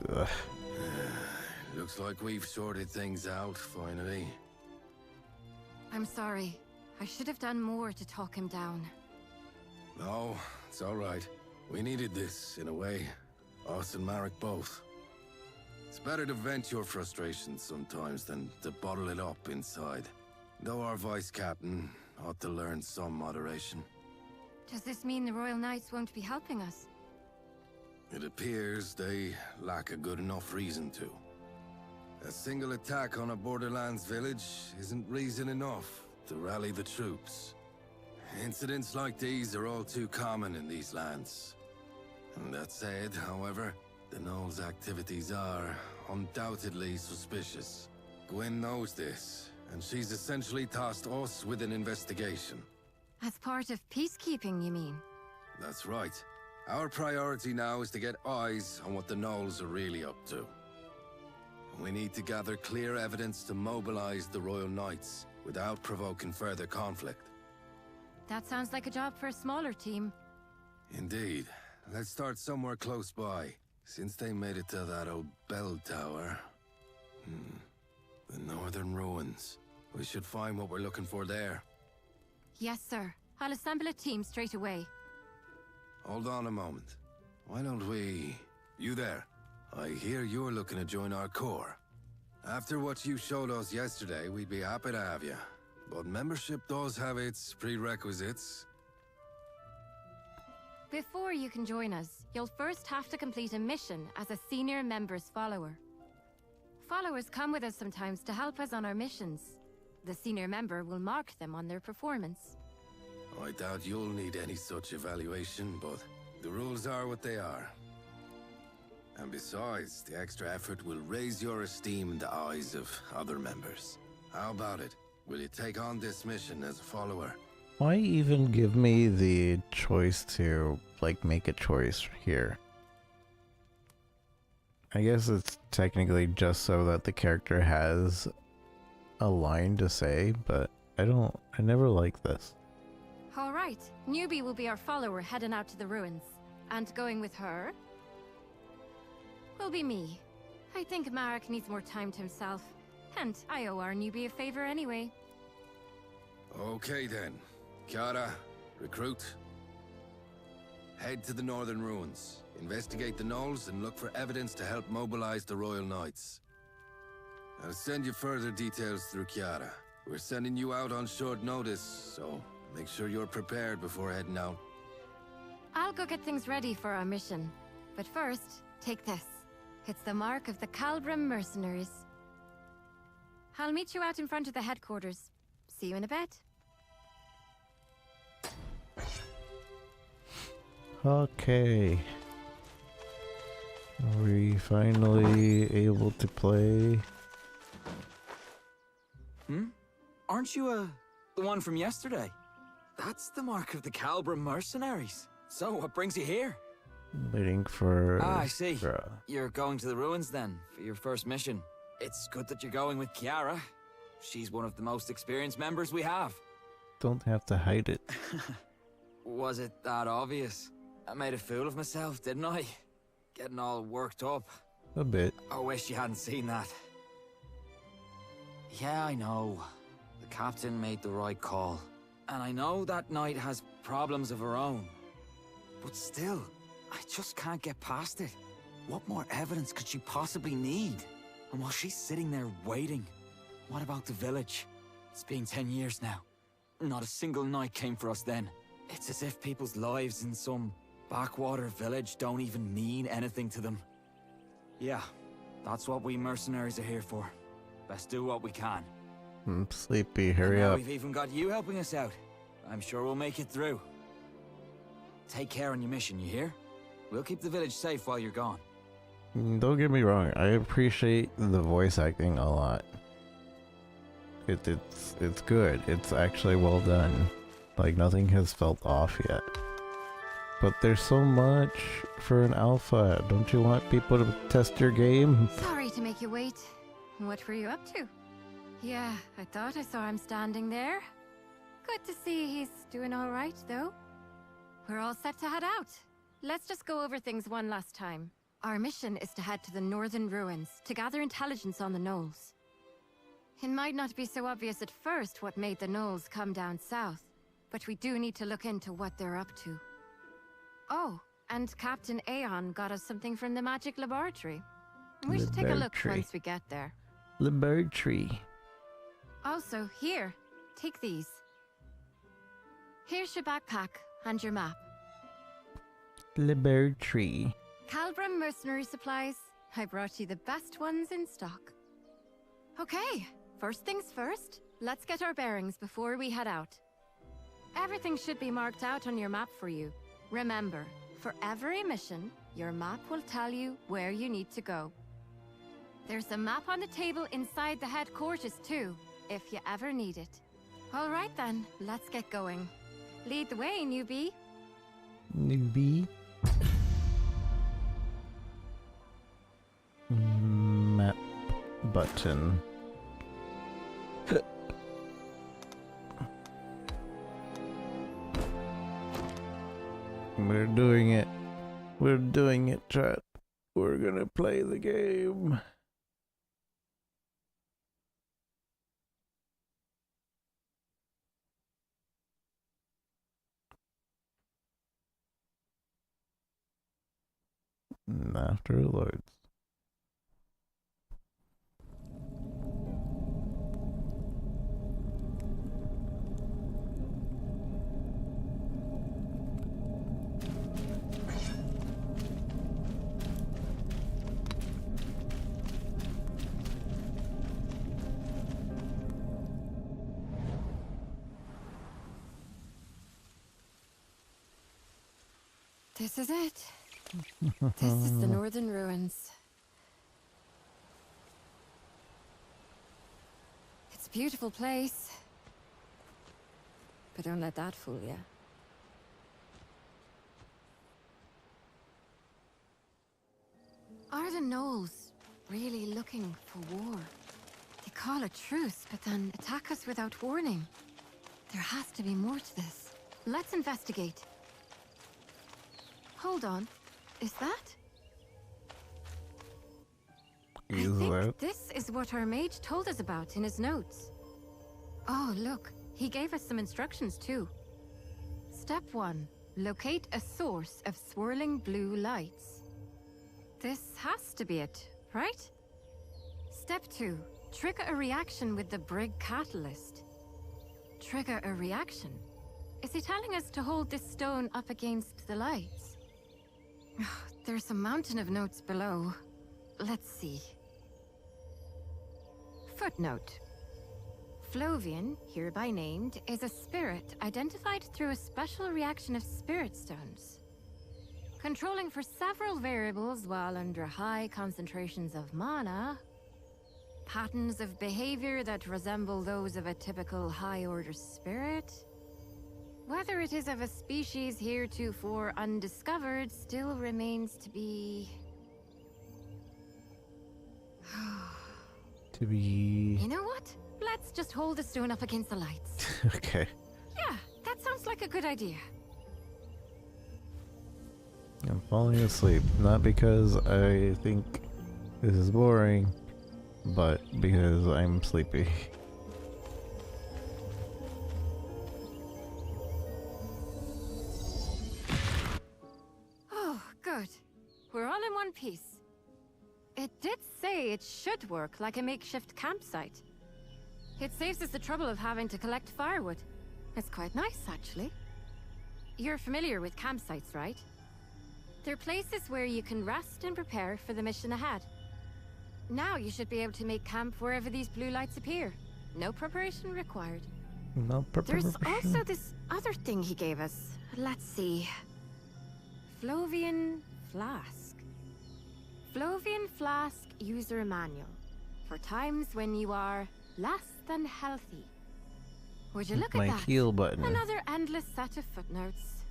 Ugh. Looks like we've sorted things out, finally. I'm sorry. I should have done more to talk him down. No, it's all right. We needed this, in a way. Us and Marek both. It's better to vent your frustrations sometimes than to bottle it up inside. Though our vice captain ought to learn some moderation. Does this mean the Royal Knights won't be helping us? It appears they lack a good enough reason to. A single attack on a Borderlands village isn't reason enough to rally the troops. Incidents like these are all too common in these lands. And that said, however, the Gnolls' activities are undoubtedly suspicious. Gwyn knows this, and she's essentially tasked us with an investigation. As part of peacekeeping, you mean? That's right. Our priority now is to get eyes on what the Gnolls are really up to. We need to gather clear evidence to mobilize the Royal Knights without provoking further conflict. That sounds like a job for a smaller team. Indeed. Let's start somewhere close by, since they made it to that old bell tower. The Northern Ruins. We should find what we're looking for there. Yes, sir. I'll assemble a team straight away. Hold on a moment. Why don't we... You there. I hear you're looking to join our corps. After what you showed us yesterday, we'd be happy to have you. But membership does have its prerequisites. Before you can join us, you'll first have to complete a mission as a senior member's follower. Followers come with us sometimes to help us on our missions. The senior member will mark them on their performance. I doubt you'll need any such evaluation, but the rules are what they are. And besides, the extra effort will raise your esteem in the eyes of other members. How about it? Will you take on this mission as a follower? Why even give me the choice to, like, make a choice here? I guess it's technically just so that the character has a line to say, but I never like this. Alright, Newbie will be our follower heading out to the ruins. And going with her will be me. I think Marek needs more time to himself. And I owe our newbie a favor anyway. Okay then. Kiara, recruit. Head to the Northern Ruins. Investigate the Gnolls and look for evidence to help mobilize the Royal Knights. I'll send you further details through Kiara. We're sending you out on short notice, so make sure you're prepared before heading out. I'll go get things ready for our mission. But first, take this. It's the mark of the Kalbrim mercenaries. I'll meet you out in front of the headquarters. See you in a bit. Okay. Are we finally able to play? Aren't you, the one from yesterday? That's the mark of the Kalbrim mercenaries. So, what brings you here? Waiting for... I see. You're going to the ruins then, for your first mission. It's good that you're going with Kiara. She's one of the most experienced members we have. Don't have to hide it. Was it that obvious? I made a fool of myself, didn't I? Getting all worked up. A bit. I wish you hadn't seen that. Yeah, I know. The captain made the right call. And I know that knight has problems of her own. But still, I just can't get past it. What more evidence could she possibly need? And while she's sitting there waiting, what about the village? It's been 10 years now. Not a single knight came for us then. It's as if people's lives in some backwater village don't even mean anything to them. Yeah, that's what we mercenaries are here for. Best do what we can. I'm sleepy, hurry up. We've even got you helping us out. I'm sure we'll make it through. Take care on your mission, you hear? We'll keep the village safe while you're gone. Don't get me wrong, I appreciate the voice acting a lot. It's good. It's actually well done. Like, nothing has felt off yet. But there's so much for an alpha. Don't you want people to test your game? Sorry to make you wait. What were you up to? Yeah, I thought I saw him standing there. Good to see he's doing all right, though. We're all set to head out. Let's just go over things one last time. Our mission is to head to the northern ruins to gather intelligence on the Knolls. It might not be so obvious at first what made the Knolls come down south, but we do need to look into what they're up to. Oh, and Captain Aeon got us something from the magic laboratory. We should take a look once we get there. Laboratory. Also, here, take these. Here's your backpack and your map. Laboratory. Calbram Mercenary Supplies. I brought you the best ones in stock. Okay, first things first, let's get our bearings before we head out. Everything should be marked out on your map for you. Remember, for every mission, your map will tell you where you need to go. There's a map on the table inside the headquarters too, if you ever need it. All right then, let's get going. Lead the way, newbie. Newbie. Map button. We're doing it. We're doing it, chat. We're gonna play the game. And after it loads. This is it. This is the northern ruins. It's a beautiful place. But don't let that fool you. Are the Knolls really looking for war? They call a truce, but then attack us without warning. There has to be more to this. Let's investigate. Hold on. Is that? I think this is what our mage told us about in his notes. Oh, look. He gave us some instructions too. Step 1. Locate a source of swirling blue lights. This has to be it, right? Step 2. Trigger a reaction with the Brig Catalyst. Trigger a reaction? Is he telling us to hold this stone up against the lights? There's a mountain of notes below. Let's see. Footnote. Flovian, hereby named, is a spirit identified through a special reaction of spirit stones. Controlling for several variables while under high concentrations of mana. Patterns of behavior that resemble those of a typical high-order spirit. Whether it is of a species heretofore undiscovered still remains to be... You know what? Let's just hold the stone up against the lights. Okay. Yeah, that sounds like a good idea. I'm falling asleep. Not because I think this is boring, but because I'm sleepy. Good. We're all in one piece. It did say it should work like a makeshift campsite. It saves us the trouble of having to collect firewood. It's quite nice, actually. You're familiar with campsites, right? They're places where you can rest and prepare for the mission ahead. Now you should be able to make camp wherever these blue lights appear. No preparation required. No preparation. There's also this other thing he gave us. Let's see. Flovian Flask. Flovian Flask User Manual. For times when you are less than healthy. Would you look at that? My heal button. Another endless set of footnotes.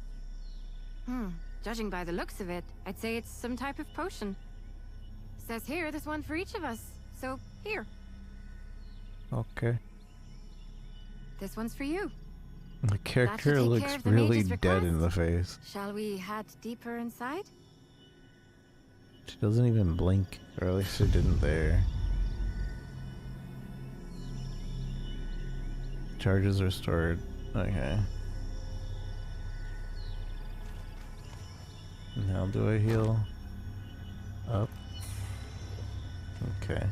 Judging by the looks of it, I'd say it's some type of potion. Says here there's one for each of us. So, here. Okay. This one's for you. The character looks really dead in the face. Shall we head deeper inside? She doesn't even blink, or at least she didn't there. Charges restored. Okay. Now do I heal? Up. Okay.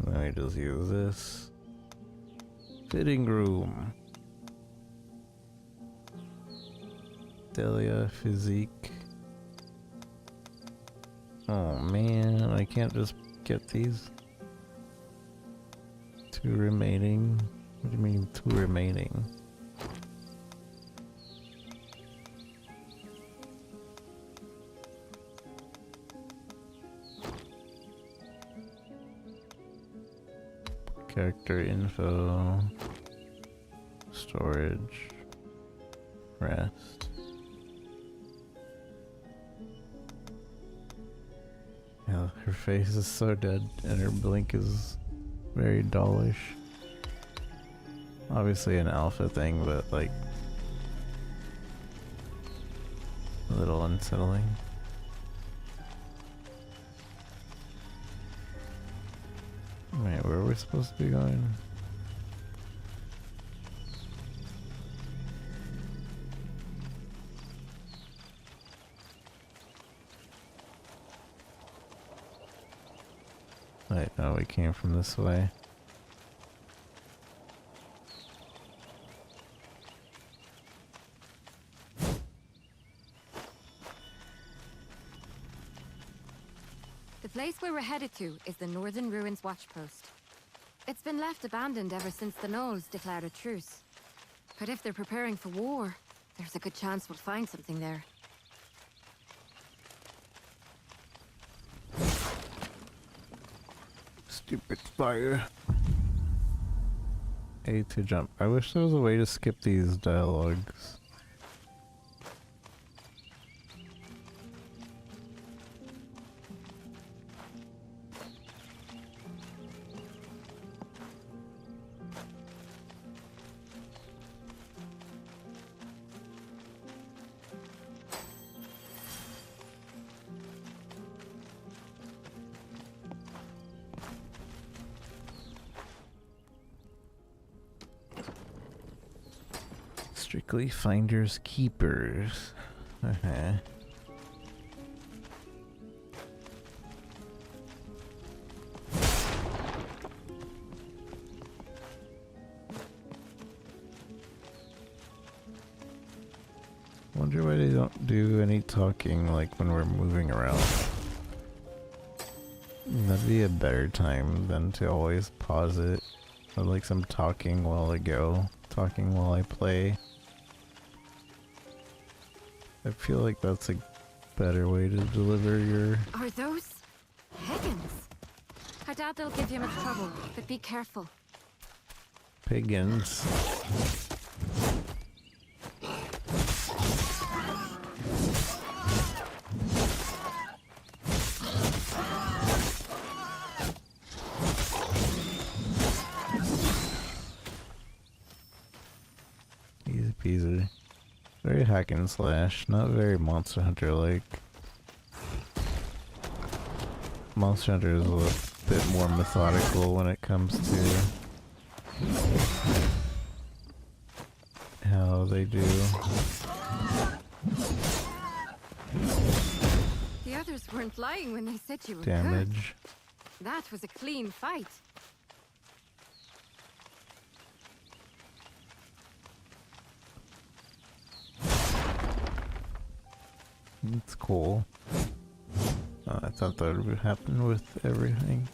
Let me just use this. Fitting room. Delia Physique. Oh man, I can't just get these. 2 remaining. What do you mean 2 remaining? Character info, storage, rest. Yeah, her face is so dead and her blink is very dullish. Obviously an alpha thing, but like a little unsettling. Wait, where are we supposed to be going? Wait, no, we came from this way. The place we were headed to is the Northern Ruins Watchpost. It's been left abandoned ever since the Gnolls declared a truce. But if they're preparing for war, there's a good chance we'll find something there. Stupid fire. A to jump. I wish there was a way to skip these dialogues. Strictly finders keepers. Okay. Wonder why they don't do any talking like when we're moving around. That'd be a better time than to always pause it. Or like some talking while I go, talking while I play. I feel like that's a better way to deliver your... Are those Higgins? I doubt they'll give you much trouble, but be careful. Piggins. Easy peasy. Very hack and slash, not very Monster Hunter like. Monster Hunter is a bit more methodical when it comes to how they do. The others weren't lying when they said you were Damage. good. That was a clean fight. It's cool. I thought that would happen with everything.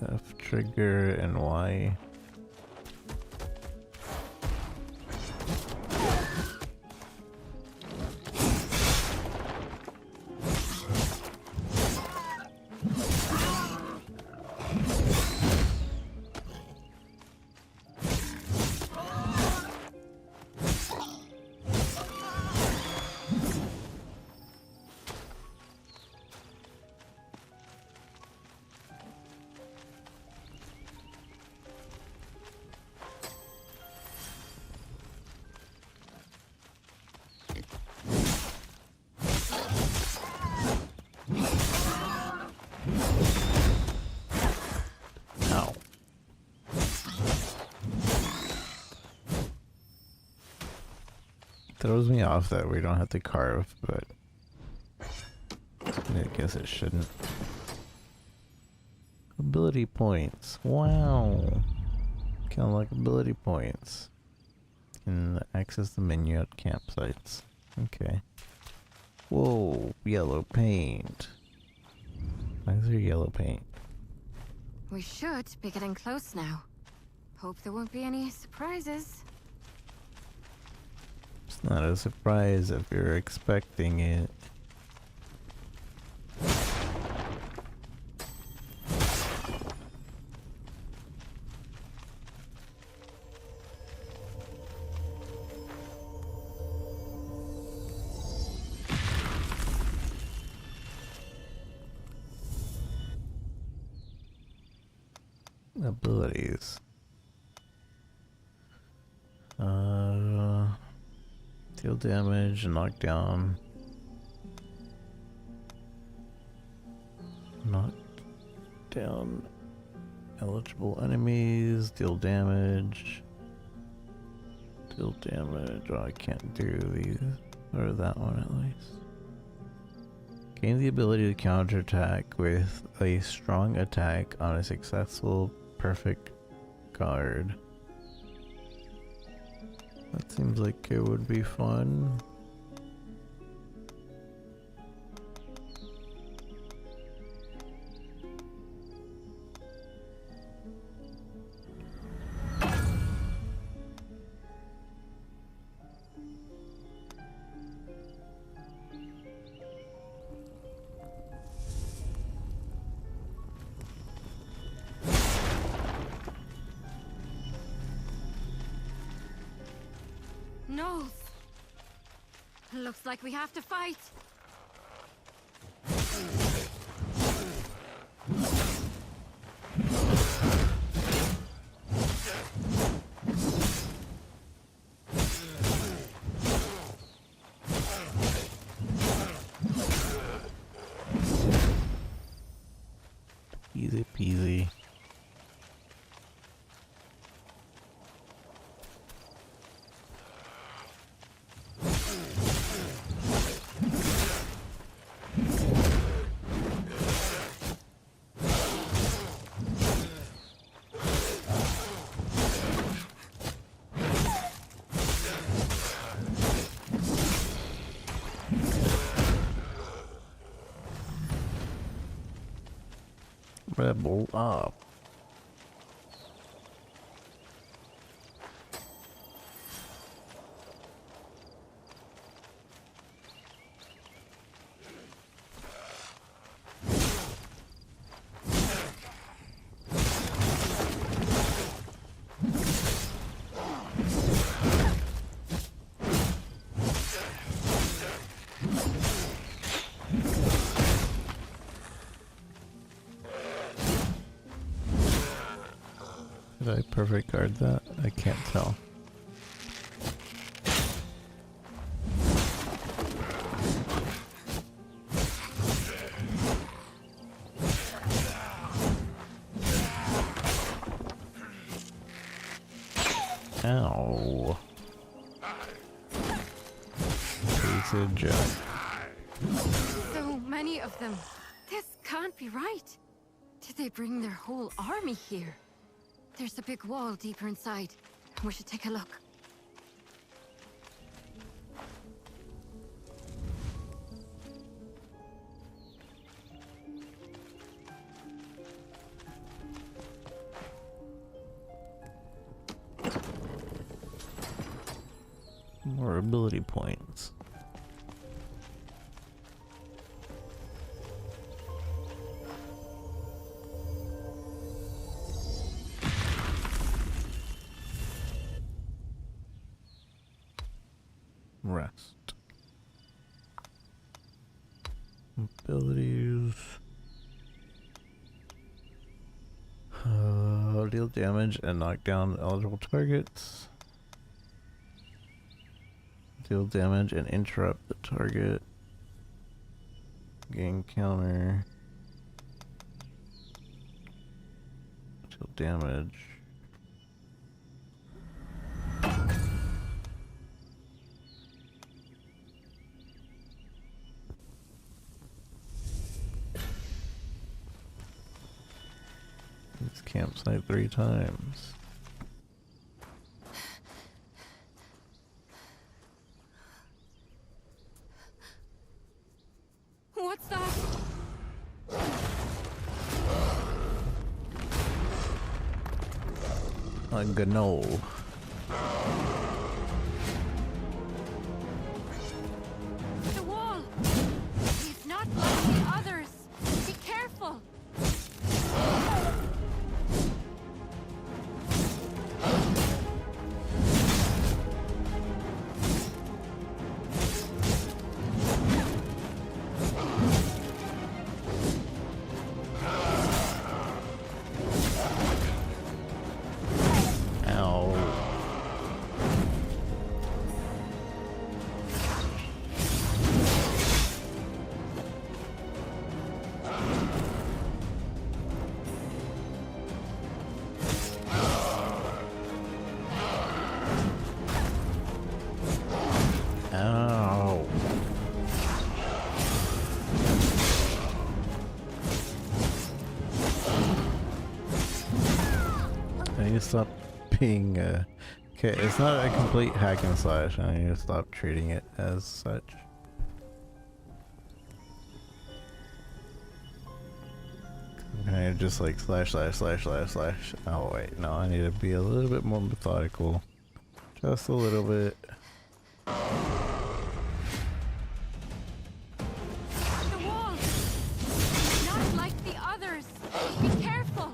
F trigger and Y. throws me off that we don't have to carve, but I guess it shouldn't. Ability points. Wow. Kind of like ability points. Can access the menu at campsites. Okay. Whoa, yellow paint. Why is there yellow paint? We should be getting close now. Hope there won't be any surprises. It's not a surprise if you're expecting it. Abilities. Deal damage, knock down. Knock down eligible enemies, deal damage. Deal damage. Oh, I can't do these. Or that one at least. Gain the ability to counterattack with a strong attack on a successful perfect guard. That seems like it would be fun. No. Looks like we have to fight. Easy peasy. Rebel up. Did I perfect guard that? I can't tell. Ow. Piece of junk. So many of them. This can't be right. Did they bring their whole army here? There's a big wall deeper inside. We should take a look. More ability points. Rest. Abilities. Deal damage and knock down eligible targets. Deal damage and interrupt the target. Gain counter. Deal damage. campsite 3 times. What's that? A gnoll. The wall! He's not like the others! Be careful! I need to stop being okay, it's not a complete hack and slash. I need to stop treating it as such. I just like slash slash slash slash slash. Oh wait, no, I need to be a little bit more methodical. Just a little bit. The wall! Not like the others! Be careful!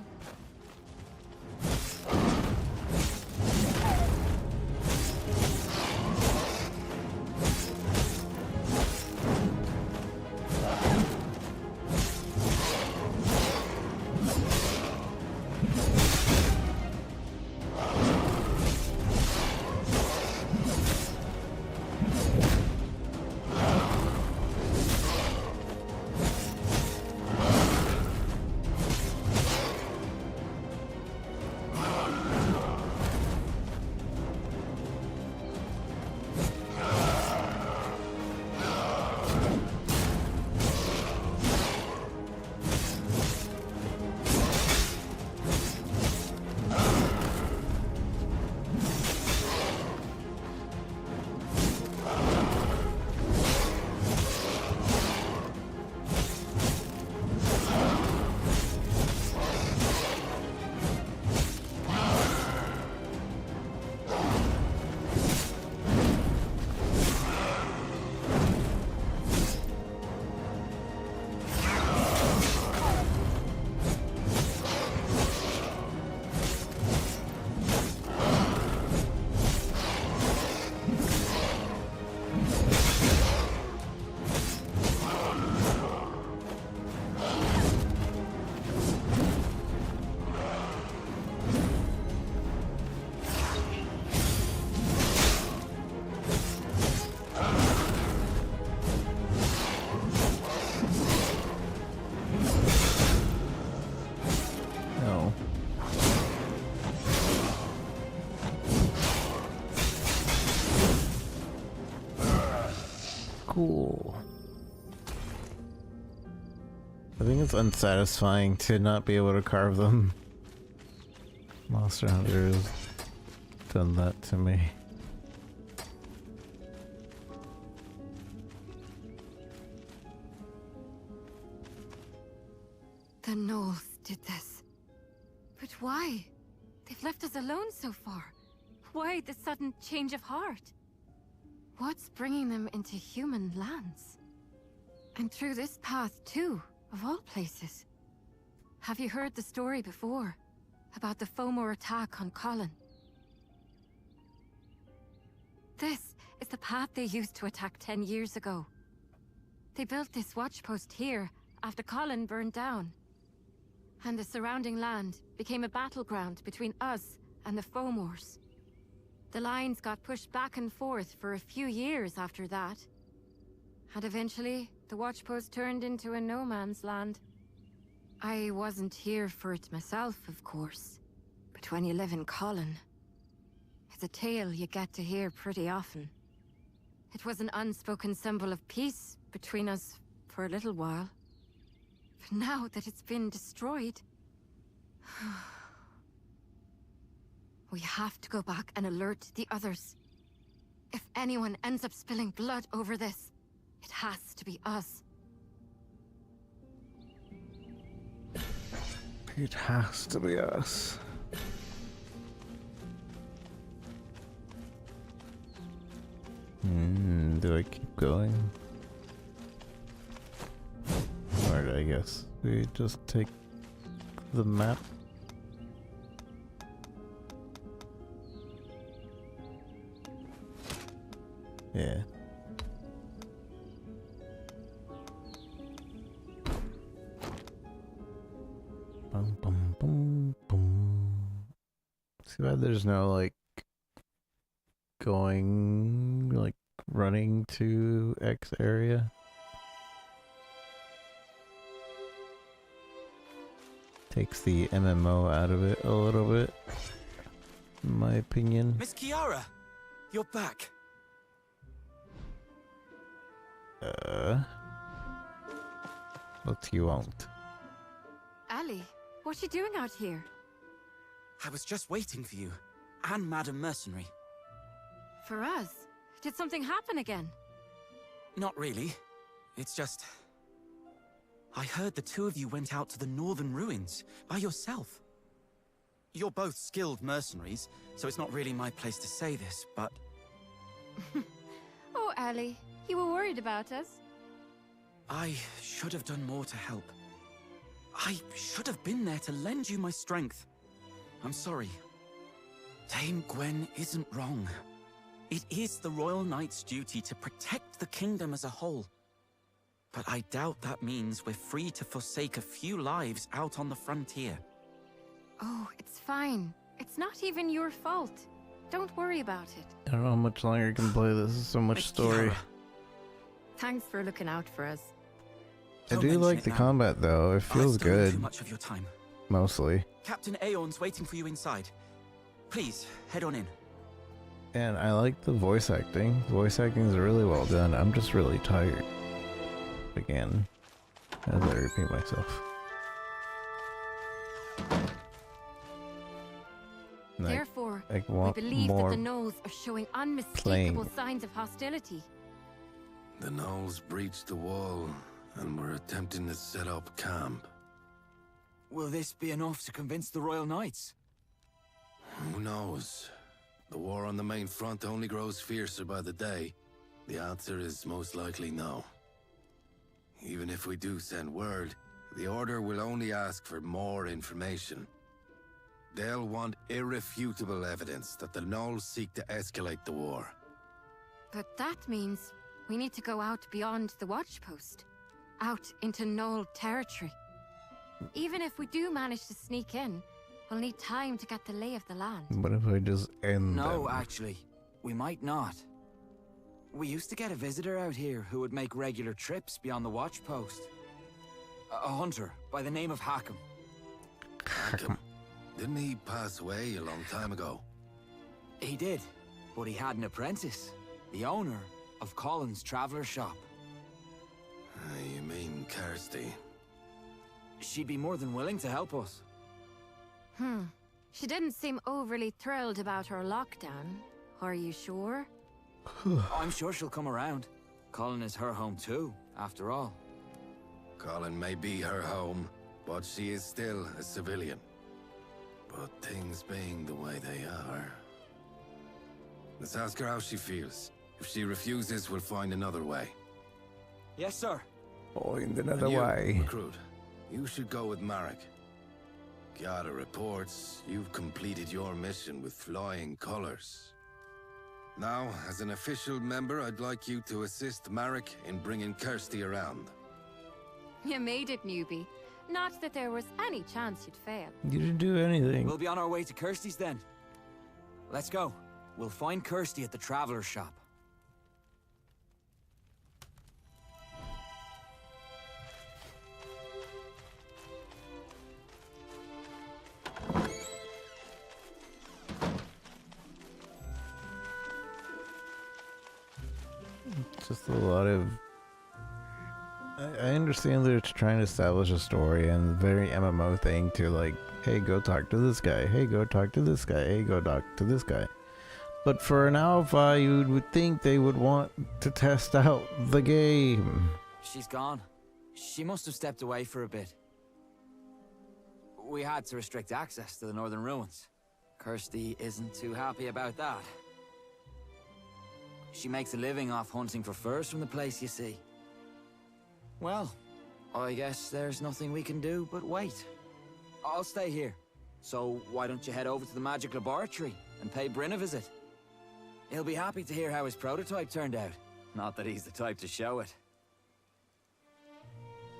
Cool. I think it's unsatisfying to not be able to carve them. Monster Hunter has done that to me. The Gnolls did this. But why? They've left us alone so far. Why the sudden change of heart? What's bringing them into human lands? And through this path too, of all places. Have you heard the story before? About the Fomor attack on Colin? This is the path they used to attack 10 years ago. They built this watchpost here after Colin burned down. And the surrounding land became a battleground between us and the Fomors. The lines got pushed back and forth for a few years after that. And eventually, the watchpost turned into a no man's land. I wasn't here for it myself, of course. But when you live in Colin, it's a tale you get to hear pretty often. It was an unspoken symbol of peace between us for a little while. But now that it's been destroyed, We have to go back and alert the others. If anyone ends up spilling blood over this, it has to be us. It has to be us. Do I keep going? Or I guess we just take the map. Yeah. Bum, bum, bum, bum. Too bad there's no like going, like running to X area. Takes the MMO out of it a little bit, in my opinion. Miss Kiara, you're back. What you want? Ali, what you doing out here? I was just waiting for you, and Madam Mercenary. For us? Did something happen again? Not really. It's just... I heard the two of you went out to the northern ruins, by yourself. You're both skilled mercenaries, so it's not really my place to say this, but... Oh, Ali, you were worried about us? I should have done more to help. I should have been there to lend you my strength. I'm sorry. Dame Gwen isn't wrong. It is the Royal Knight's duty to protect the kingdom as a whole. But I doubt that means we're free to forsake a few lives out on the frontier. Oh, it's fine. It's not even your fault. Don't worry about it. I don't know how much longer I can play this. Is so much story. Thanks for looking out for us. I do like the combat though. It feels good. Too much of your time. Mostly. Captain Aeon's waiting for you inside. Please, head on in. And I like the voice acting. Voice acting is really well done. I'm just really tired. Again, as I repeat myself. Therefore, I we want believe that more the Gnolls are showing unmistakable playing. signs of hostility. The Gnolls breached the wall and were attempting to set up camp. Will this be enough to convince the Royal Knights? Who knows? The war on the main front only grows fiercer by the day. The answer is most likely no. Even if we do send word, the Order will only ask for more information. They'll want irrefutable evidence that the Gnolls seek to escalate the war. But that means we need to go out beyond the watchpost, out into Gnoll territory. Even if we do manage to sneak in, we'll need time to get the lay of the land. What if I just end No, them? actually, we might not. We used to get a visitor out here who would make regular trips beyond the watchpost. A hunter by the name of Hackham. Hackham? Didn't he pass away a long time ago? He did, but he had an apprentice, the owner of Colin's Traveler Shop. You mean Kirsty? She'd be more than willing to help us. She didn't seem overly thrilled about her lockdown. Are you sure? I'm sure she'll come around. Colin is her home too, after all. Colin may be her home, but she is still a civilian. But things being the way they are... Let's ask her how she feels. If she refuses, we'll find another way. Yes, sir. Find another And you, way. Recruit, you should go with Marek. Kiara reports you've completed your mission with flying colors. Now, as an official member, I'd like you to assist Marek in bringing Kirsty around. You made it, newbie. Not that there was any chance you'd fail. You didn't do anything. We'll be on our way to Kirsty's then. Let's go. We'll find Kirsty at the Traveler Shop. Just a lot of I understand that it's trying to establish a story and very MMO thing to like, hey, go talk to this guy. Hey, go talk to this guy. Hey, go talk to this guy. But for an alpha, you would think they would want to test out the game. She's gone. She must have stepped away for a bit. We had to restrict access to the Northern Ruins. Kirsty isn't too happy about that. She makes a living off hunting for furs from the place, you see. Well, I guess there's nothing we can do but wait. I'll stay here. So why don't you head over to the Magic Laboratory and pay Bryn a visit? He'll be happy to hear how his prototype turned out. Not that he's the type to show it.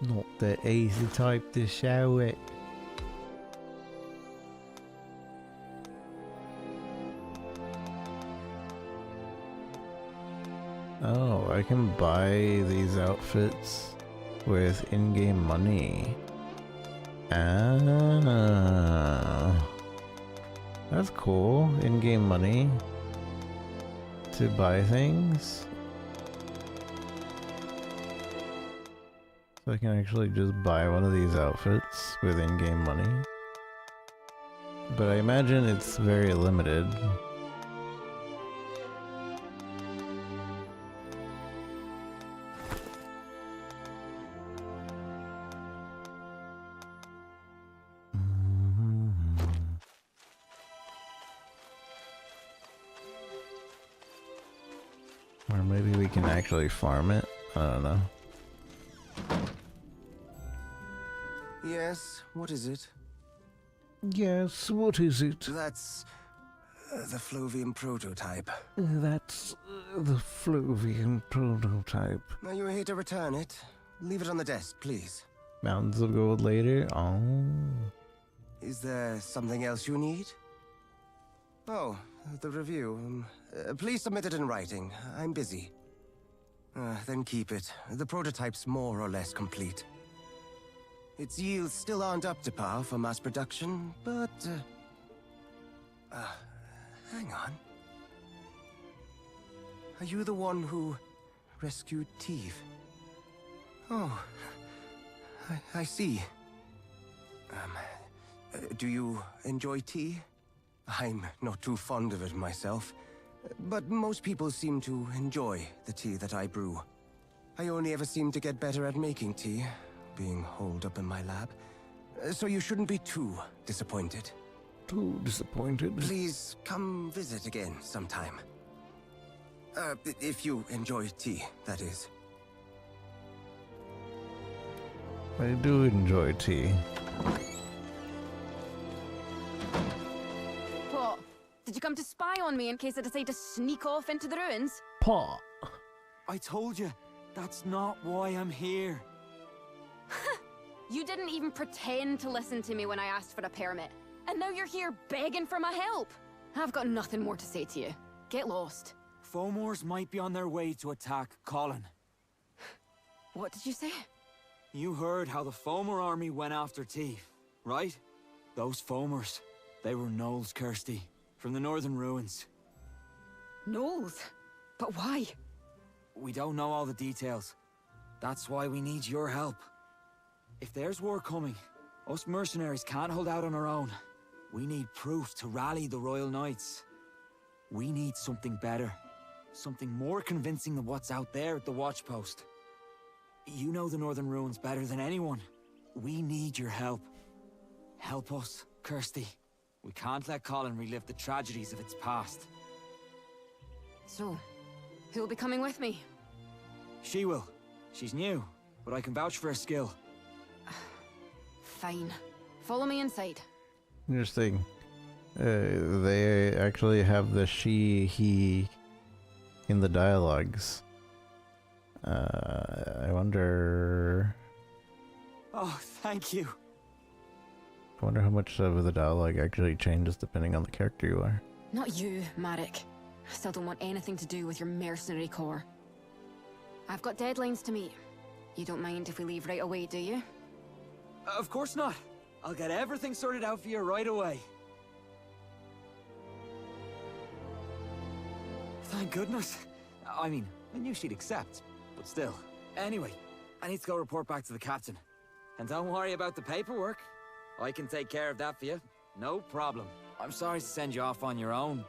Not the easy type to show it. Oh, I can buy these outfits with in-game money. Ah, that's cool. In-game money to buy things. So I can actually just buy one of these outfits with in-game money. But I imagine it's very limited. Or maybe we can actually farm it. I don't know. Yes, what is it? Yes, what is it? That's the Flovian prototype. That's the Flovian prototype. Are you here to return it? Leave it on the desk, please. Mountains of gold later? Oh. Is there something else you need? Oh, the review. Please submit it in writing. I'm busy. Then keep it. The prototype's more or less complete. Its yields still aren't up to par for mass production, but... hang on. Are you the one who rescued Teve? Oh, I see. Do you enjoy tea? I'm not too fond of it myself, but most people seem to enjoy the tea that I brew. I only ever seem to get better at making tea, being holed up in my lab, so you shouldn't be too disappointed. Too disappointed? Please come visit again sometime. If you enjoy tea, that is. I do enjoy tea. What? Did you come to spy on me in case I decide to sneak off into the ruins? Paw. I told you, that's not why I'm here. You didn't even pretend to listen to me when I asked for a permit. And now you're here begging for my help. I've got nothing more to say to you. Get lost. Fomors might be on their way to attack Colin. What did you say? You heard how the Fomor army went after Teve, right? Those Fomors, they were Gnolls, Kirsty, from the Northern Ruins. Gnolls? But why? We don't know all the details. That's why we need your help. If there's war coming, us mercenaries can't hold out on our own. We need proof to rally the Royal Knights. We need something better. Something more convincing than what's out there at the Watchpost. You know the Northern Ruins better than anyone. We need your help. Help us, Kirsty. We can't let Colin relive the tragedies of its past. So, who'll be coming with me? She will. She's new, but I can vouch for her skill. Fine. Follow me inside. Interesting. They actually have the she, he in the dialogues. I wonder... Oh, thank you. I wonder how much of the dialogue actually changes depending on the character you are. Not you, Marek. I still don't want anything to do with your mercenary corps. I've got deadlines to meet. You don't mind if we leave right away, do you? Of course not. I'll get everything sorted out for you right away. Thank goodness. I mean, I knew she'd accept, but still. Anyway, I need to go report back to the captain. And don't worry about the paperwork. I can take care of that for you. No problem. I'm sorry to send you off on your own,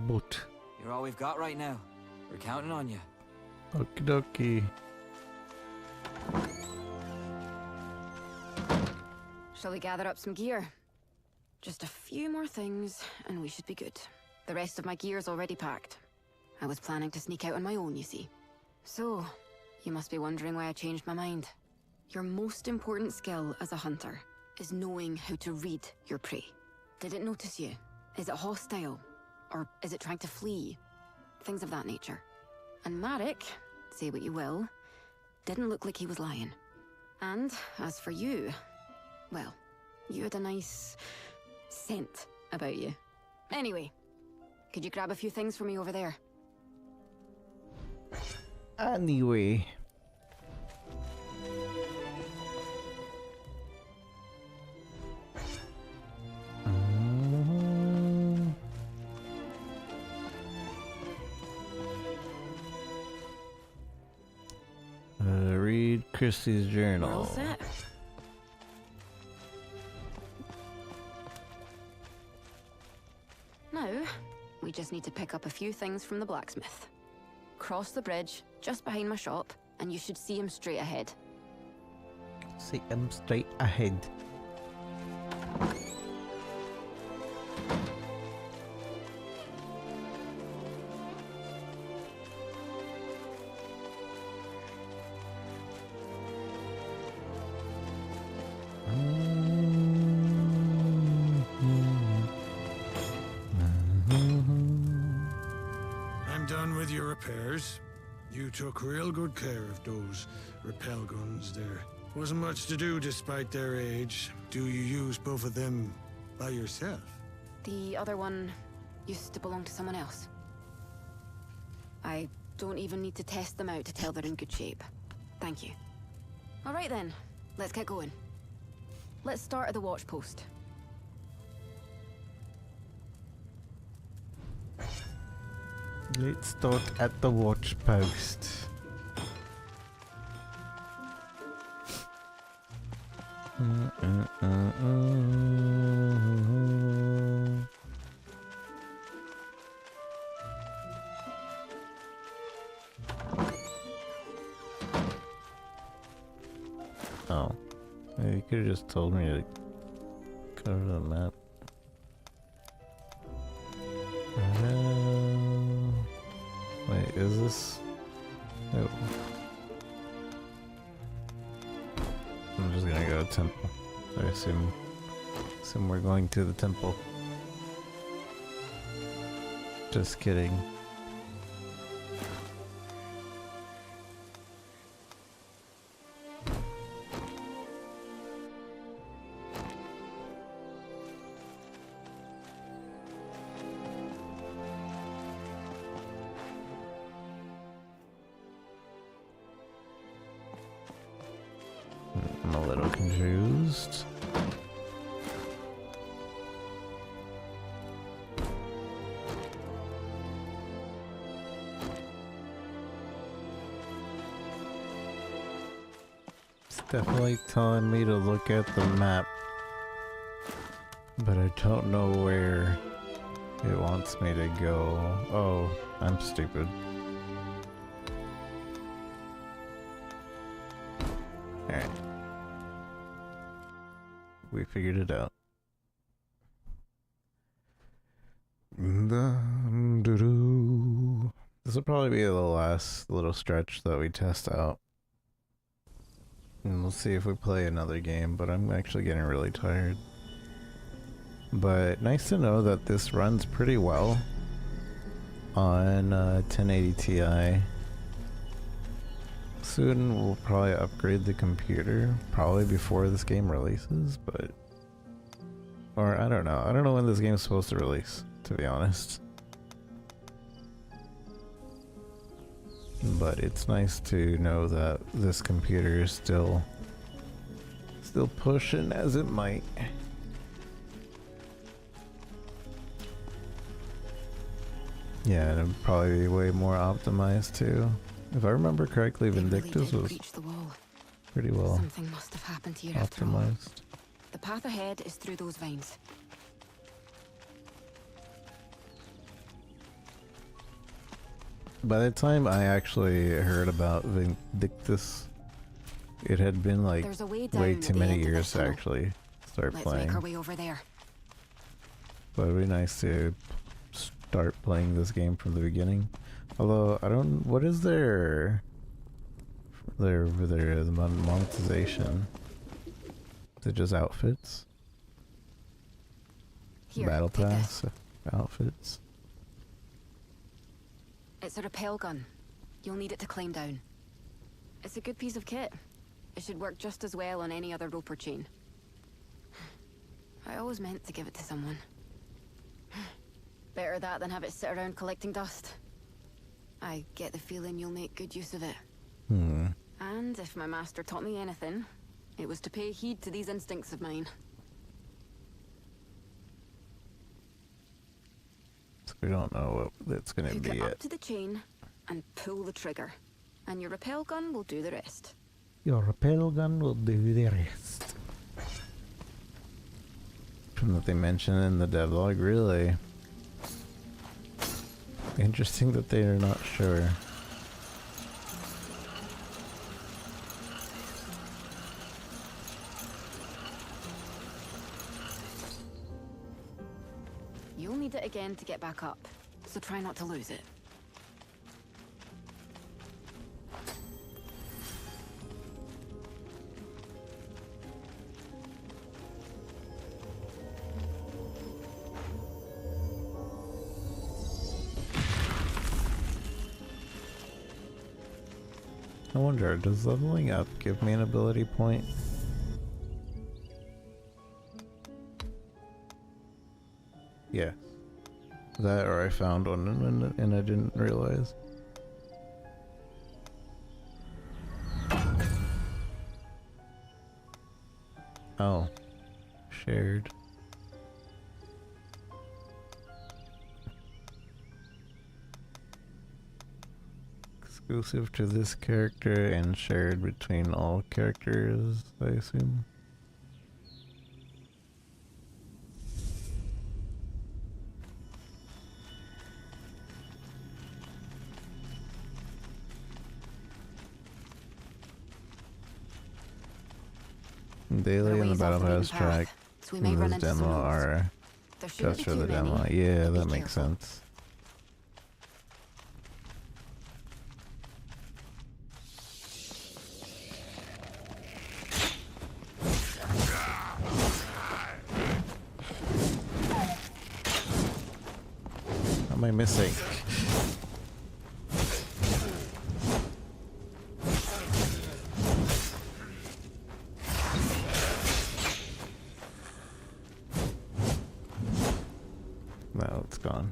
but you're all we've got right now. We're counting on you. Okie dokie. Shall we gather up some gear? Just a few more things, and we should be good. The rest of my gear's already packed. I was planning to sneak out on my own, you see. So, you must be wondering why I changed my mind. Your most important skill as a hunter is knowing how to read your prey. Did it notice you? Is it hostile? Or is it trying to flee? Things of that nature. And Marek, say what you will, didn't look like he was lying. And as for you, well, you had a nice scent about you. Anyway, could you grab a few things for me over there? Anyway. Read Christie's journal. We're all set. Now, we just need to pick up a few things from the blacksmith. Cross the bridge, just behind my shop, and you should see him straight ahead. See him straight ahead. I'm done with your repairs. You took real good care of those repel guns there. Wasn't much to do despite their age. Do you use both of them by yourself? The other one used to belong to someone else. I don't even need to test them out to tell they're in good shape. Thank you. All right then, let's get going. Let's start at the watch post. Let's start at the watch post. Oh, you could have just told me to cover the map. Wait, is this? Oh. I'm just gonna go to temple. I assume we're going to the temple. Just kidding. I'm a little confused. It's definitely telling me to look at the map, but I don't know where it wants me to go. Oh, I'm stupid. Alright. We figured it out. This will probably be the last little stretch that we test out. And we'll see if we play another game, but I'm actually getting really tired. But nice to know that this runs pretty well on 1080 Ti. Soon we'll probably upgrade the computer, probably before this game releases, but... Or I don't know. I don't know when this game is supposed to release, to be honest. But it's nice to know that this computer is still pushing as it might. Yeah, and it'd probably be way more optimized too. If I remember correctly, Vindictus was pretty well Something must have happened here after all. optimized. The path ahead is through those vines. By the time I actually heard about Vindictus, it had been like There's a way down way at too the many end of this years to tunnel. actually start Let's playing. make our way over there. But it'd be nice to start playing this game from the beginning. Although I don't, what is their the monetization? Is it just outfits? Here, Battle take pass outfits. It's a rappel gun. You'll need it to climb down. It's a good piece of kit. It should work just as well on any other rope or chain. I always meant to give it to someone. Better that than have it sit around collecting dust. I get the feeling you'll make good use of it. And if my master taught me anything, it was to pay heed to these instincts of mine. So we don't know what it's gonna Hook be it up yet. to the chain and pull the trigger, and your rappel gun will do the rest. Your rappel gun will do the rest. From what they mentioned in the devlog, really. Interesting that they are not sure. You'll need it again to get back up, so try not to lose it. I wonder, does leveling up give me an ability point? Yeah. That or I found one and I didn't realize. Oh. Shared. Exclusive to this character and shared between all characters, I assume. Daily and the Battle Pass track so we in may run this into some demo wolves. are There shouldn't just be for the too many, demo. Yeah, but be that makes careful. sense. What am I missing? No, it's gone.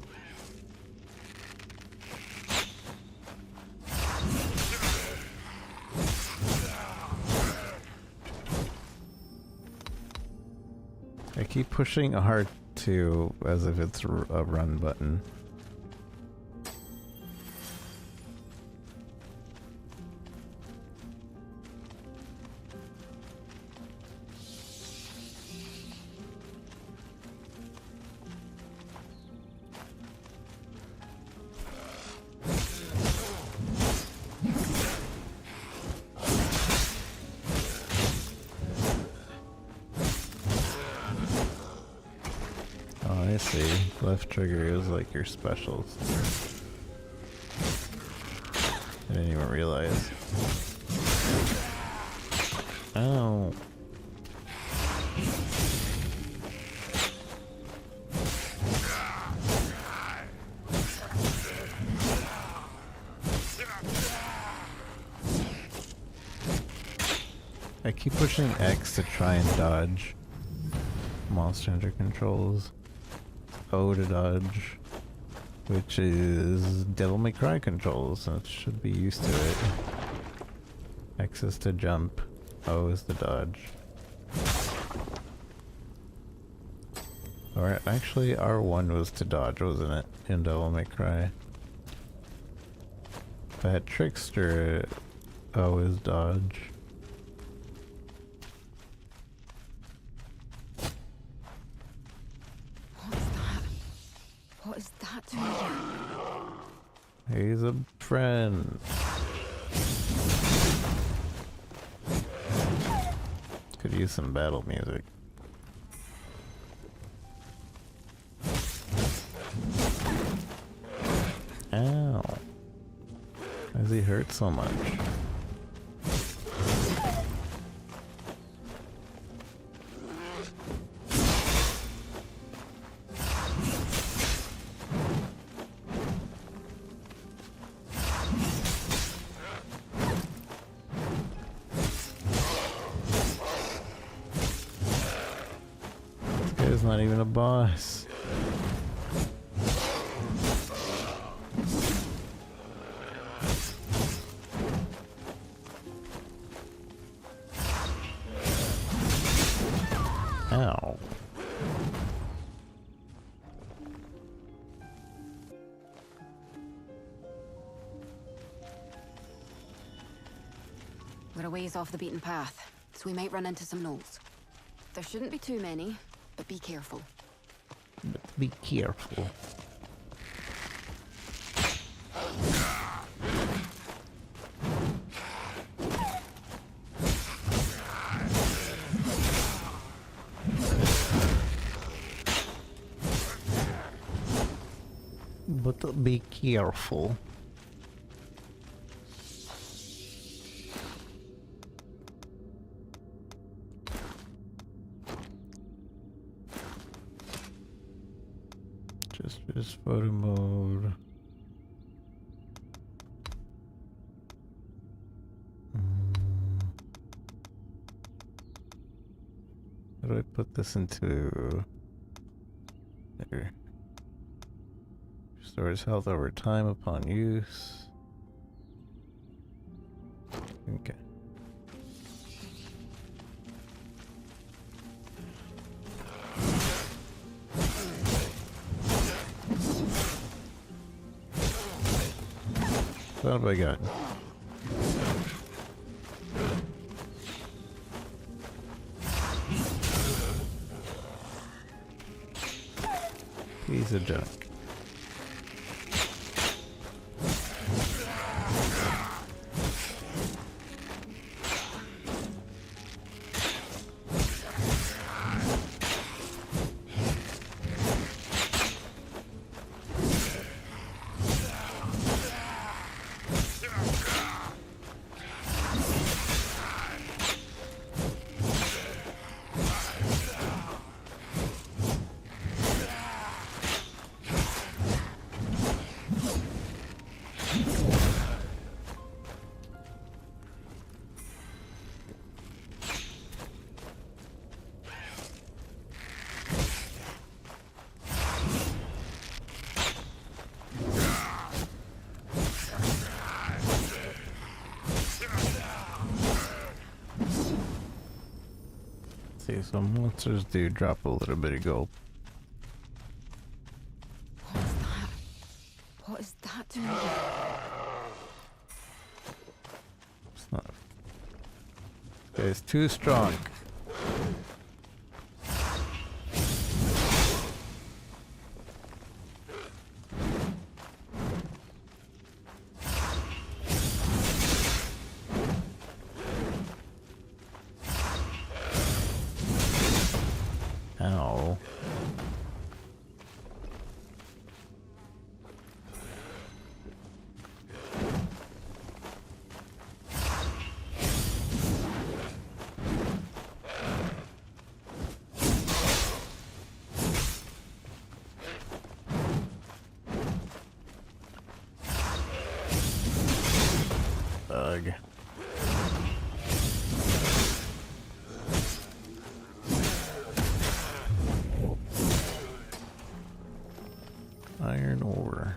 I keep pushing R2 as if it's a run button. Oh, I see. Left trigger is like your specials. I didn't even realize. Ow. I keep pushing X to try and dodge Monster Hunter controls. O to dodge, which is Devil May Cry controls, so it should be used to it. X is to jump, O is to dodge. Or actually R1 was to dodge, wasn't it, in Devil May Cry? If I had Trickster, O is dodge. He's a friend. Could use some battle music. Ow. Why does he hurt so much? This guy's not even a boss. Ow. We're a ways off the beaten path, so we might run into some gnolls. There shouldn't be too many, but be careful. Be careful. But be careful. Just photo mode. How do I put this into there? Restores health over time upon use. Okay. What have I got? Piece of junk. See, some monsters do drop a little bit of gold. What is that doing? It's not. It's too strong. Ow. Bug. Iron ore.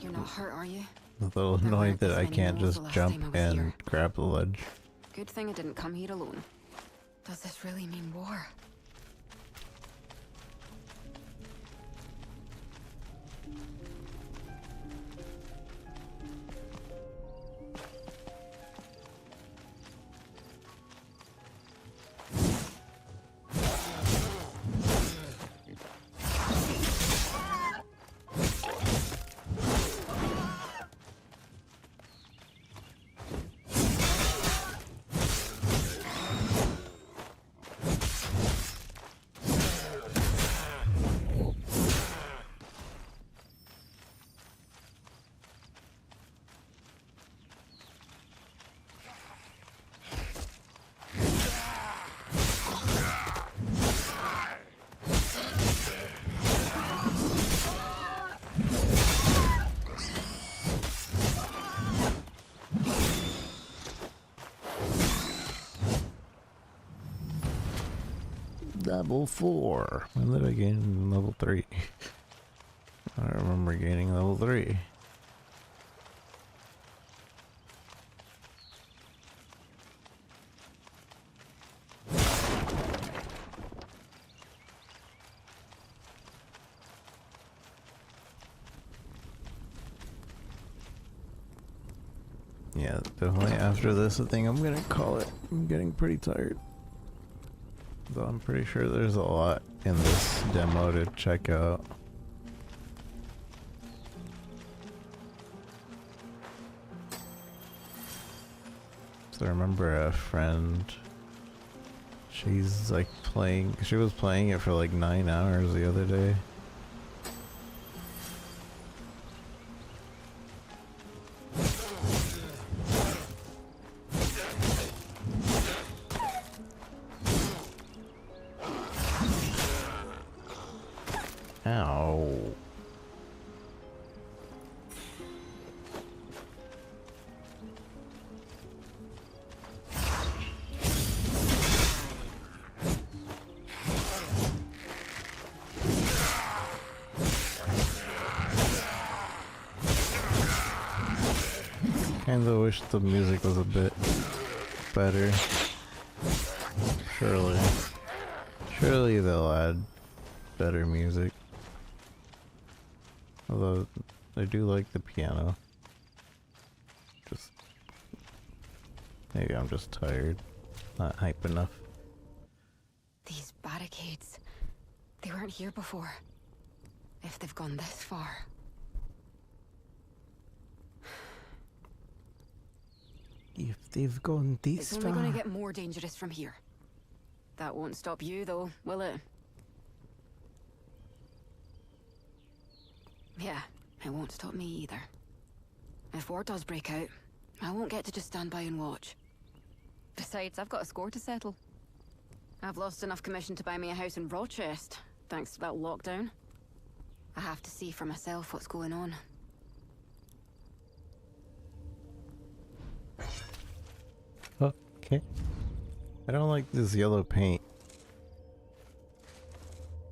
You're not hurt, are you? A little annoyed that I can't just jump and grab the ledge. Good thing I didn't come here alone. Does this really mean war? Level 4. When did I gain level 3? I remember gaining level 3. Yeah, definitely after this, I think I'm gonna call it. I'm getting pretty tired. Though I'm pretty sure there's a lot in this demo to check out. So I remember a friend, she's like she was playing it for like 9 hours the other day. Ow. Kinda wish the music was a bit better. Surely they'll add better music. Although, I do like the piano. Maybe I'm just tired. Not hype enough. These barricades, they weren't here before. If they've gone this far. If they've gone this It's only gonna get more dangerous from here. That won't stop you though, will it? Yeah, it won't stop me either. If war does break out, I won't get to just stand by and watch. Besides, I've got a score to settle. I've lost enough commission to buy me a house in Rochester, thanks to that lockdown. I have to see for myself what's going on. Okay. I don't like this yellow paint.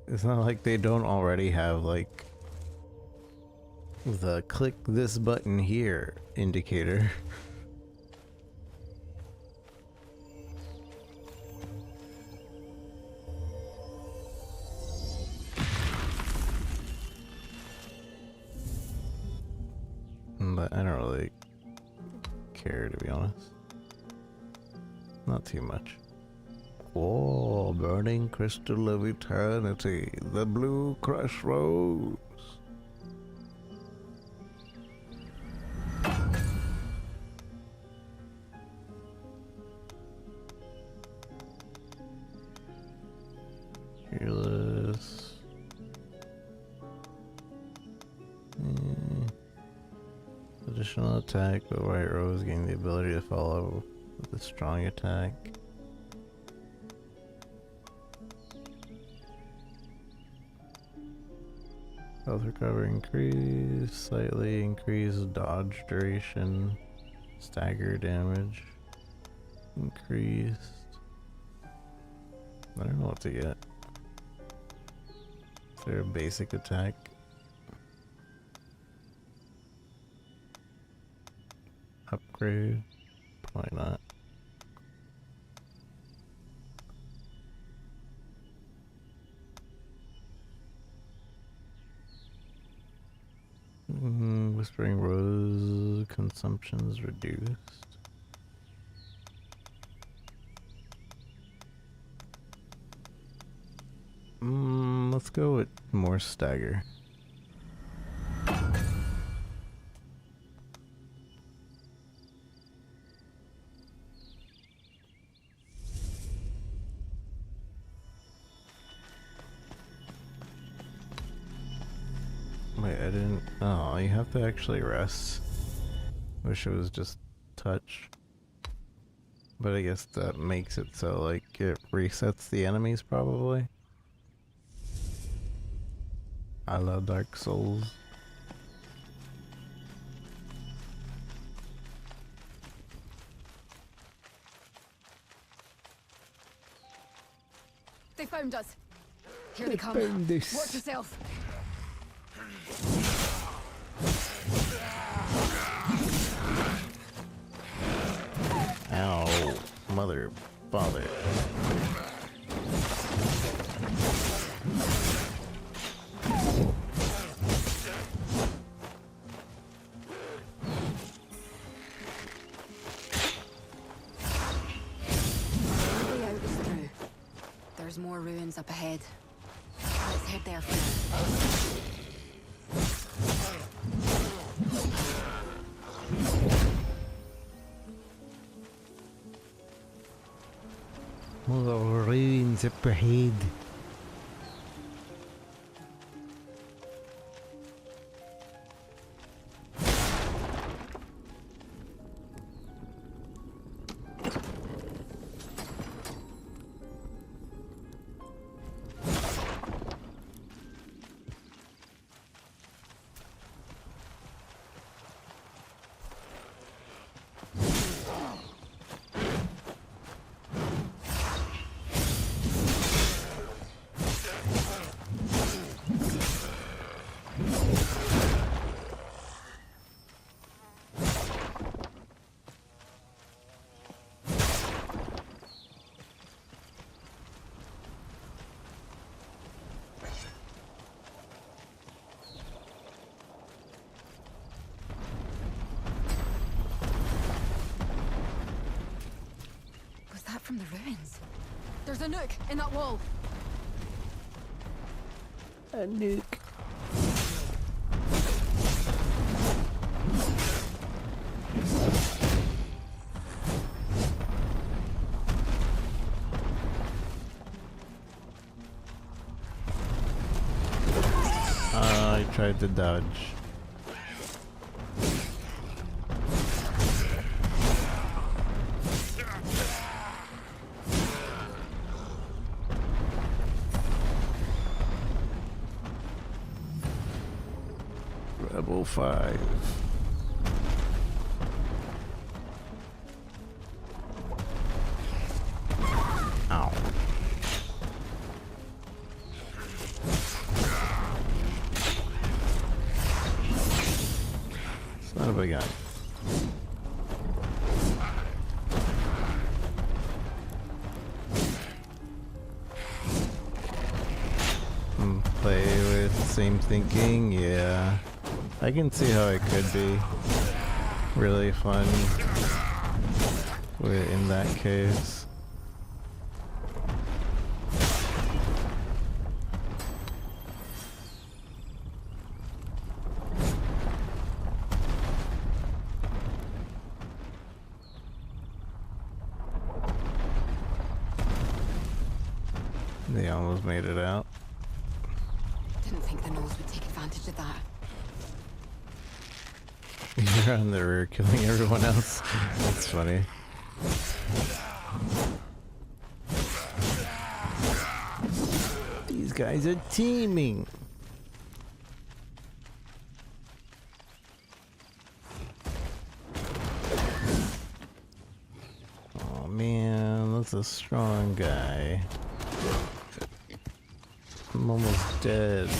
It's not like they don't already have like the click this button here indicator. But I don't really care, to be honest. Not too much. Oh, burning crystal of eternity, the blue crush rose. Fearless. Additional attack, but White Rose gain the ability to follow with a strong attack. Health recovery increase, slightly increased dodge duration, stagger damage increased. I don't know what to get. Is there a basic attack? Upgrade? Why not? Whispering Rose consumption's reduced. Let's go with more stagger. Wait, I didn't... Oh, you have to actually rest. Wish it was just touch. But I guess that makes it so, like, it resets the enemies, probably. I love Dark Souls. They found us. Here they come. found us. Watch yourself. Ow, mother, father. There's more ruins up ahead. Let's head there first. More ruins up ahead. From the ruins. There's a nook in that wall. A nuke. I tried to dodge. Rebel 5. Ow. Son of a gun. Play with same thinking, yeah. I can see how it could be really fun in that case. They almost made it out. Didn't think the nose would take advantage of that. You're on the rear killing everyone else. That's funny. These guys are teaming. Oh man, that's a strong guy. I'm almost dead.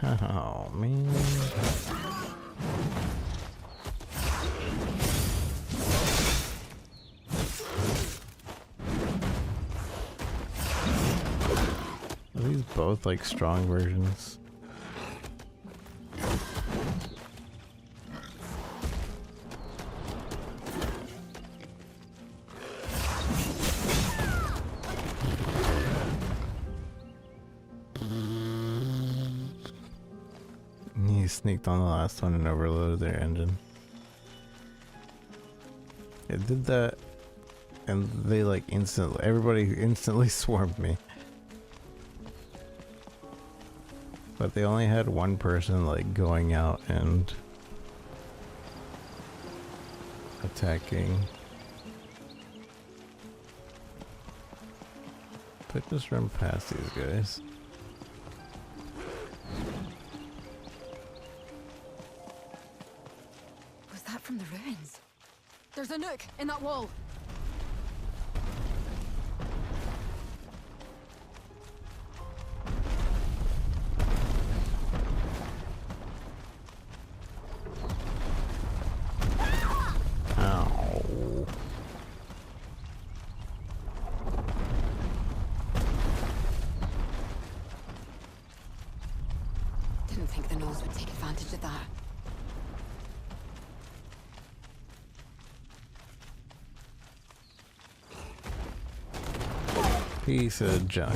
Oh man. these both like strong versions? He sneaked on the last one and overloaded their engine. It did that, and they like everybody instantly swarmed me. But they only had one person like going out and attacking. But just run past these guys. Was that from the ruins? There's a nook in that wall. Ow. Didn't think the Gnolls would take advantage of that. Piece of junk.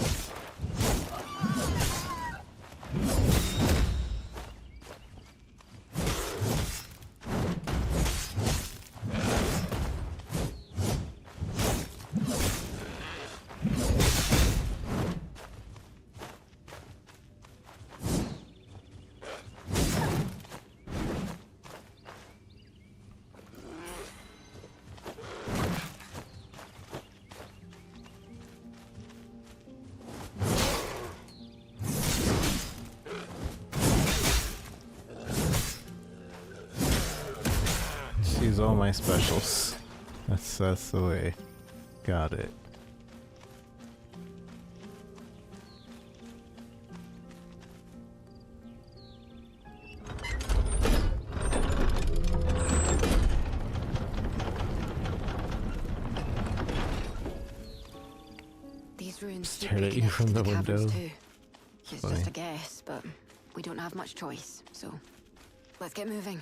Use all my specials. That's the way. Got it. These ruins Stared at you from the window. It's Funny. just a guess, but we don't have much choice, so let's get moving.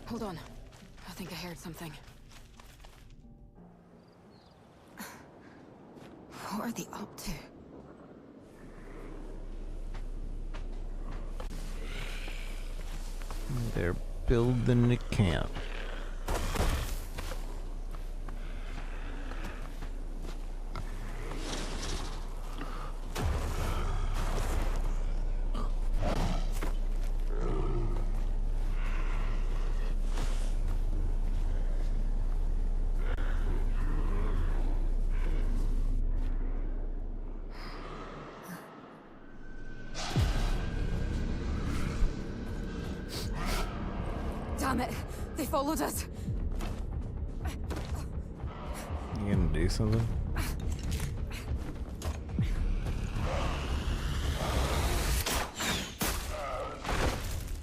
Hold on. I think I heard something. What are they up to? They're building a camp. Damn it! They followed us! You gonna do something?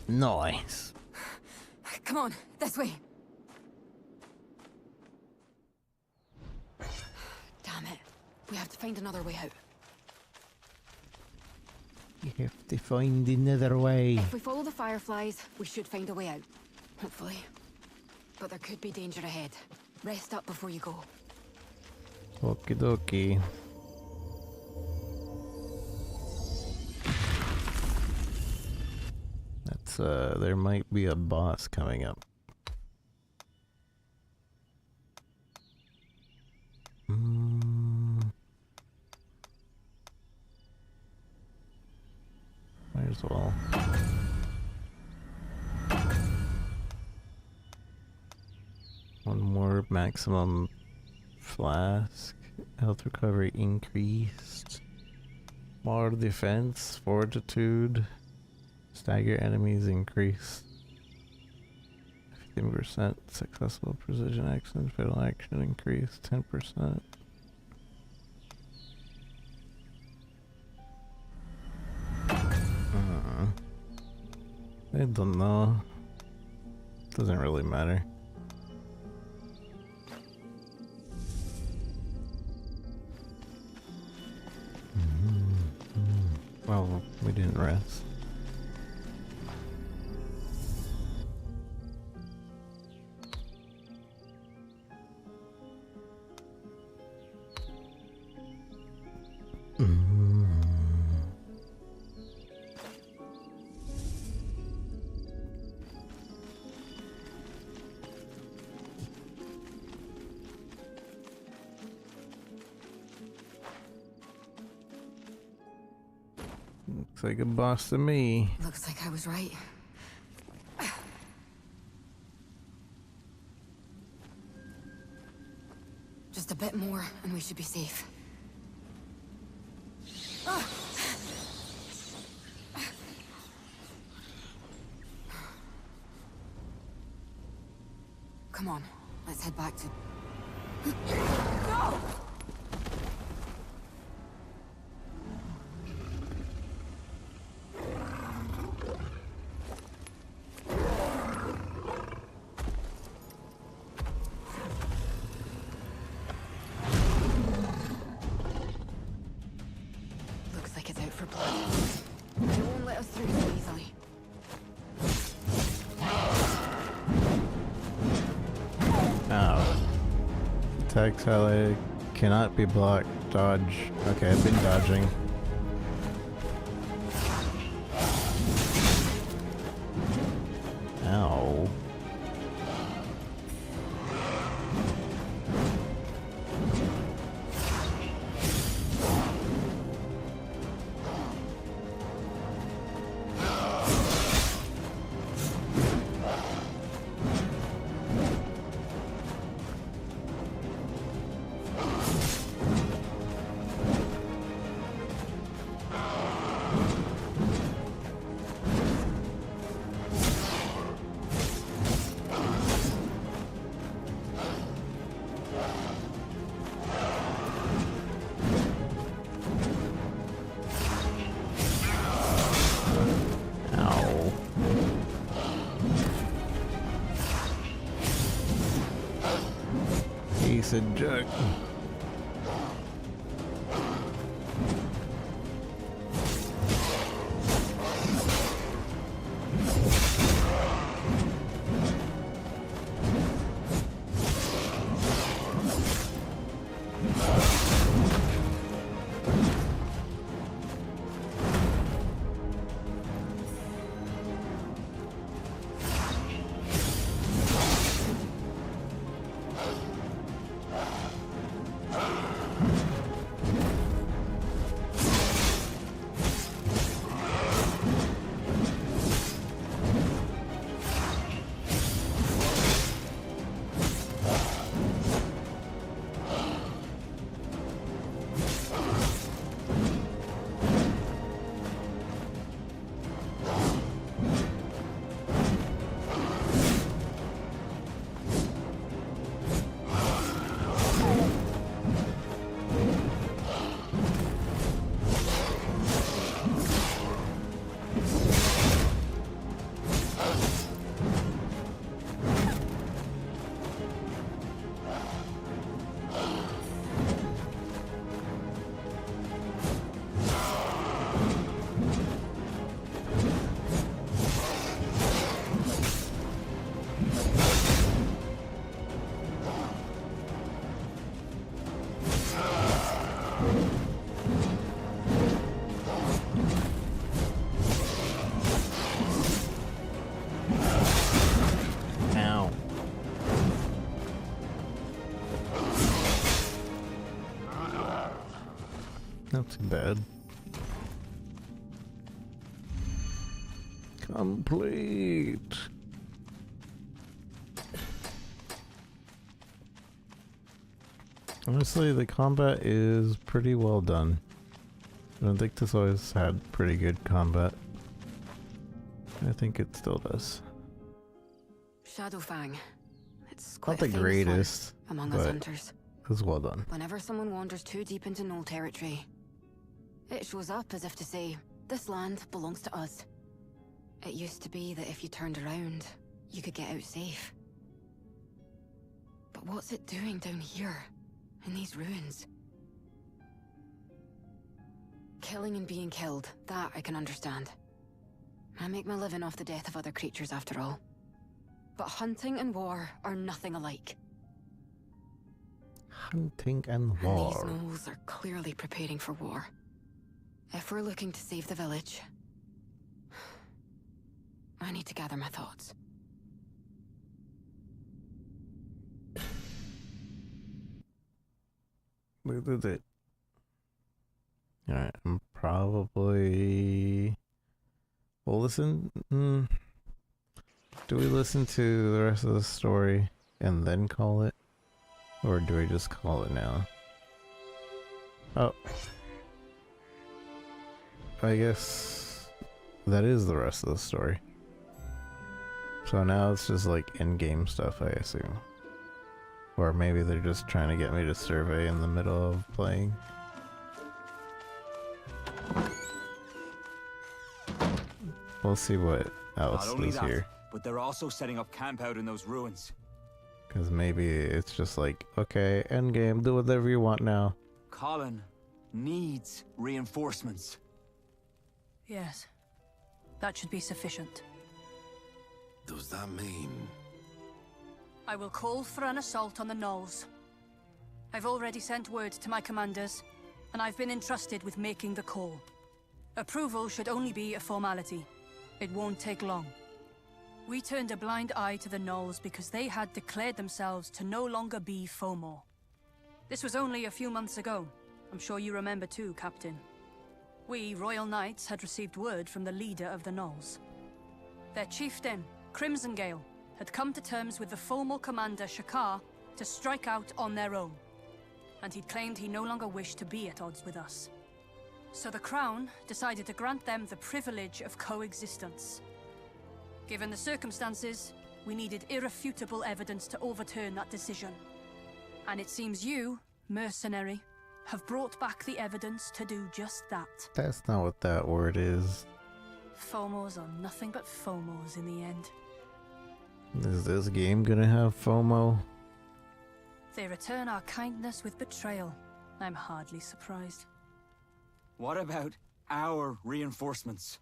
Nice. Come on, this way. Damn it. We have to find another way out. You have to find another way. If we follow the fireflies, we should find a way out. Hopefully. But there could be danger ahead. Rest up before you go. Okie dokie. That's, there might be a boss coming up. Might as well. One more maximum flask. Health recovery increased. More defense, fortitude. Stagger enemies increased. 15% successful precision action, fatal action increased 10%. I don't know. Doesn't really matter. Well, we didn't rest. Looks like a boss to me. Looks like I was right. Just a bit more, and we should be safe. Come on, let's head back to... No! Looks like it's out for blood. They won't let us through so easily. Oh. Attacks highlighted cannot be blocked. Dodge. Okay, I've been dodging. Ow. He's a jerk. bad. Complete. Honestly, the combat is pretty well done. I don't think this always had pretty good combat. I think it still does. Shadowfang. It's Not quite the a famous greatest, one among us but hunters. it was well done. Whenever someone wanders too deep into Knoll territory, it shows up as if to say, this land belongs to us. It used to be that if you turned around, you could get out safe. But what's it doing down here, in these ruins? Killing and being killed, that I can understand. I make my living off the death of other creatures after all. But hunting and war are nothing alike. Hunting and And war. these gnolls are clearly preparing for war. If we're looking to save the village, I need to gather my thoughts. Alright, I'm probably... We'll listen... Do we listen to the rest of the story and then call it? Or do we just call it now? Oh. I guess that is the rest of the story. So now it's just like in-game stuff, I assume. Or maybe they're just trying to get me to survey in the middle of playing. We'll see what else Not only is that, here. but they're also setting up camp out in those ruins. Because maybe it's just like, okay, endgame, do whatever you want now. Colin needs reinforcements. Yes. That should be sufficient. Does that mean... I will call for an assault on the Knolls. I've already sent word to my commanders, and I've been entrusted with making the call. Approval should only be a formality. It won't take long. We turned a blind eye to the Knolls because they had declared themselves to no longer be Fomor. This was only a few months ago. I'm sure you remember too, Captain. We, Royal Knights, had received word from the leader of the Knolls. Their chieftain, Crimsongale, had come to terms with the Fomor commander Shakar to strike out on their own. And he'd claimed he no longer wished to be at odds with us. So the Crown decided to grant them the privilege of coexistence. Given the circumstances, we needed irrefutable evidence to overturn that decision. And it seems you, mercenary, have brought back the evidence to do just that. That's not what that word is. Fomors are nothing but Fomors in the end. Is this game gonna have FOMO? They return our kindness with betrayal. I'm hardly surprised. What about our reinforcements?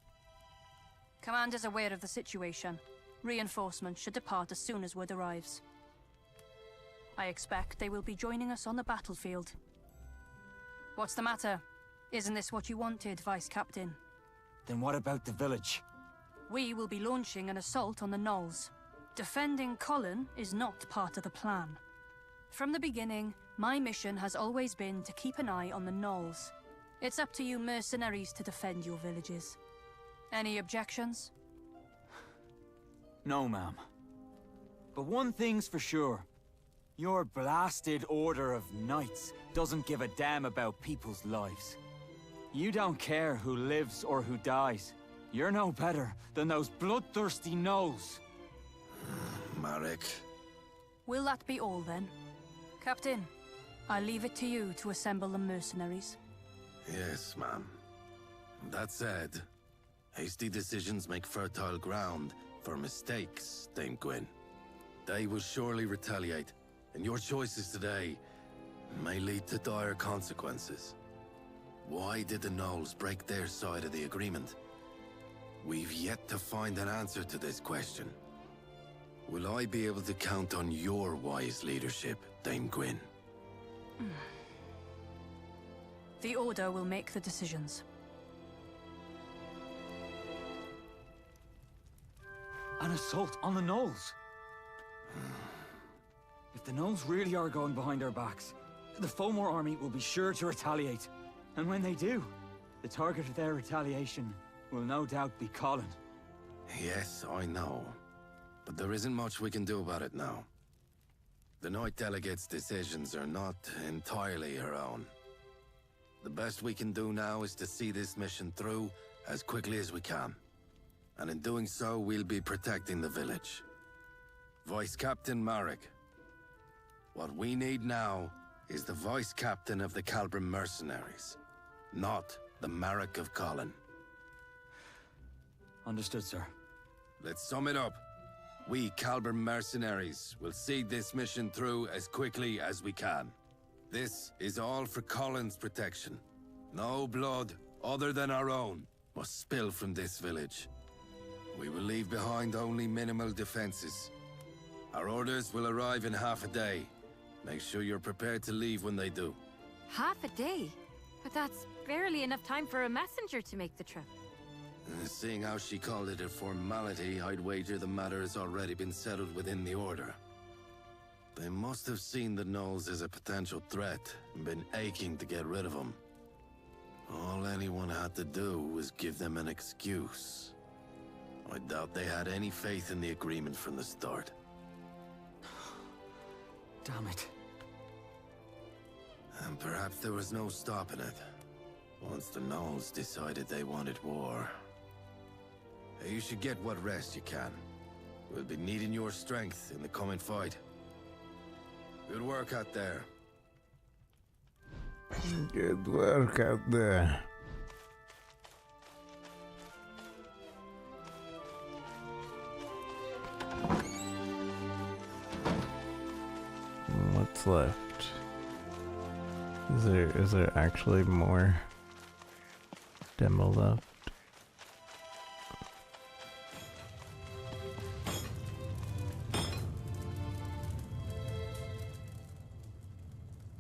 Commander's aware of the situation. Reinforcements should depart as soon as word arrives. I expect they will be joining us on the battlefield. What's the matter? Isn't this what you wanted, Vice Captain? Then what about the village? We will be launching an assault on the Knolls. Defending Colin is not part of the plan. From the beginning, my mission has always been to keep an eye on the Knolls. It's up to you mercenaries to defend your villages. Any objections? No, ma'am. But one thing's for sure. Your blasted order of knights doesn't give a damn about people's lives. You don't care who lives or who dies. You're no better than those bloodthirsty Knolls. Marek. Will that be all then? Captain, I leave it to you to assemble the mercenaries. Yes, ma'am. That said, hasty decisions make fertile ground for mistakes, Dame Gwyn. They will surely retaliate, and your choices today may lead to dire consequences. Why did the Knolls break their side of the agreement? We've yet to find an answer to this question. Will I be able to count on your wise leadership, Dame Gwyn? The Order will make the decisions. An assault on the Knolls? If the Knolls really are going behind our backs, the Fomor army will be sure to retaliate. And when they do, the target of their retaliation will no doubt be Colin. Yes, I know. But there isn't much we can do about it now. The Knight Delegate's decisions are not entirely her own. The best we can do now is to see this mission through as quickly as we can. And in doing so, we'll be protecting the village. Vice Captain Marek. What we need now is the Vice Captain of the Calbram Mercenaries, not the Marek of Colin. Understood, sir. Let's sum it up. We Calbram Mercenaries will see this mission through as quickly as we can. This is all for Colin's protection. No blood, other than our own, must spill from this village. We will leave behind only minimal defenses. Our orders will arrive in half a day. Make sure you're prepared to leave when they do. Half a day? But that's barely enough time for a messenger to make the trip. Seeing how she called it a formality, I'd wager the matter has already been settled within the Order. They must have seen the Gnolls as a potential threat and been aching to get rid of them. All anyone had to do was give them an excuse. I doubt they had any faith in the agreement from the start. Damn it. And perhaps there was no stopping it, once the Gnolls decided they wanted war. You should get what rest you can. We'll be needing your strength in the coming fight. Good work out there. Good work out there. What's left? Is there actually more demo left?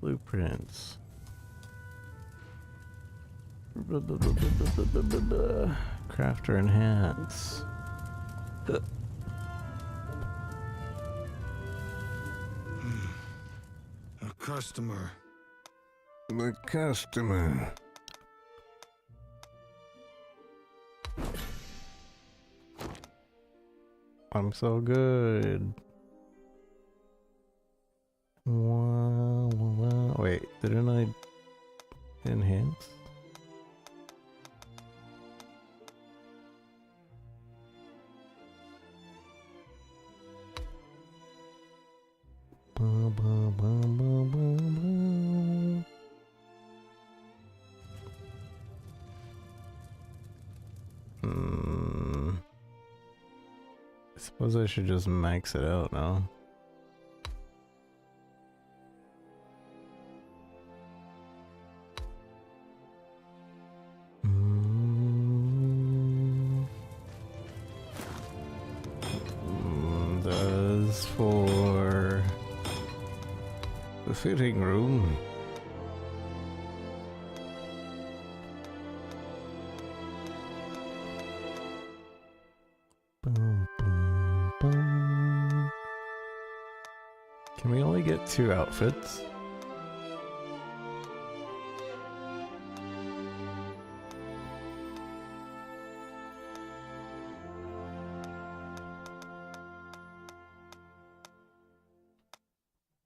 Blueprints. Crafter enhance. A customer. The customer. I'm so good. Wait, didn't I enhance? I suppose I should just max it out now. That's for the fitting room. Can we only get 2 outfits?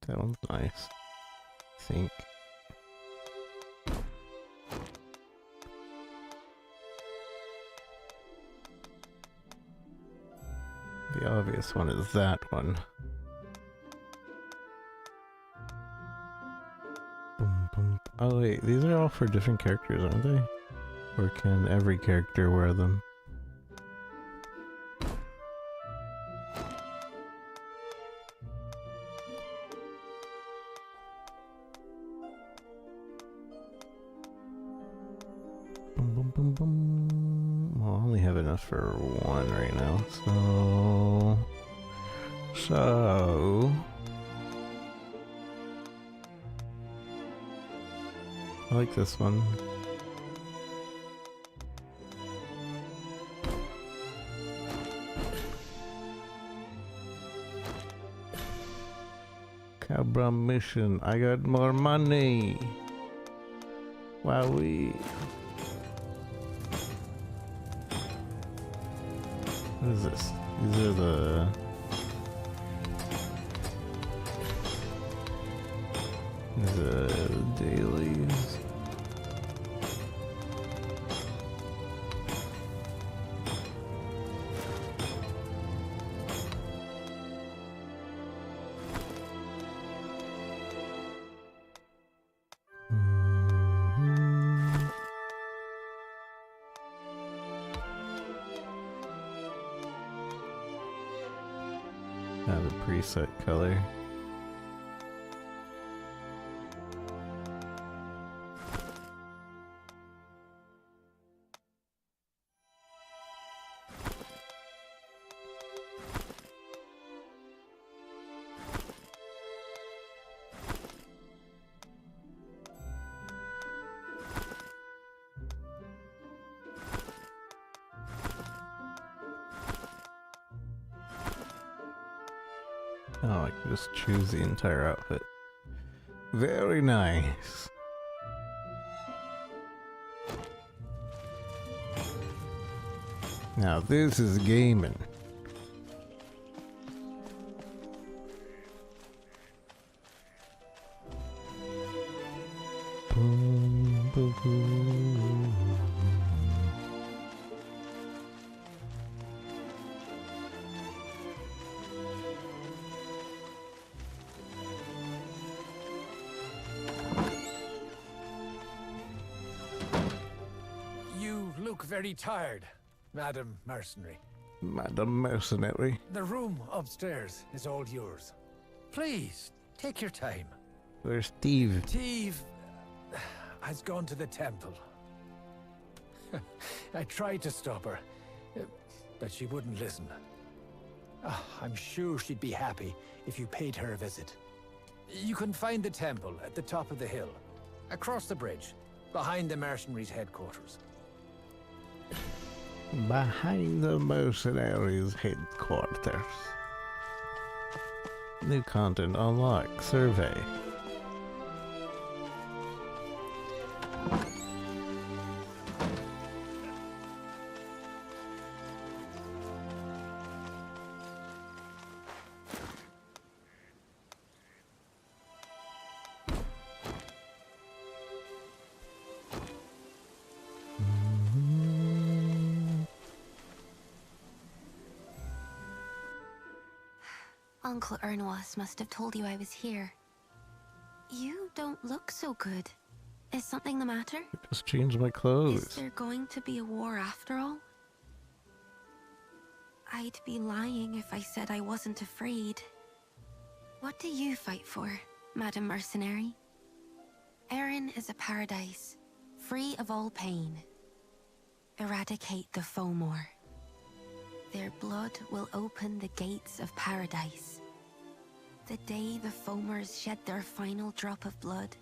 That one's nice, I think. The obvious one is that one. Oh wait, these are all for different characters, aren't they? Or can every character wear them? Well, I only have enough for one right now, so I like this one. Calbram mission. I got more money. Wowee. What is this? These are the dailies. Have a preset color. Oh, I can just choose the entire outfit. Very nice. Now this is gaming. Boom, boom, boom. You look very tired, Madam Mercenary. Madam Mercenary. The room upstairs is all yours. Please, take your time. Where's Steve? Steve has gone to the temple. I tried to stop her, but she wouldn't listen. I'm sure she'd be happy if you paid her a visit. You can find the temple at the top of the hill, across the bridge, behind the mercenaries' headquarters. Behind the mercenaries' headquarters. New content unlocked. Survey. Uncle Ernwas must have told you I was here. You don't look so good. Is something the matter? Just changed my clothes. Is there going to be a war after all? I'd be lying if I said I wasn't afraid. What do you fight for, Madam Mercenary? Erin is a paradise, free of all pain. Eradicate the Fomor. Their blood will open the gates of paradise. The day the Fomors shed their final drop of blood,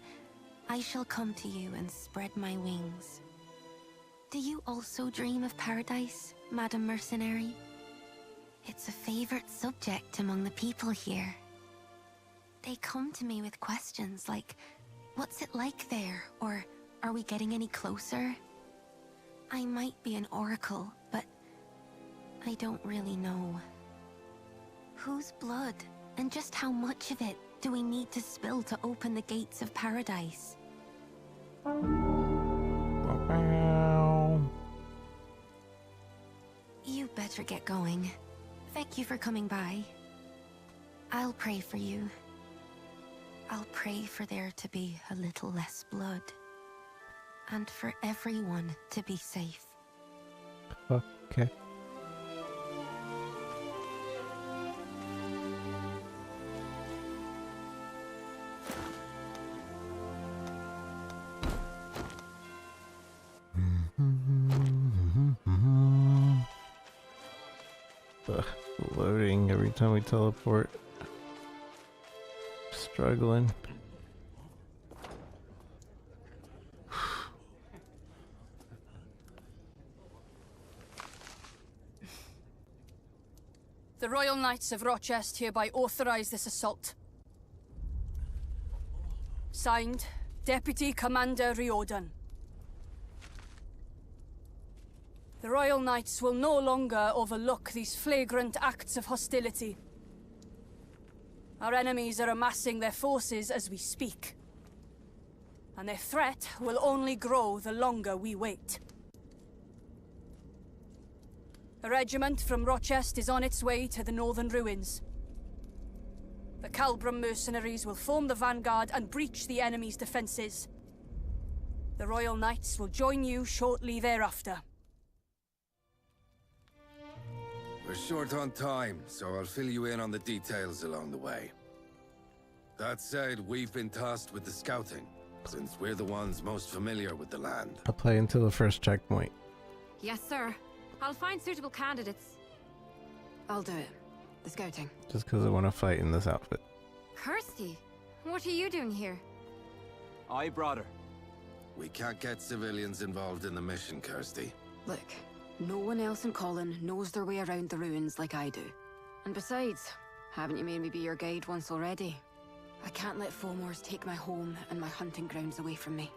I shall come to you and spread my wings. Do you also dream of paradise, Madam Mercenary? It's a favorite subject among the people here. They come to me with questions like, what's it like there? Or, are we getting any closer? I might be an oracle, but I don't really know. Whose blood, and just how much of it, do we need to spill to open the gates of paradise? You better get going. Thank you for coming by. I'll pray for you. I'll pray for there to be a little less blood. And for everyone to be safe. Okay. Loading every time we teleport. Struggling. The Royal Knights of Rochest hereby authorize this assault. Signed, Deputy Commander Riordan. The Royal Knights will no longer overlook these flagrant acts of hostility. Our enemies are amassing their forces as we speak. And their threat will only grow the longer we wait. A regiment from Rochester is on its way to the northern ruins. The Calbram mercenaries will form the vanguard and breach the enemy's defenses. The Royal Knights will join you shortly thereafter. We're short on time, so I'll fill you in on the details along the way. That said, we've been tasked with the scouting, since we're the ones most familiar with the land. I'll play until the first checkpoint. Yes, sir. I'll find suitable candidates. I'll do it. The scouting. Just because I want to fight in this outfit. Kirsty, what are you doing here? I brought her. We can't get civilians involved in the mission, Kirsty. Look, no one else in Colin knows their way around the ruins like I do. And besides, haven't you made me be your guide once already? I can't let Fomors take my home and my hunting grounds away from me.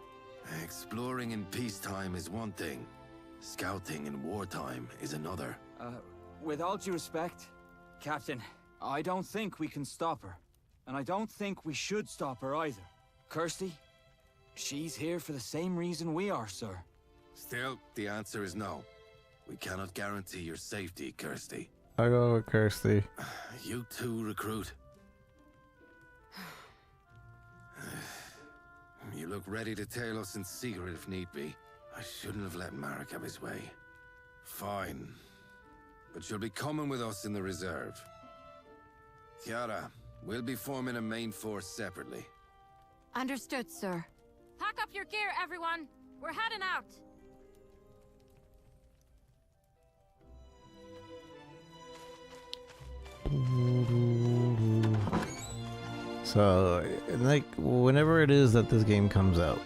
Exploring in peacetime is one thing. Scouting in wartime is another. With all due respect, Captain, I don't think we can stop her. And I don't think we should stop her either. Kirsty, she's here for the same reason we are, sir. Still, the answer is no. We cannot guarantee your safety, Kirsty. I'll go with Kirsty. You too, recruit. You look ready to tail us in secret if need be. I shouldn't have let Marek have his way. Fine. But you'll be coming with us in the reserve. Kiara, we'll be forming a main force separately. Understood, sir. Pack up your gear, everyone. We're heading out. So, like, whenever it is that this game comes out,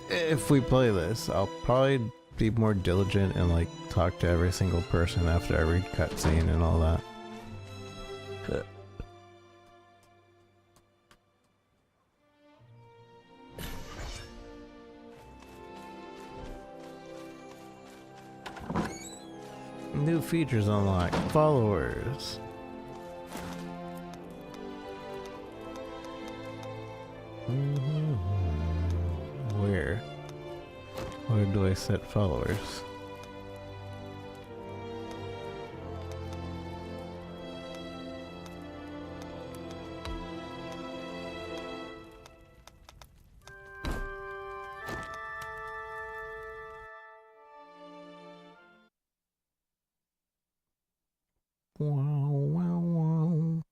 if we play this, I'll probably be more diligent and, like, talk to every single person after every cutscene and all that. New features unlocked. Followers. Where? Where do I set followers? Wow, wow, wow.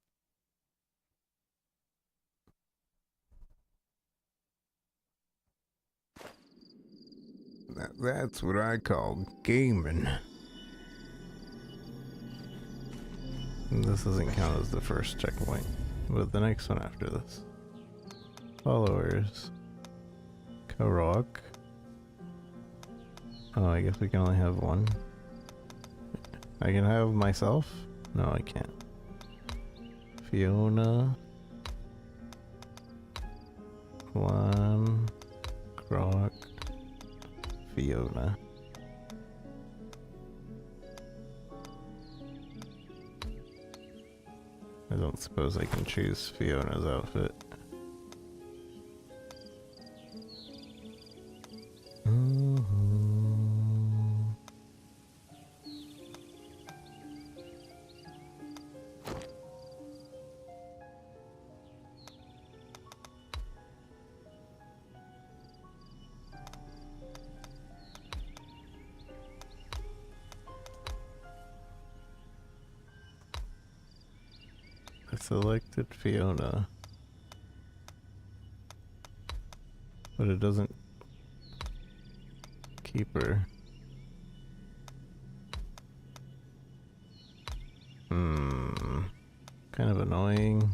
That's what I call gaming. This doesn't count as the first checkpoint, but the next one after this. Followers. Karok. Oh, I guess we can only have one. I can have myself? No, I can't. Fiona. Juan. Croc. Fiona. I don't suppose I can choose Fiona's outfit. I selected Fiona, but it doesn't keep her. Kind of annoying.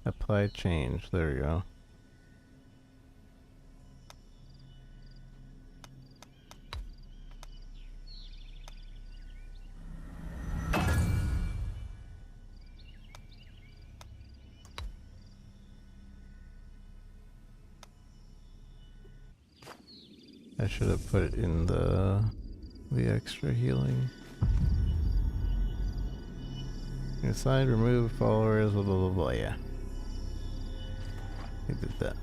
Apply change, there we go. I should have put it in the extra healing. Assign, remove followers, blah blah blah blah. Yeah, I did that.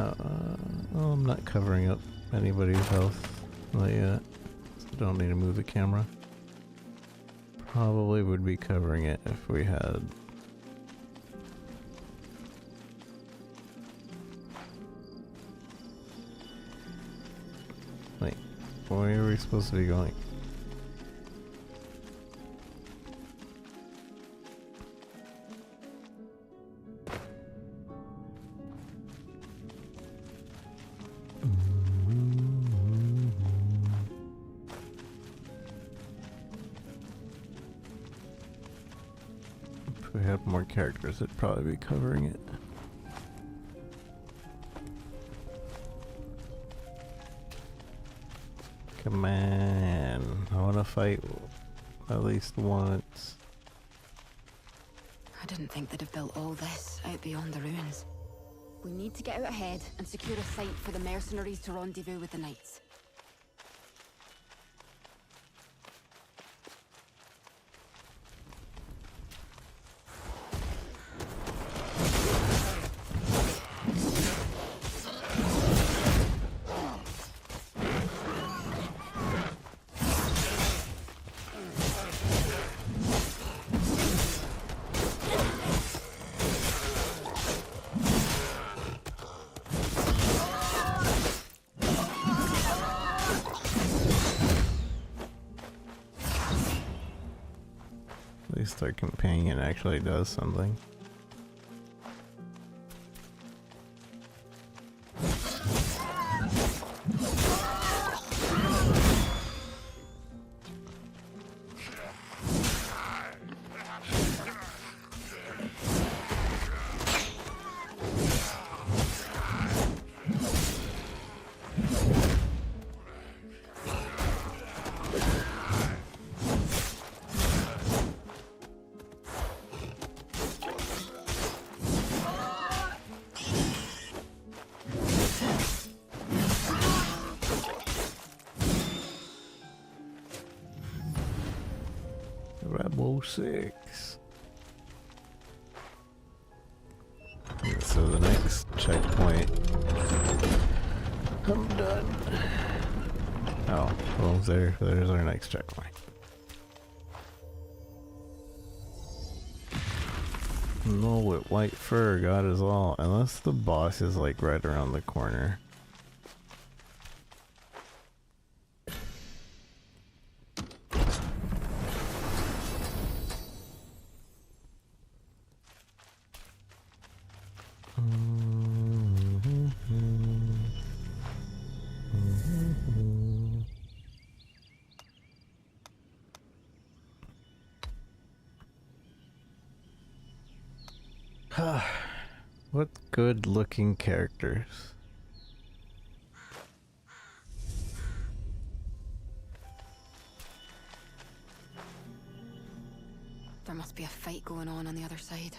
Oh, I'm not covering up anybody's health. Not yet. So don't need to move the camera. Probably would be covering it if we had. Wait, where are we supposed to be going? If we had more characters, it'd probably be covering it. Come on, I want to fight at least once. I didn't think they'd have built all this out beyond the ruins. We need to get out ahead and secure a site for the mercenaries to rendezvous with the knights. At least our companion actually does something. Rebel 6. So the next checkpoint. I'm done. Oh, well, there's our next checkpoint. No, with white fur, God is all. Unless the boss is like right around the corner. What good looking characters. There must be a fight going on the other side.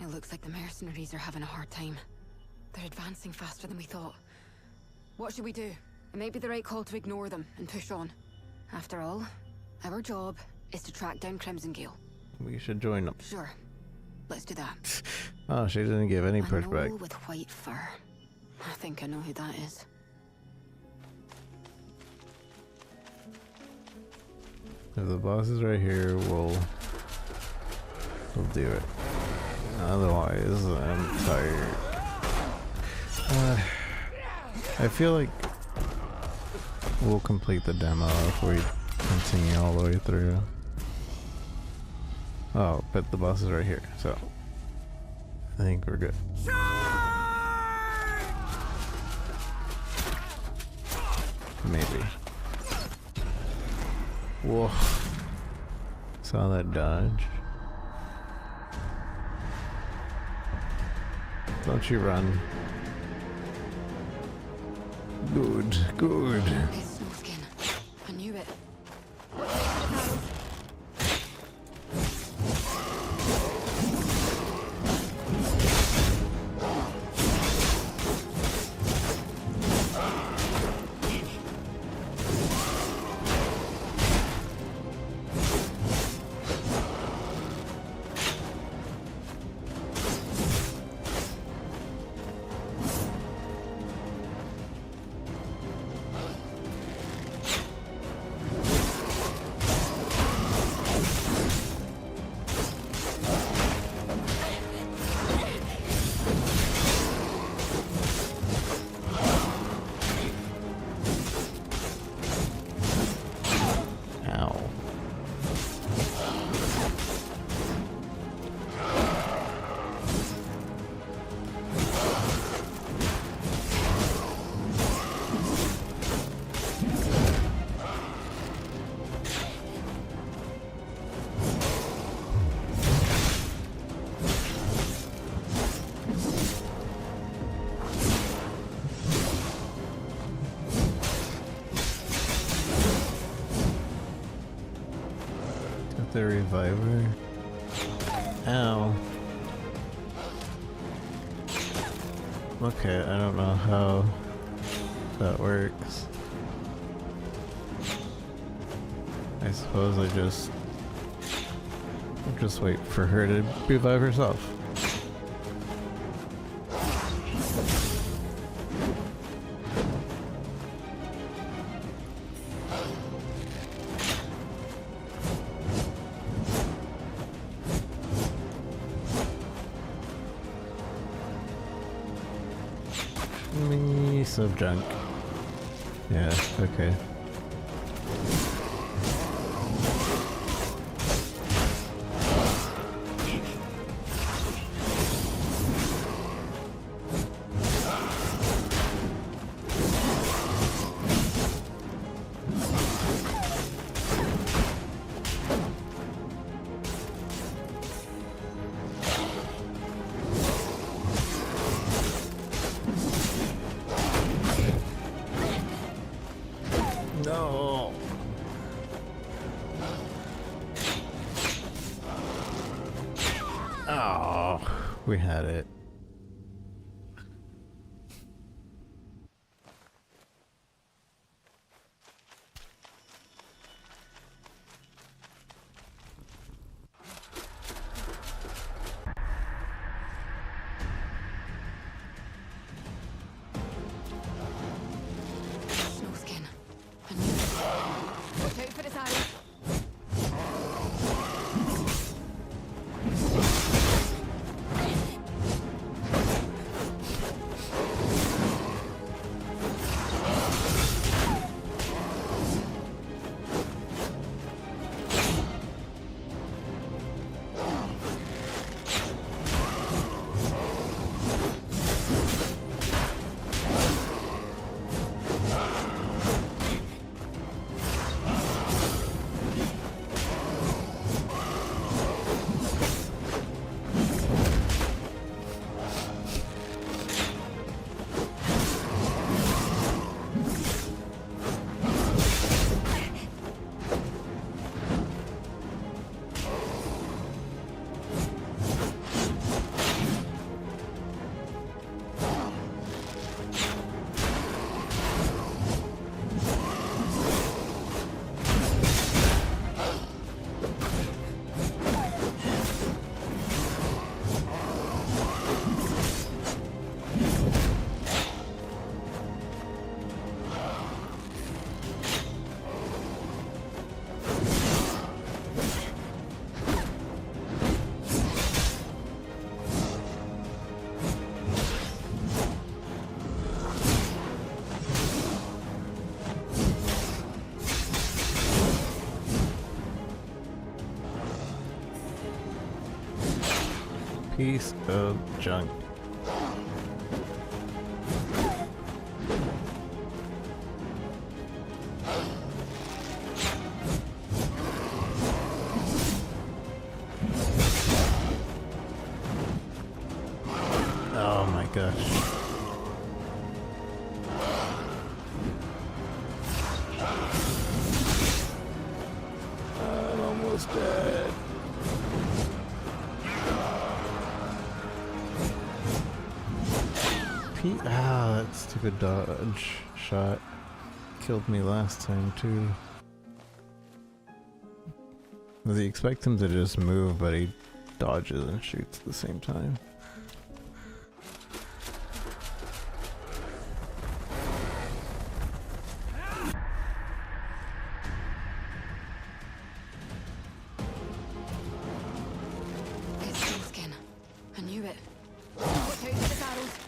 It looks like the mercenaries are having a hard time. They're advancing faster than we thought. What should we do? It may be the right call to ignore them and push on. After all, our job is to track down Crimson Gale. We should join them. Sure. Let's do that. Oh, she didn't give any A pushback. gnoll with white fur. I think I know who that is. If the boss is right here, we'll do it. Otherwise, I'm tired. I feel like we'll complete the demo if we continue all the way through. Oh, but the boss is right here, so I think we're good. Maybe. Whoa. Saw that dodge. Don't you run. Good, good. It's Snowskin. I knew it. the reviver. Ow. Okay, I don't know how that works. I suppose I'll just wait for her to revive herself. Of junk. Yeah, okay. No. Oh, we had it. Piece of junk. Oh my gosh. I'm almost dead. Ah, that stupid dodge shot killed me last time too. You expect him to just move, but he dodges and shoots at the same time. I knew it. Watch out for the barrels.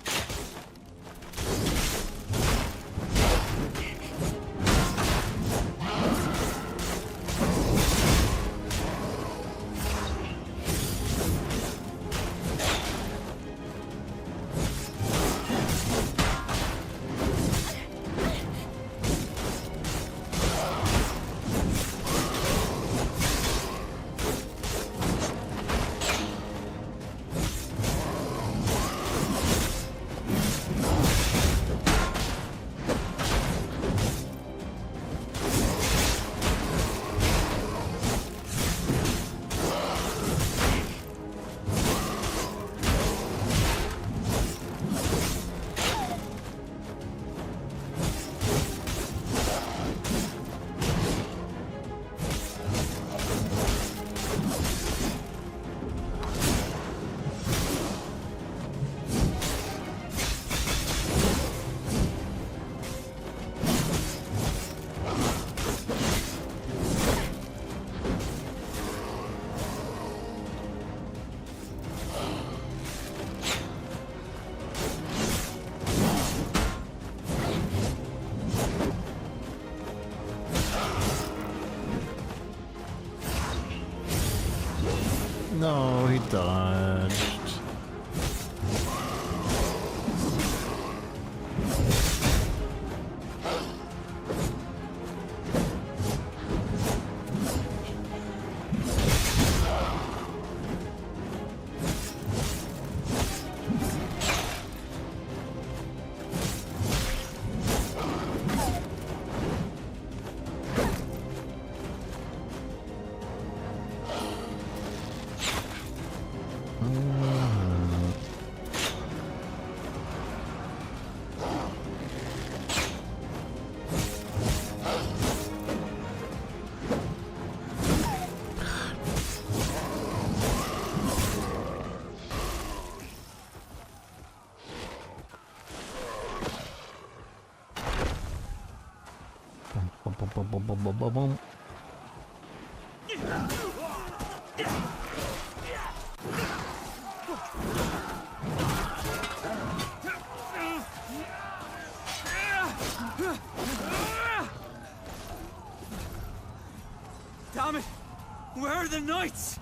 No, he dodged. Boom. Damn it! Where are the knights?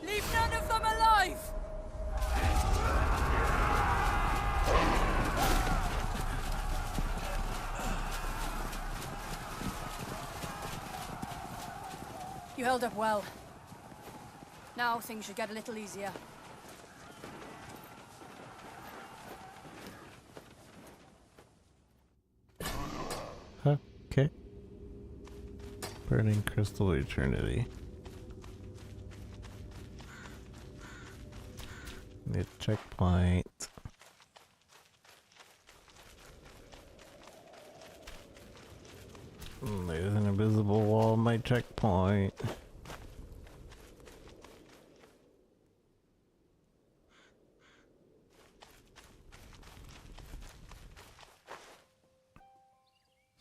Leave none of them alive! You held up well. Now things should get a little easier. Okay. Burning Crystal Eternity. The checkpoint. There's an invisible wall on my checkpoint.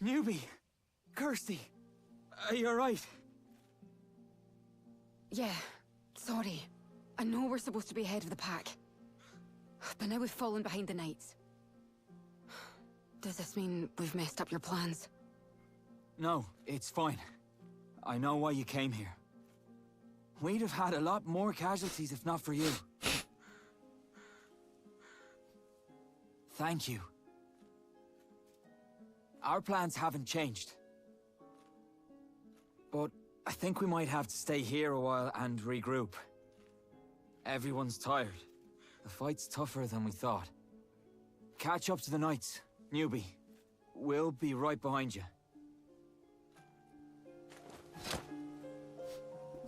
Newbie! Kirsty! Are you alright? Yeah, sorry. I know we're supposed to be ahead of the pack. But now we've fallen behind the Knights. Does this mean we've messed up your plans? No, it's fine. I know why you came here. We'd have had a lot more casualties if not for you. Thank you. Our plans haven't changed. But I think we might have to stay here a while and regroup. Everyone's tired. The fight's tougher than we thought. Catch up to the Knights, newbie. We'll be right behind you.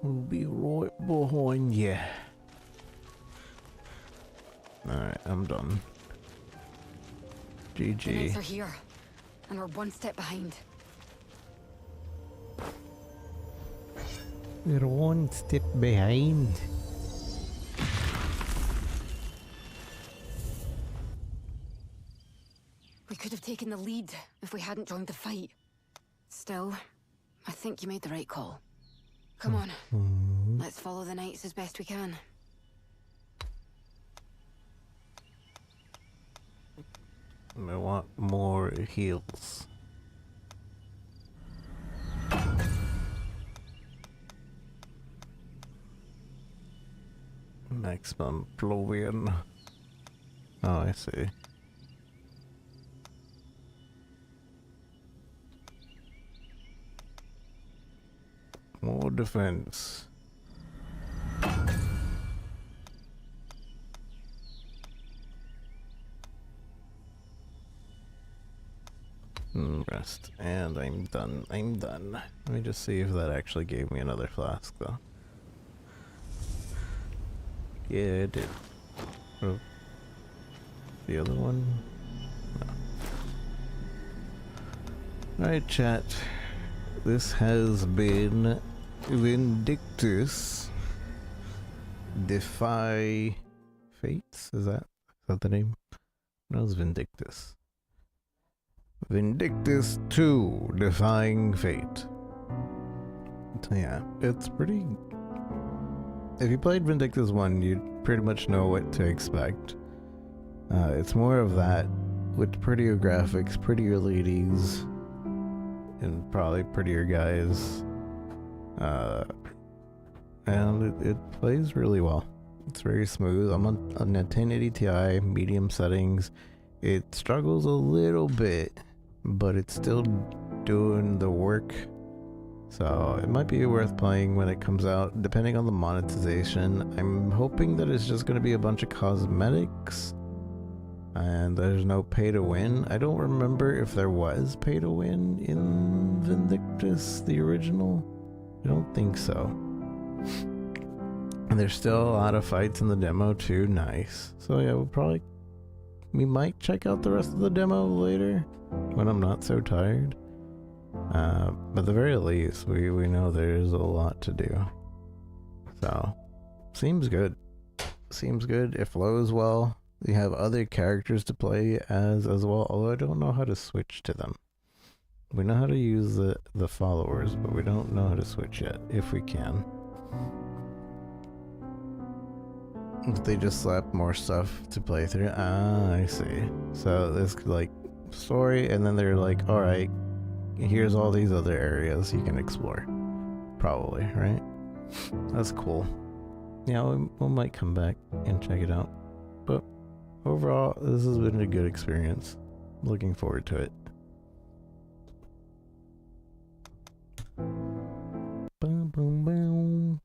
We'll be right behind you. Alright, I'm done. The Knights GG. are here, and we're one step behind. We're one step behind. We could have taken the lead if we hadn't joined the fight. Still, I think you made the right call. Come on, let's follow the Knights as best we can. I want more heals. Maximum Plovian. Oh, I see. More defense. Rest. And I'm done. I'm done. Let me just see if that actually gave me another flask, though. Yeah, it did. Oh. The other one? No. Alright, chat. This has been Vindictus Defy Fates? Is that the name? No, it's Vindictus. Vindictus 2 Defying Fate. So yeah, it's pretty... If you played Vindictus 1, you pretty much know what to expect. It's more of that, with prettier graphics, prettier ladies, and probably prettier guys. And it plays really well. It's very smooth. I'm on a 1080 Ti, medium settings. It struggles a little bit, but it's still doing the work. So it might be worth playing when it comes out, depending on the monetization. I'm hoping that it's just going to be a bunch of cosmetics and there's no pay to win. I don't remember if there was pay to win in Vindictus, the original. I don't think so. And there's still a lot of fights in the demo too. Nice. So yeah, we might check out the rest of the demo later when I'm not so tired. But at the very least, we know there's a lot to do. So, seems good. Seems good. It flows well. You have other characters to play as well, although I don't know how to switch to them. We know how to use the followers, but we don't know how to switch yet, if we can. They just slap more stuff to play through. Ah, I see. So there's like story, and then they're like, alright, here's all these other areas you can explore. Probably, right? That's cool. Yeah, we might come back and check it out. But overall, this has been a good experience. Looking forward to it. Boom, boom, boom.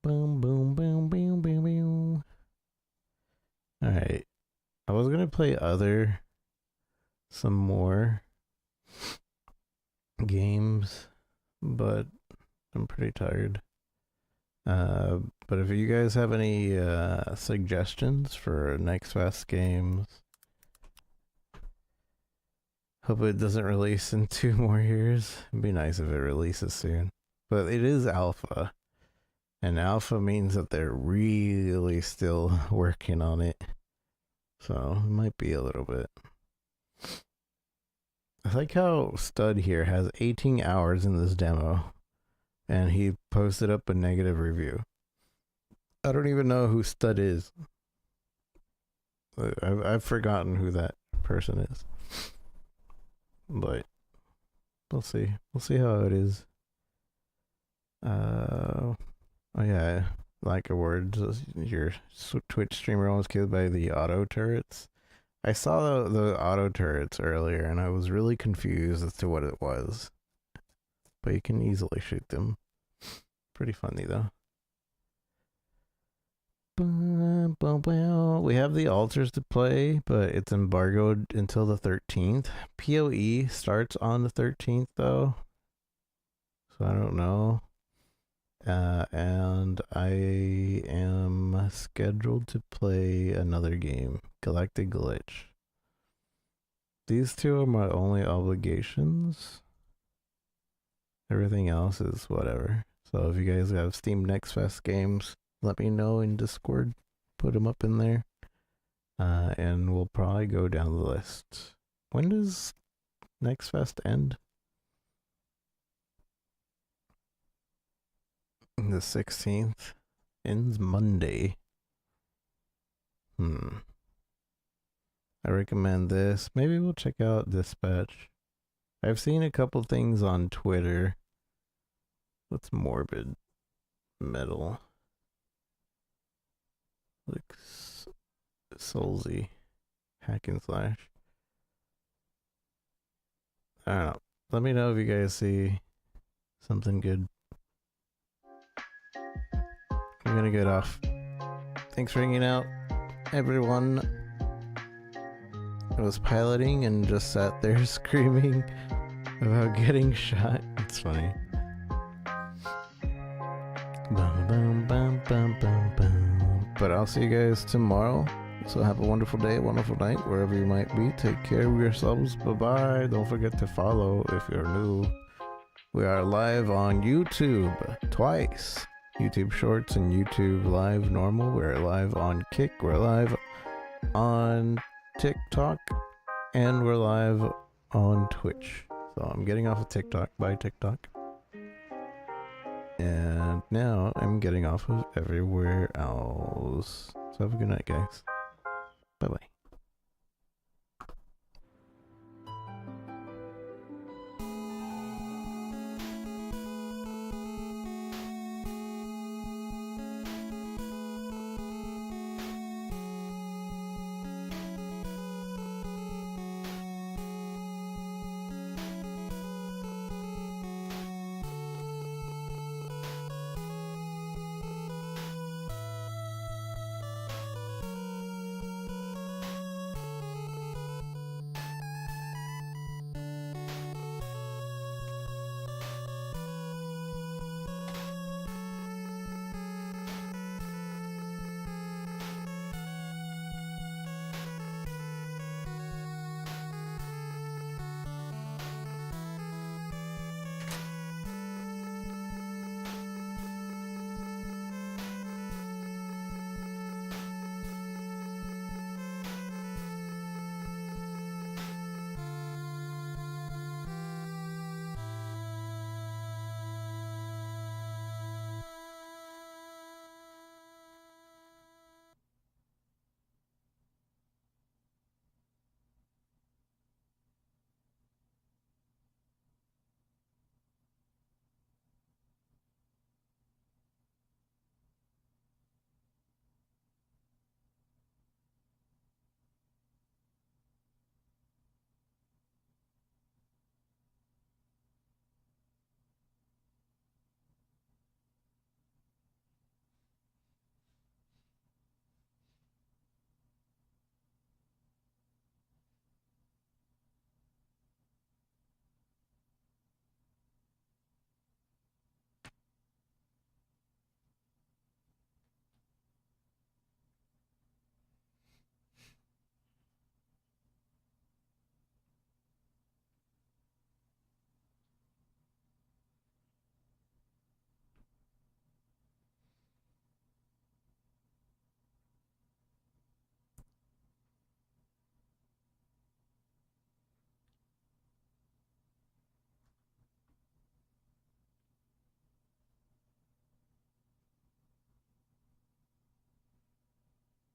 Boom, boom, boom, boom, boom, boom. Alright. I was gonna play some more games, but I'm pretty tired. But if you guys have any suggestions for Next Fest games, hope it doesn't release in 2 more years. It'd be nice if it releases soon. But it is alpha, and alpha means that they're really still working on it. So it might be a little bit. I like how Stud here has 18 hours in this demo, and he posted up a negative review. I don't even know who Stud is. I've forgotten who that person is. But we'll see. We'll see how it is. Oh yeah, like a word. Your Twitch streamer almost killed by the auto turrets. I saw the auto turrets earlier, and I was really confused as to what it was. But you can easily shoot them. Pretty funny though. We have the altars to play, but it's embargoed until the 13th. PoE starts on the 13th though, so I don't know. And I am scheduled to play another game, Galactic Glitch. These 2 are my only obligations. Everything else is whatever. So if you guys have Steam Next Fest games, let me know in Discord. Put them up in there. And we'll probably go down the list. When does Next Fest end? The 16th. Ends Monday. I recommend this. Maybe we'll check out Dispatch. I've seen a couple things on Twitter. What's Morbid Metal? Looks Soulsy. Hack and slash. I don't know. Let me know if you guys see something good. I'm gonna get off. Thanks for hanging out, everyone. I was piloting and just sat there screaming about getting shot. It's funny. Bum, bum, bum, bum, bum, bum. But I'll see you guys tomorrow. So have a wonderful day, wonderful night, wherever you might be. Take care of yourselves. Bye-bye. Don't forget to follow if you're new. We are live on YouTube twice. YouTube Shorts and YouTube Live Normal. We're live on Kick. We're live on TikTok. And we're live on Twitch. So I'm getting off of TikTok. Bye, TikTok. And now I'm getting off of everywhere else. So have a good night, guys. Bye-bye.